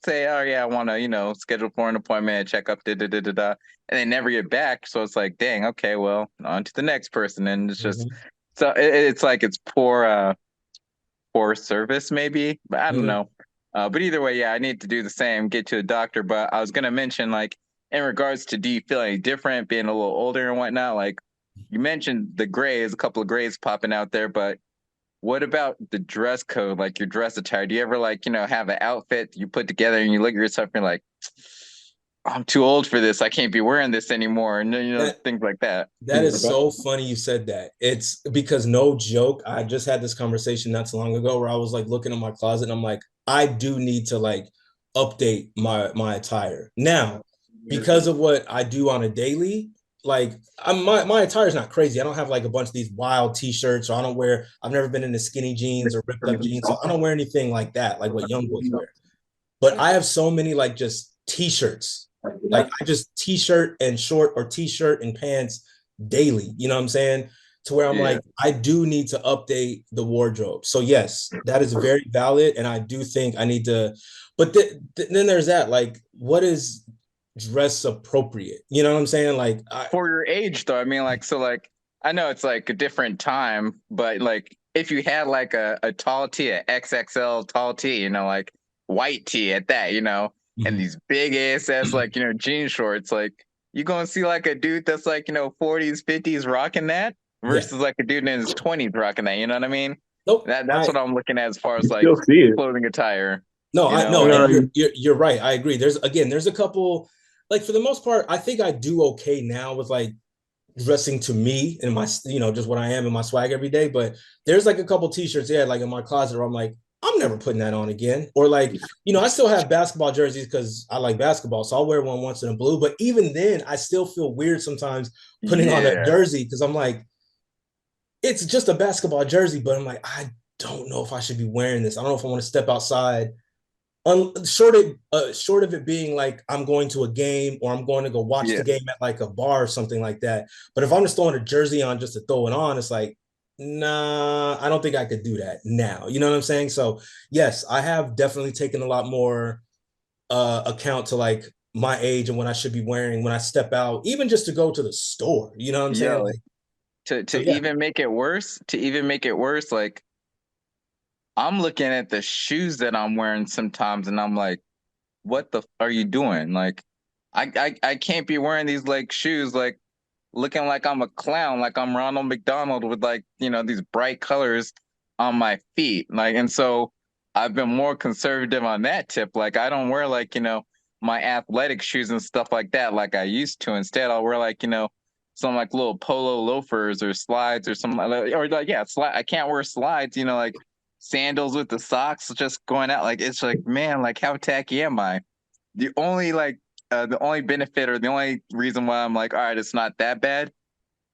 say, oh yeah, I want to, schedule for an appointment, check up, and they never get back. So it's like, dang, okay, well, on to the next person. And it's just, so it's like, it's poor service maybe, but I don't know. But either way, yeah, I need to do the same, get to a doctor. But I was going to mention, like, in regards to do you feel any different being a little older and whatnot? Like, you mentioned the grays, a couple of grays popping out there, but what about the dress code, like your dress attire? Do you ever, like, have an outfit you put together and you look at yourself and you're like, I'm too old for this. I can't be wearing this anymore. And, things like that. That is so funny you said that. It's because no joke. I just had this conversation not so long ago where I was like looking in my closet and I'm like, I do need to like update my attire now because of what I do on a daily. Like my attire is not crazy. I don't have like a bunch of these wild t-shirts, or I've never been into skinny jeans or ripped up jeans. So I don't wear anything like that, like what young boys wear. But I have so many like just t-shirts. Like I just t-shirt and short or t-shirt and pants daily. You know what I'm saying? To where I'm like, I do need to update the wardrobe. So yes, that is very valid. And I do think I need to, but then there's that, like, what is dress appropriate? You know what I'm saying? Like for your age though, I mean, like, so like, I know it's like a different time, but like if you had like a tall tee, a XXL tall tee, like white tee at that, and these big ass like, jean shorts, like you gonna see like a dude that's like, 40s, 50s rocking that versus like a dude in his 20s rocking that, you know what I mean? Nope. That's what I'm looking at as far as like clothing attire. No, I know. You're right. I agree. There's a couple, like for the most part, I think I do okay now with like dressing to me and my, just what I am and my swag every day. But there's like a couple t-shirts, like in my closet where I'm like, I'm never putting that on again. Or like, I still have basketball jerseys because I like basketball. So I'll wear one once in a blue. But even then, I still feel weird sometimes putting on a jersey because I'm like, it's just a basketball jersey. But I'm like, I don't know if I should be wearing this. I don't know if I want to step outside Short of it being like I'm going to a game or I'm going to go watch the Yeah. game at like a bar or something like that. But if I'm just throwing a jersey on just to throw it on, it's like, nah, I don't think I could do that now. You know what I'm saying? So yes, I have definitely taken a lot more account to like my age and what I should be wearing when I step out, even just to go to the store. You know what I'm saying? Yo, Like, to so yeah. even make it worse, like I'm looking at the shoes that I'm wearing sometimes, and I'm like, what the are you doing? Like, I can't be wearing these like shoes, like looking like I'm a clown, like I'm Ronald McDonald with like, these bright colors on my feet. Like, and so I've been more conservative on that tip. Like, I don't wear like, my athletic shoes and stuff like that like I used to. Instead, I'll wear like, some like little polo loafers or slides or something or like, yeah, slide. I can't wear slides, like sandals with the socks just going out. Like, it's like, man, like how tacky am I? The only benefit or the only reason why I'm like, all right, it's not that bad,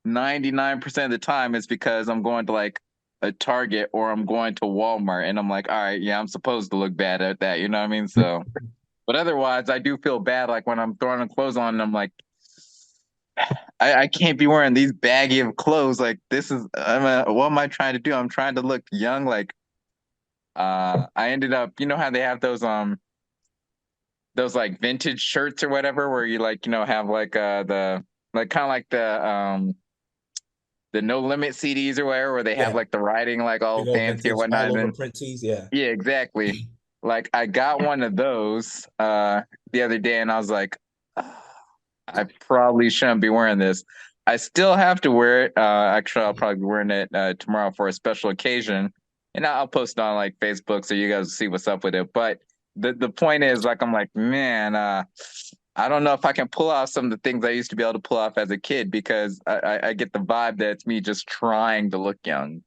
99% of the time is because I'm going to like a Target or I'm going to Walmart and I'm like, all right, yeah, I'm supposed to look bad at that. You know what I mean? So, but otherwise, I do feel bad like when I'm throwing on clothes on and I'm like, I can't be wearing these baggy of clothes. Like, what am I trying to do? I'm trying to look young. Like, I ended up, how they have those like vintage shirts or whatever where you like have like the like kind of like the No Limit CDs or whatever where they have Yeah. like the writing like all Big old fancy or vintage whatnot all and over then print tees. Yeah. yeah, exactly, like I got one of those the other day and I was like, "Ah, I probably shouldn't be wearing this. I still have to wear it. Actually, I'll probably be wearing it tomorrow for a special occasion, and I'll post it on like Facebook so you guys see what's up with it. But the point is, like, I'm like, man, I don't know if I can pull off some of the things I used to be able to pull off as a kid because I get the vibe that it's me just trying to look young.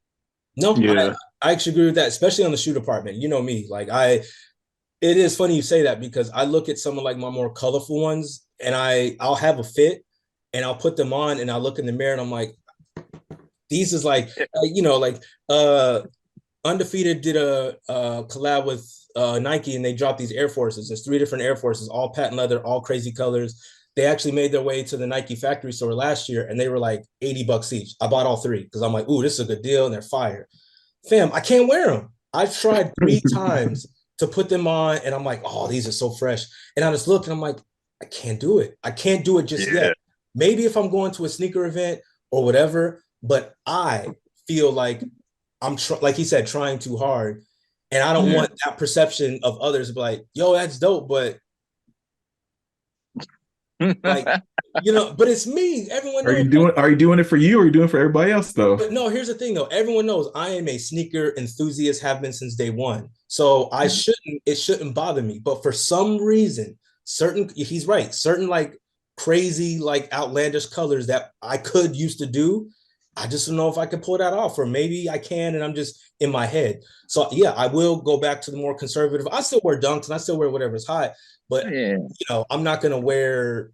No, Yeah. I actually agree with that, especially on the shoe department. You know me, like it is funny you say that because I look at some of like my more colorful ones and I'll have a fit and I'll put them on and I'll look in the mirror and I'm like, these is like, like Undefeated did a collab with Nike and they dropped these Air Forces. There's three different Air Forces, all patent leather, all crazy colors. They actually made their way to the Nike factory store last year and they were like $80 each. I bought all three because I'm like, ooh, this is a good deal and they're fire. Fam, I can't wear them. I've tried 3 times to put them on and I'm like, oh, these are so fresh. And I just look and I'm like, I can't do it. I can't do it just Yeah. yet. Maybe if I'm going to a sneaker event or whatever, but I feel like like he said, trying too hard. And I don't Yeah. want that perception of others to be like, yo, that's dope. But like, but it's me. Everyone knows. Like, Are you doing it for you or are you doing it for everybody else though? but no, here's the thing though. Everyone knows I am a sneaker enthusiast, have been since day one. So it shouldn't bother me. But for some reason, he's right, certain like crazy, like outlandish colors that I could used to do. I just don't know if I can pull that off, or maybe I can, and I'm just in my head. So yeah, I will go back to the more conservative. I still wear dunks and I still wear whatever's hot, but Yeah. I'm not gonna wear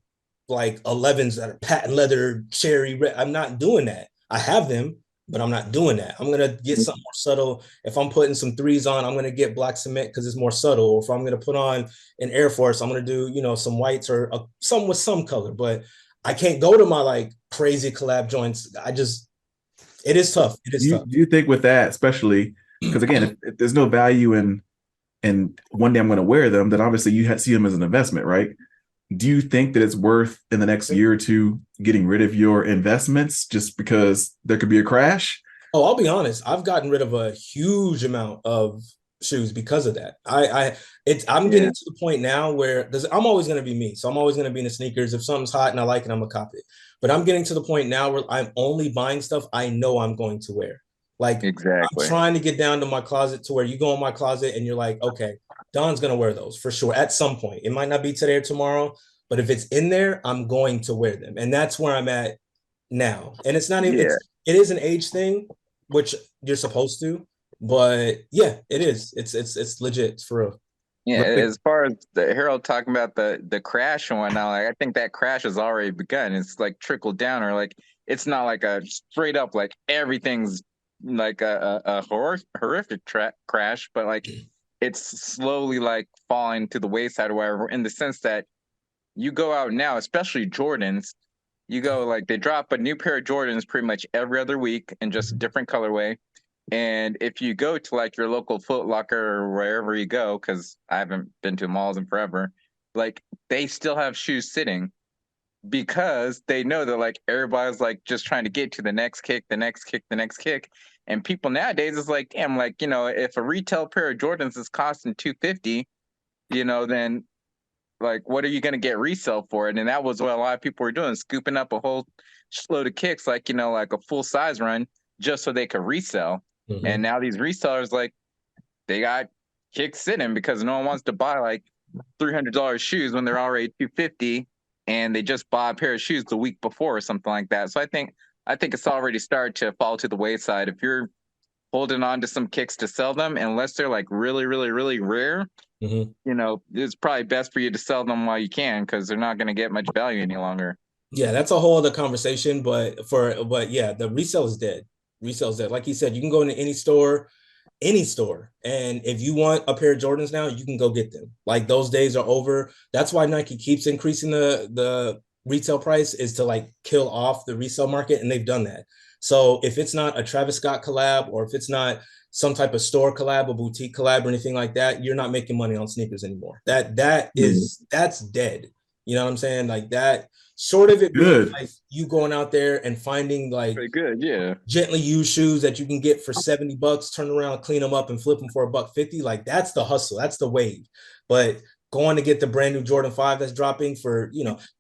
like 11s that are patent leather, cherry red. I'm not doing that. I have them, but I'm not doing that. I'm gonna get something more subtle. If I'm putting some threes on, I'm gonna get black cement because it's more subtle. Or if I'm gonna put on an Air Force, I'm gonna do some whites or some with some color. But I can't go to my like crazy collab joints. It is tough. It is tough. Do you think with that, especially because again, if there's no value in and one day I'm going to wear them, then obviously see them as an investment, right? Do you think that it's worth in the next year or two getting rid of your investments just because there could be a crash? Oh, I'll be honest. I've gotten rid of a huge amount of shoes because of that. I'm Yeah. getting to the point now where I'm always going to be me. So I'm always going to be in the sneakers. If something's hot and I like it, I'm gonna cop it. But I'm getting to the point now where I'm only buying stuff I know I'm going to wear. Like I'm Exactly. trying to get down to my closet to where you go in my closet and you're like, okay, Don's gonna wear those for sure at some point. It might not be today or tomorrow, but if it's in there, I'm going to wear them. And that's where I'm at now. And it's not even Yeah. it is an age thing, which you're supposed to, but yeah, it is. It's legit. It's for real. Yeah, But as far as the Harold talking about the crash and whatnot, like I think that crash has already begun. It's like trickled down, or like it's not like a straight up like everything's like a horrific crash, but like it's slowly like falling to the wayside or whatever, in the sense that you go out now, especially Jordans, you go like they drop a new pair of Jordans pretty much every other week in just a different colorway. And if you go to like your local Foot Locker or wherever you go, because I haven't been to malls in forever, like they still have shoes sitting because they know that like everybody's like just trying to get to the next kick, the next kick, the next kick. And people nowadays is like, damn, like, if a retail pair of Jordans is costing 250, then like what are you gonna get resale for it? And that was what a lot of people were doing, scooping up a whole load of kicks, like, like a full size run just so they could resell. And now these resellers, like, they got kicks sitting because no one wants to buy like $300 shoes when they're already 250 and they just bought a pair of shoes the week before or something like that. So I think it's already started to fall to the wayside. If you're holding on to some kicks to sell them, unless they're like really, really, really rare, it's probably best for you to sell them while you can, because they're not going to get much value any longer. Yeah, that's a whole other conversation. But yeah, the resale is dead. Resale is dead. Like you said, you can go into any store, and if you want a pair of Jordans now, you can go get them. Like those days are over. That's why Nike keeps increasing the retail price, is to like kill off the resale market, and they've done that. So if it's not a Travis Scott collab, or if it's not some type of store collab, a boutique collab, or anything like that, you're not making money on sneakers anymore. That's dead. You know what I'm saying? Like that, short of it being like you going out there and finding like pretty good, yeah, gently used shoes that you can get for $70, turn around, clean them up, and flip them for $150. Like that's the hustle, that's the wave. But going to get the brand new Jordan 5 that's dropping for,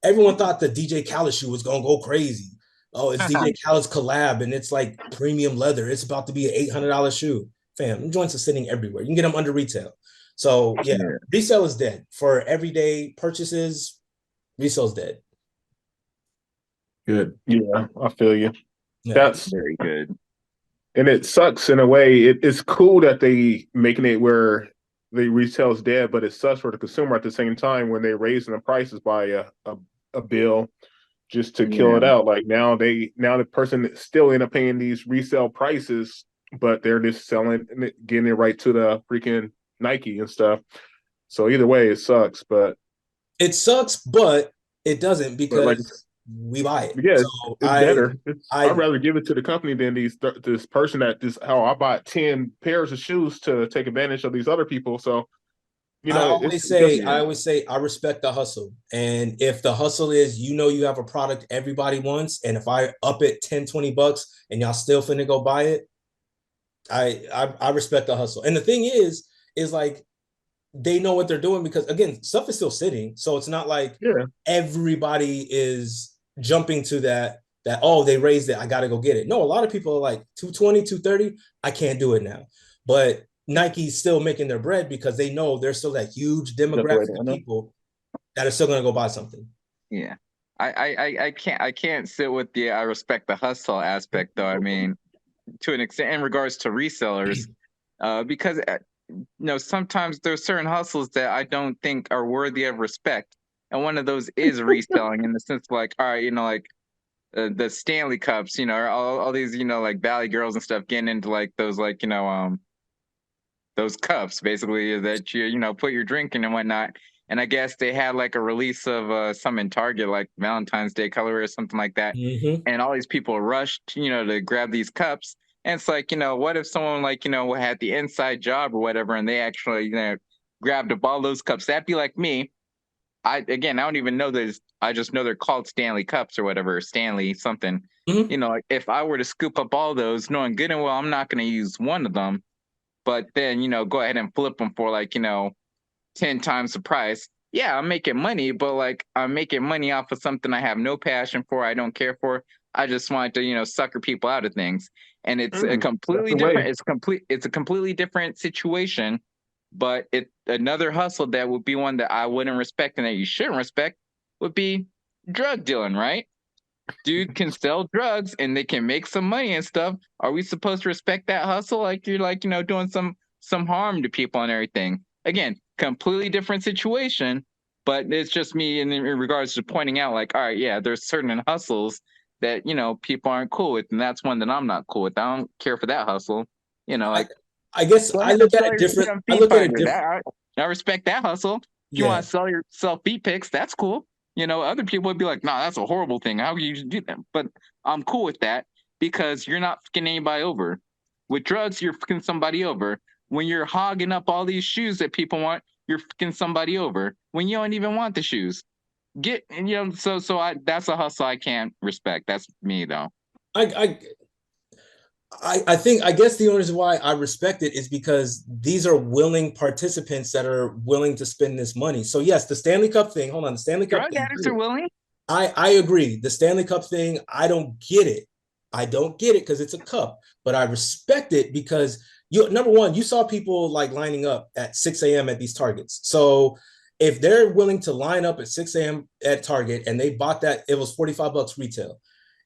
everyone thought the DJ Khaled shoe was gonna go crazy. Oh, it's DJ Khaled's collab, and it's like premium leather. It's about to be an $800 shoe. Fam, them joints are sitting everywhere. You can get them under retail. So yeah, resale is dead. For everyday purchases, resale's dead. Good. Yeah, I feel you. Yeah. That's very good. And it sucks in a way. It's cool that they making it where the retail is dead, but it sucks for the consumer at the same time when they're raising the prices by a bill just to kill it out. Like now the person still end up paying these resale prices, but they're just selling, getting it right to the freaking Nike and stuff. So either way, it sucks. But it doesn't, because like, we buy it. Yeah, so it's better. I'd rather give it to the company than this person I bought 10 pairs of shoes to take advantage of these other people. So I always say I respect the hustle. And if the hustle is, you have a product everybody wants, and if I up it $10-20 and y'all still finna go buy it, I respect the hustle. And the thing is like they know what they're doing, because again, stuff is still sitting. So it's not like everybody is jumping to that oh, they raised it, I gotta go get it. No, a lot of people are like 220, 230, I can't do it now. But Nike's still making their bread because they know there's still that huge demographic of people that are still going to go buy something. Yeah, I can't sit with the I respect the hustle aspect, though. I mean, to an extent, in regards to resellers, because sometimes there's certain hustles that I don't think are worthy of respect, and one of those is reselling, in the sense of like, all right, like the Stanley Cups, all these, like Valley Girls and stuff getting into like those, like those cups basically that you put your drink in and whatnot. And I guess they had like a release of some in Target, like Valentine's Day color or something like that. And all these people rushed, to grab these cups. And it's like, what if someone like, had the inside job or whatever, and they actually, grabbed up all those cups? That'd be like me. I don't even know this. I just know they're called Stanley Cups or whatever, Stanley something. Like if I were to scoop up all those, knowing good and well I'm not going to use one of them, but then, go ahead and flip them for like, 10 times the price. Yeah, I'm making money, but like I'm making money off of something I have no passion for, I don't care for. I just want to, sucker people out of things. And it's a completely different, it's a completely different situation, but another hustle that would be one that I wouldn't respect and that you shouldn't respect would be drug dealing, right? Dude can sell drugs and they can make some money and stuff. Are we supposed to respect that hustle? Like you're like, doing some harm to people and everything. Again, completely different situation, but it's just me in regards to pointing out like, all right, yeah, there's certain hustles that, people aren't cool with. And that's one that I'm not cool with. I don't care for that hustle. Like I guess Go I ahead look and at sell it your different. damn I feet look at it finder. different. I respect that hustle. If you Yeah. want to sell feet pics, that's cool. Other people would be like, "Nah, that's a horrible thing. How can you do that?" But I'm cool with that because you're not fucking anybody over. With drugs, you're fucking somebody over. When you're hogging up all these shoes that people want, you're fucking somebody over. When you don't even want the shoes, that's a hustle I can't respect. That's me though. I think I guess the only reason why I respect it is because these are willing participants that are willing to spend this money. So yes, the Stanley Cup thing. Hold on, the Stanley Cup Drug thing. addicts are willing. I agree. The Stanley Cup thing, I don't get it. I don't get it because it's a cup, but I respect it because number one, you saw people like lining up at 6 a.m. at these Targets. So if they're willing to line up at 6 a.m. at Target and they bought that, it was $45 retail.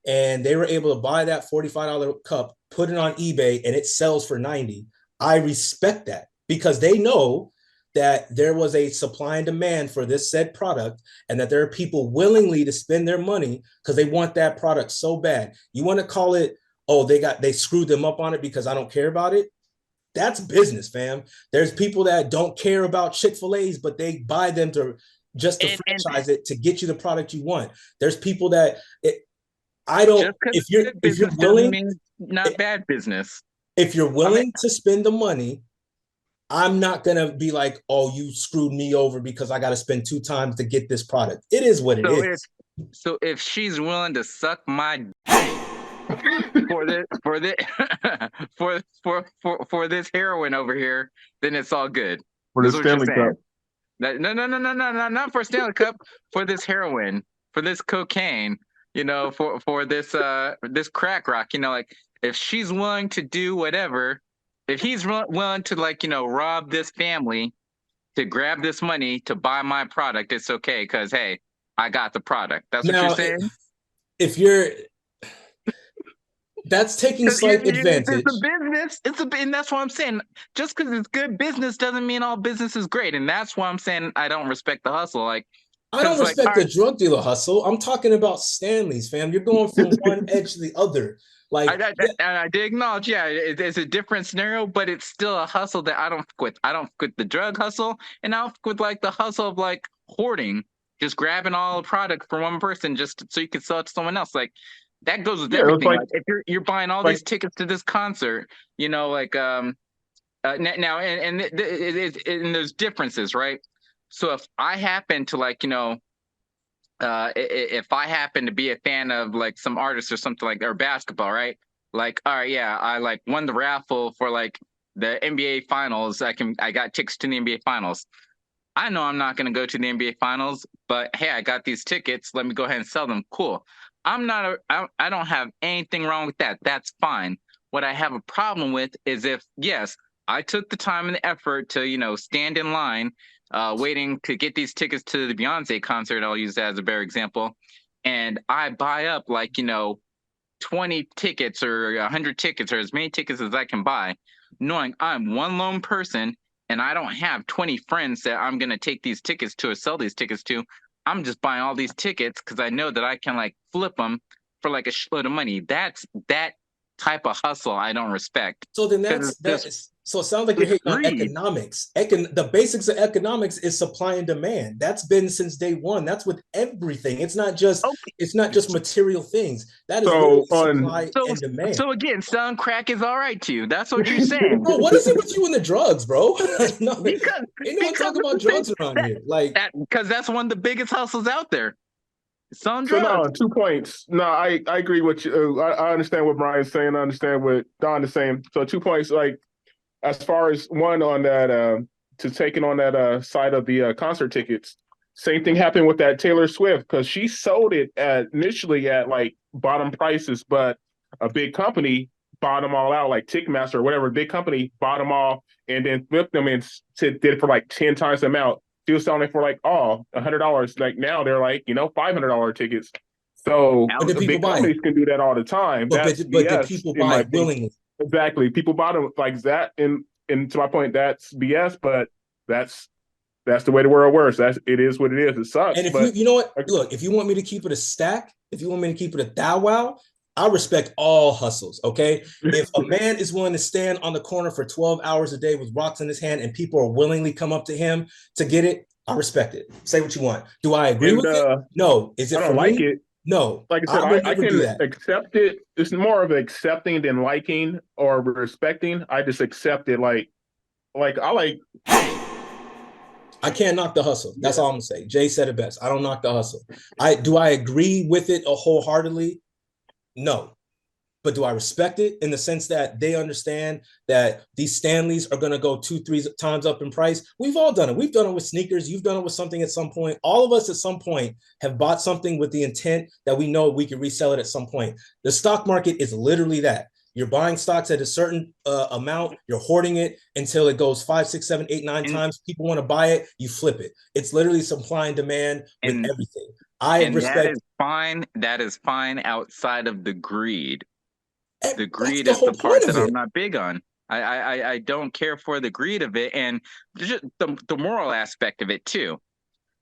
And they were able to buy that $45 cup, put it on eBay, and it sells for 90. I respect that because they know that there was a supply and demand for this said product and that there are people willingly to spend their money because they want that product so bad. You want to call it, oh, they screwed them up on it because I don't care about it. That's business, fam. There's people that don't care about Chick-fil-A's, but they buy them to franchise it to get you the product you want. There's people that I don't. Just because If you're business doesn't willing, mean not bad business. if you're willing to spend the money, I'm not gonna be like, oh, you screwed me over because I got to spend 2 times to get this product. It is what it is. So if she's willing to suck my for this for this heroin over here, then it's all good. For the Stanley Cup. No, not for Stanley Cup. For this heroin, for this cocaine, for this crack rock. Like if she's willing to do whatever, if he's willing to rob this family to grab this money to buy my product, it's okay because hey, I got the product. That's what you're saying. If you're that's taking slight advantage. It's a business. And that's what I'm saying. Just because it's good business doesn't mean all business is great. And that's why I'm saying I don't respect the hustle. Like I don't respect the drug dealer hustle. I'm talking about Stanley's, fam. You're going from one edge to the other. Like I did acknowledge, yeah, it's a different scenario, but it's still a hustle that I don't quit. I don't quit the drug hustle, and I don't quit like the hustle of like hoarding, just grabbing all the product for one person just so you can sell it to someone else. Like that goes with everything. Like if you're buying all these tickets to this concert, now and there's differences, right? So if I happen to if I happen to be a fan of like some artist or something like or basketball, right? Like, all right, yeah, I like won the raffle for like the NBA finals. I got tickets to the NBA finals. I know I'm not going to go to the NBA finals, but hey, I got these tickets. Let me go ahead and sell them. Cool. I don't have anything wrong with that. That's fine. What I have a problem with is if, yes, I took the time and the effort to, stand in line, waiting to get these tickets to the Beyonce concert. I'll use that as a better example. And I buy up 20 tickets or 100 tickets or as many tickets as I can buy, knowing I'm one lone person and I don't have 20 friends that I'm going to take these tickets to or sell these tickets to. I'm just buying all these tickets because I know that I can flip them for a shitload of money. That's that type of hustle I don't respect. So then so it sounds like you're hitting on economics. The basics of economics is supply and demand. That's been since day one. That's with everything. It's not just material things. That is supply and demand. So again, selling crack is all right to you. That's what you're saying. Bro, what is it with you and the drugs, bro? No, because ain't no one talking about drugs around here. Because that's one of the biggest hustles out there. Selling drugs. So no, 2 points. No, I agree with you. I understand what Brian's saying. I understand what Don is saying. So 2 points, as far as one on that, to taking on that side of the concert tickets. Same thing happened with that Taylor Swift because she sold it initially at bottom prices, but a big company bought them all out, like Ticketmaster or whatever. Big company bought them all and then flipped them and did it for 10 times the amount. She was selling it for $100. Now they're $500 tickets. So the big companies can do that all the time. But the people buy it willingly. Exactly. People bought them like that. And to my point, that's BS, but that's the way the world works. It is what it is. It sucks. And if you know what, look, if you want me to keep it a stack, if you want me to keep it a thou wow, I respect all hustles, okay? If a man is willing to stand on the corner for 12 hours a day with rocks in his hand and people are willingly come up to him to get it, I respect it. Say what you want. Do I agree And with it? No. Is I it for don't like me? it. No. Like I said, I would I never do can that. accept it. It's more of accepting than liking or respecting. I just accept it. Like I like. I can't knock the hustle. That's all I'm gonna say. Jay said it best. I don't knock the hustle. Do I agree with it wholeheartedly? No. But do I respect it in the sense that they understand that these Stanleys are going to go 2-3 times up in price? We've all done it. We've done it with sneakers. You've done it with something at some point. All of us at some point have bought something with the intent that we know we can resell it at some point. The stock market is literally that. You're buying stocks at a certain amount. You're hoarding it until it goes 5, 6, 7, 8, 9 times. People want to buy it. You flip it. It's literally supply and demand with everything. I respect. That is fine. That is fine outside of the greed. The greed the is the part that it. I'm not big on. I don't care for the greed of it, and just the moral aspect of it too.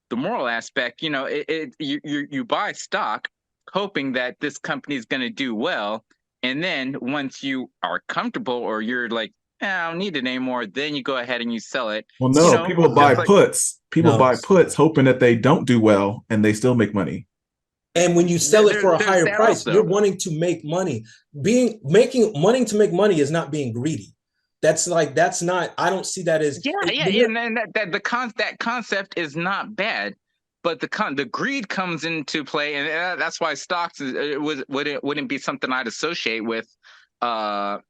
The moral aspect, you buy stock hoping that this company is going to do well, and then once you are comfortable or you're like, I don't need it anymore, then you go ahead and you sell it. Well, no, people buy puts. People buy puts hoping that they don't do well and they still make money. And when you sell it for a higher price, you're wanting to make money. Wanting to make money is not being greedy. That's not. I don't see that as and that concept is not bad, but the greed comes into play, and that's why stocks wouldn't be something I'd associate with the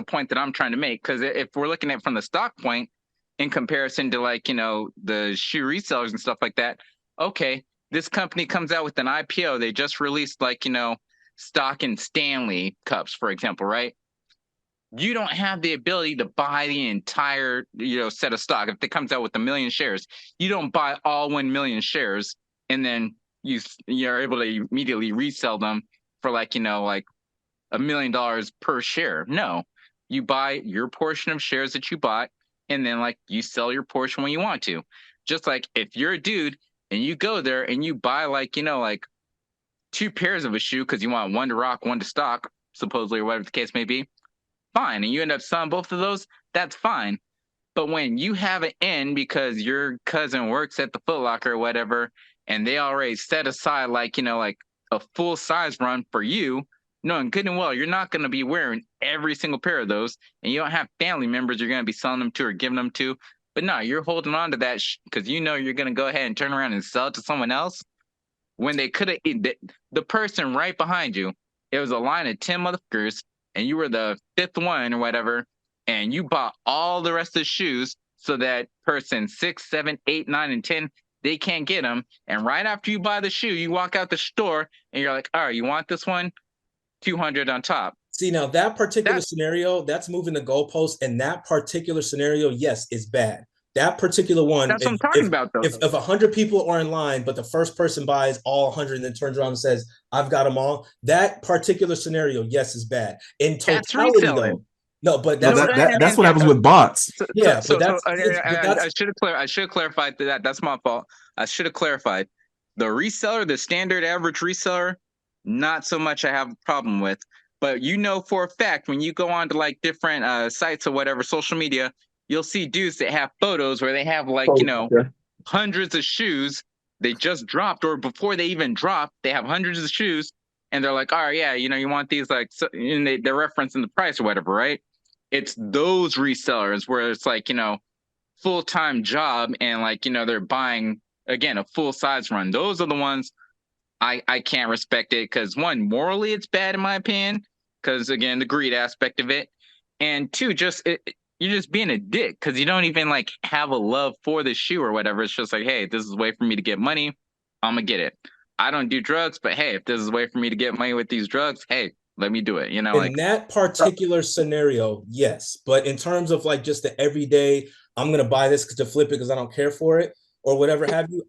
point that I'm trying to make. Because if we're looking at it from the stock point in comparison to the shoe resellers and stuff like that, okay. This company comes out with an IPO. They just released stock in Stanley cups, for example, right? You don't have the ability to buy the entire set of stock. If it comes out with 1 million shares, you don't buy all 1 million shares and then you're able to immediately resell them for $1 million per share. No, you buy your portion of shares that you bought and then you sell your portion when you want to. Just like if you're a dude and you go there and you buy 2 pairs of a shoe because you want one to rock, one to stock, supposedly, or whatever the case may be, fine. And you end up selling both of those, that's fine. But when you have an in because your cousin works at the Foot Locker or whatever, and they already set aside a full size run for you, knowing good and well you're not going to be wearing every single pair of those, and you don't have family members you're going to be selling them to or giving them to. But no, you're holding on to that because you're going to go ahead and turn around and sell it to someone else when they could have. The person right behind you, it was a line of 10 motherfuckers, and you were the 5th one or whatever, and you bought all the rest of the shoes so that person 6, 7, 8, 9, and 10, they can't get them. And right after you buy the shoe, you walk out the store and you're like, all right, you want this one? 200 on top. See, now that particular scenario, that's moving the goalpost, and that particular scenario, yes, is bad. That particular one, that's what I'm talking about, though. If 100 people are in line, but the first person buys all 100 and then turns around and says, I've got them all, that particular scenario, yes, is bad. In totality, though. No, but that's what happens with bots. I should have clarified that. That's my fault. I should have clarified. The reseller, the standard average reseller, not so much I have a problem with. But for a fact, when you go on to different sites or whatever, social media, you'll see dudes that have photos where they have hundreds of shoes they just dropped, or before they even dropped, they have hundreds of shoes, and they're like, all right, yeah, you want these and they're referencing the price or whatever, right? It's those resellers where it's full-time job and they're buying again a full size run. Those are the ones I can't respect it because one, morally it's bad in my opinion. Because again, the greed aspect of it, and 2, you're just being a dick because you don't even have a love for the shoe or whatever. It's just hey, this is a way for me to get money. I'm gonna get it. I don't do drugs, but hey, if this is a way for me to get money with these drugs, hey, let me do it. In that particular scenario, yes. But in terms of just the everyday, I'm gonna buy this to flip it because I don't care for it or whatever have you.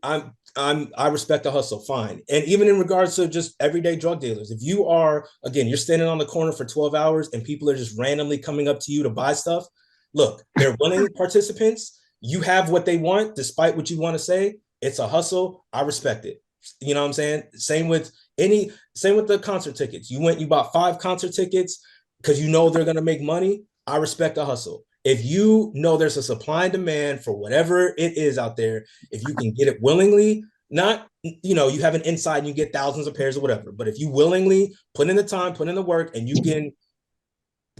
I respect the hustle, fine. And even in regards to just everyday drug dealers, if you are, again, you're standing on the corner for 12 hours and people are just randomly coming up to you to buy stuff, look, they're willing participants. You have what they want, despite what you want to say. It's a hustle. I respect it. You know what I'm saying? Same with Same with the concert tickets. You bought 5 concert tickets because you know they're gonna make money. I respect the hustle. If you know there's a supply and demand for whatever it is out there, if you can get it willingly, not you have an inside and you get thousands of pairs or whatever, but if you willingly put in the time, put in the work, and you can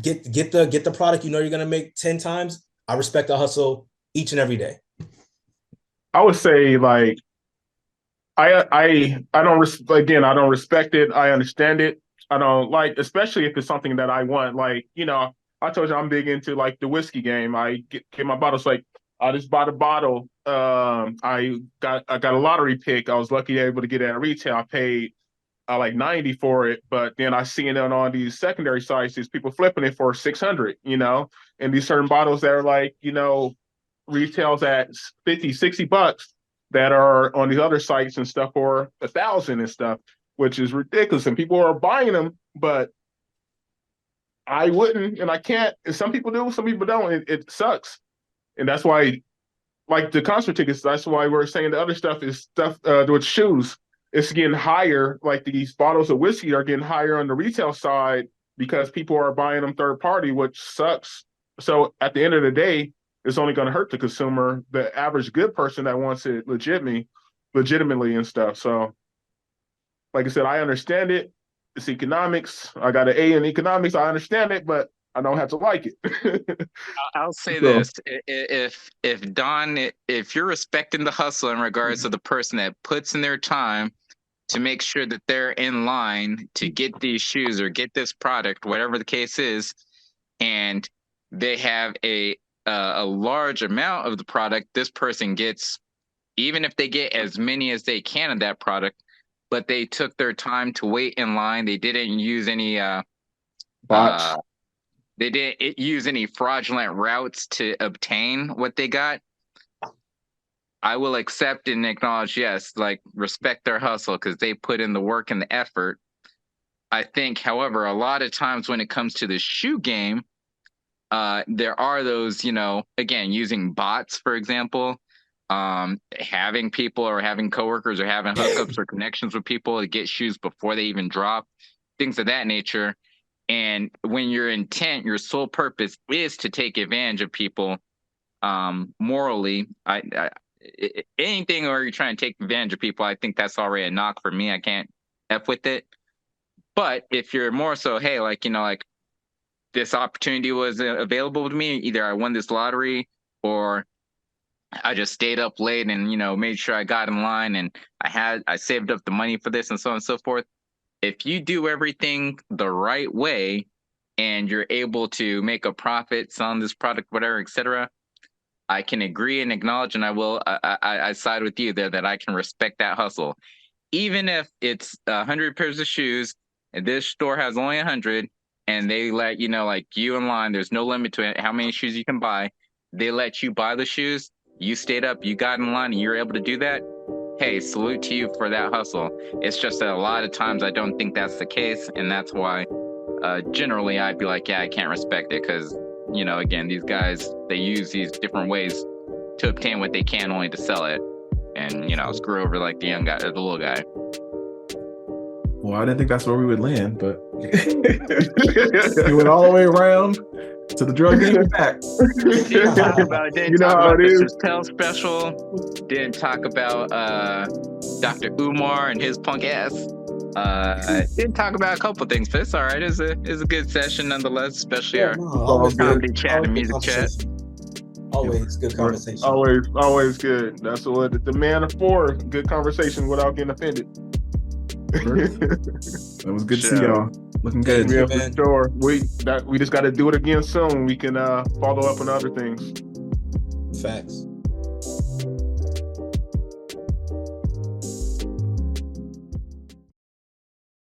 get the product, you're gonna make 10 times. I respect the hustle each and every day. I would say like I don't again, I don't respect it. I understand it. I don't like, especially if it's something that I want. Like, I told you I'm big into like the whiskey game. I get my bottles. Like, I just bought a bottle. I got a lottery pick. I was lucky able to get it at retail. I paid like 90 for it, but then I seen it on these secondary sites, these people flipping it for 600, and these certain bottles that are like, retails at 50, 60 bucks that are on these other sites and stuff for 1,000 and stuff, which is ridiculous. And people are buying them, but I wouldn't, and I can't. And some people do, some people don't. It sucks. And that's why, like the concert tickets, that's why we're saying the other stuff is stuff with shoes. It's getting higher. Like these bottles of whiskey are getting higher on the retail side because people are buying them third party, which sucks. So at the end of the day, it's only going to hurt the consumer, the average good person that wants it legitimately and stuff. So, like I said, I understand it. It's economics. I got an A in economics. I understand it, but I don't have to like it. I'll say this: if Don, if you're respecting the hustle in regards to the person that puts in their time to make sure that they're in line to get these shoes or get this product, whatever the case is, and they have a large amount of the product, this person gets, even if they get as many as they can of that product, but they took their time to wait in line. They didn't use any bots. They didn't use any fraudulent routes to obtain what they got. I will accept and acknowledge, yes, like respect their hustle because they put in the work and the effort. I think, however, a lot of times when it comes to the shoe game, there are those, again, using bots, for example, having people or having coworkers or having hookups or connections with people to get shoes before they even drop, things of that nature. And when your intent, your sole purpose is to take advantage of people, morally, anything where you're trying to take advantage of people, I think that's already a knock for me. I can't F with it. But if you're more so, hey, like, like this opportunity was available to me, either I won this lottery or I just stayed up late and, made sure I got in line and I saved up the money for this and so on and so forth. If you do everything the right way and you're able to make a profit selling this product, whatever, etc., I can agree and acknowledge, and I side with you there that I can respect that hustle. Even if it's 100 pairs of shoes and this store has only 100 and they let, like you in line, there's no limit to it, how many shoes you can buy. They let you buy the shoes. You stayed up, you got in line and you're able to do that. Hey, salute to you for that hustle. It's just that a lot of times I don't think that's the case. And that's why generally I'd be like, yeah, I can't respect it because, again, these guys, they use these different ways to obtain what they can only to sell it. And, screw over like the young guy or the little guy. Well, I didn't think that's where we would land, but we went all the way around to the drug game and back. Didn't talk about the Chappelle special. Didn't talk about Dr. Umar and his punk ass. Didn't talk about a couple things, but it's all right. It's a good session nonetheless, especially our comedy chat and music chat. Always good conversation. Always good. That's what the man for. Good conversation without getting offended. That was good to see y'all. Looking good. Yeah, for sure. We just got to do it again soon. We can follow up on other things. Facts.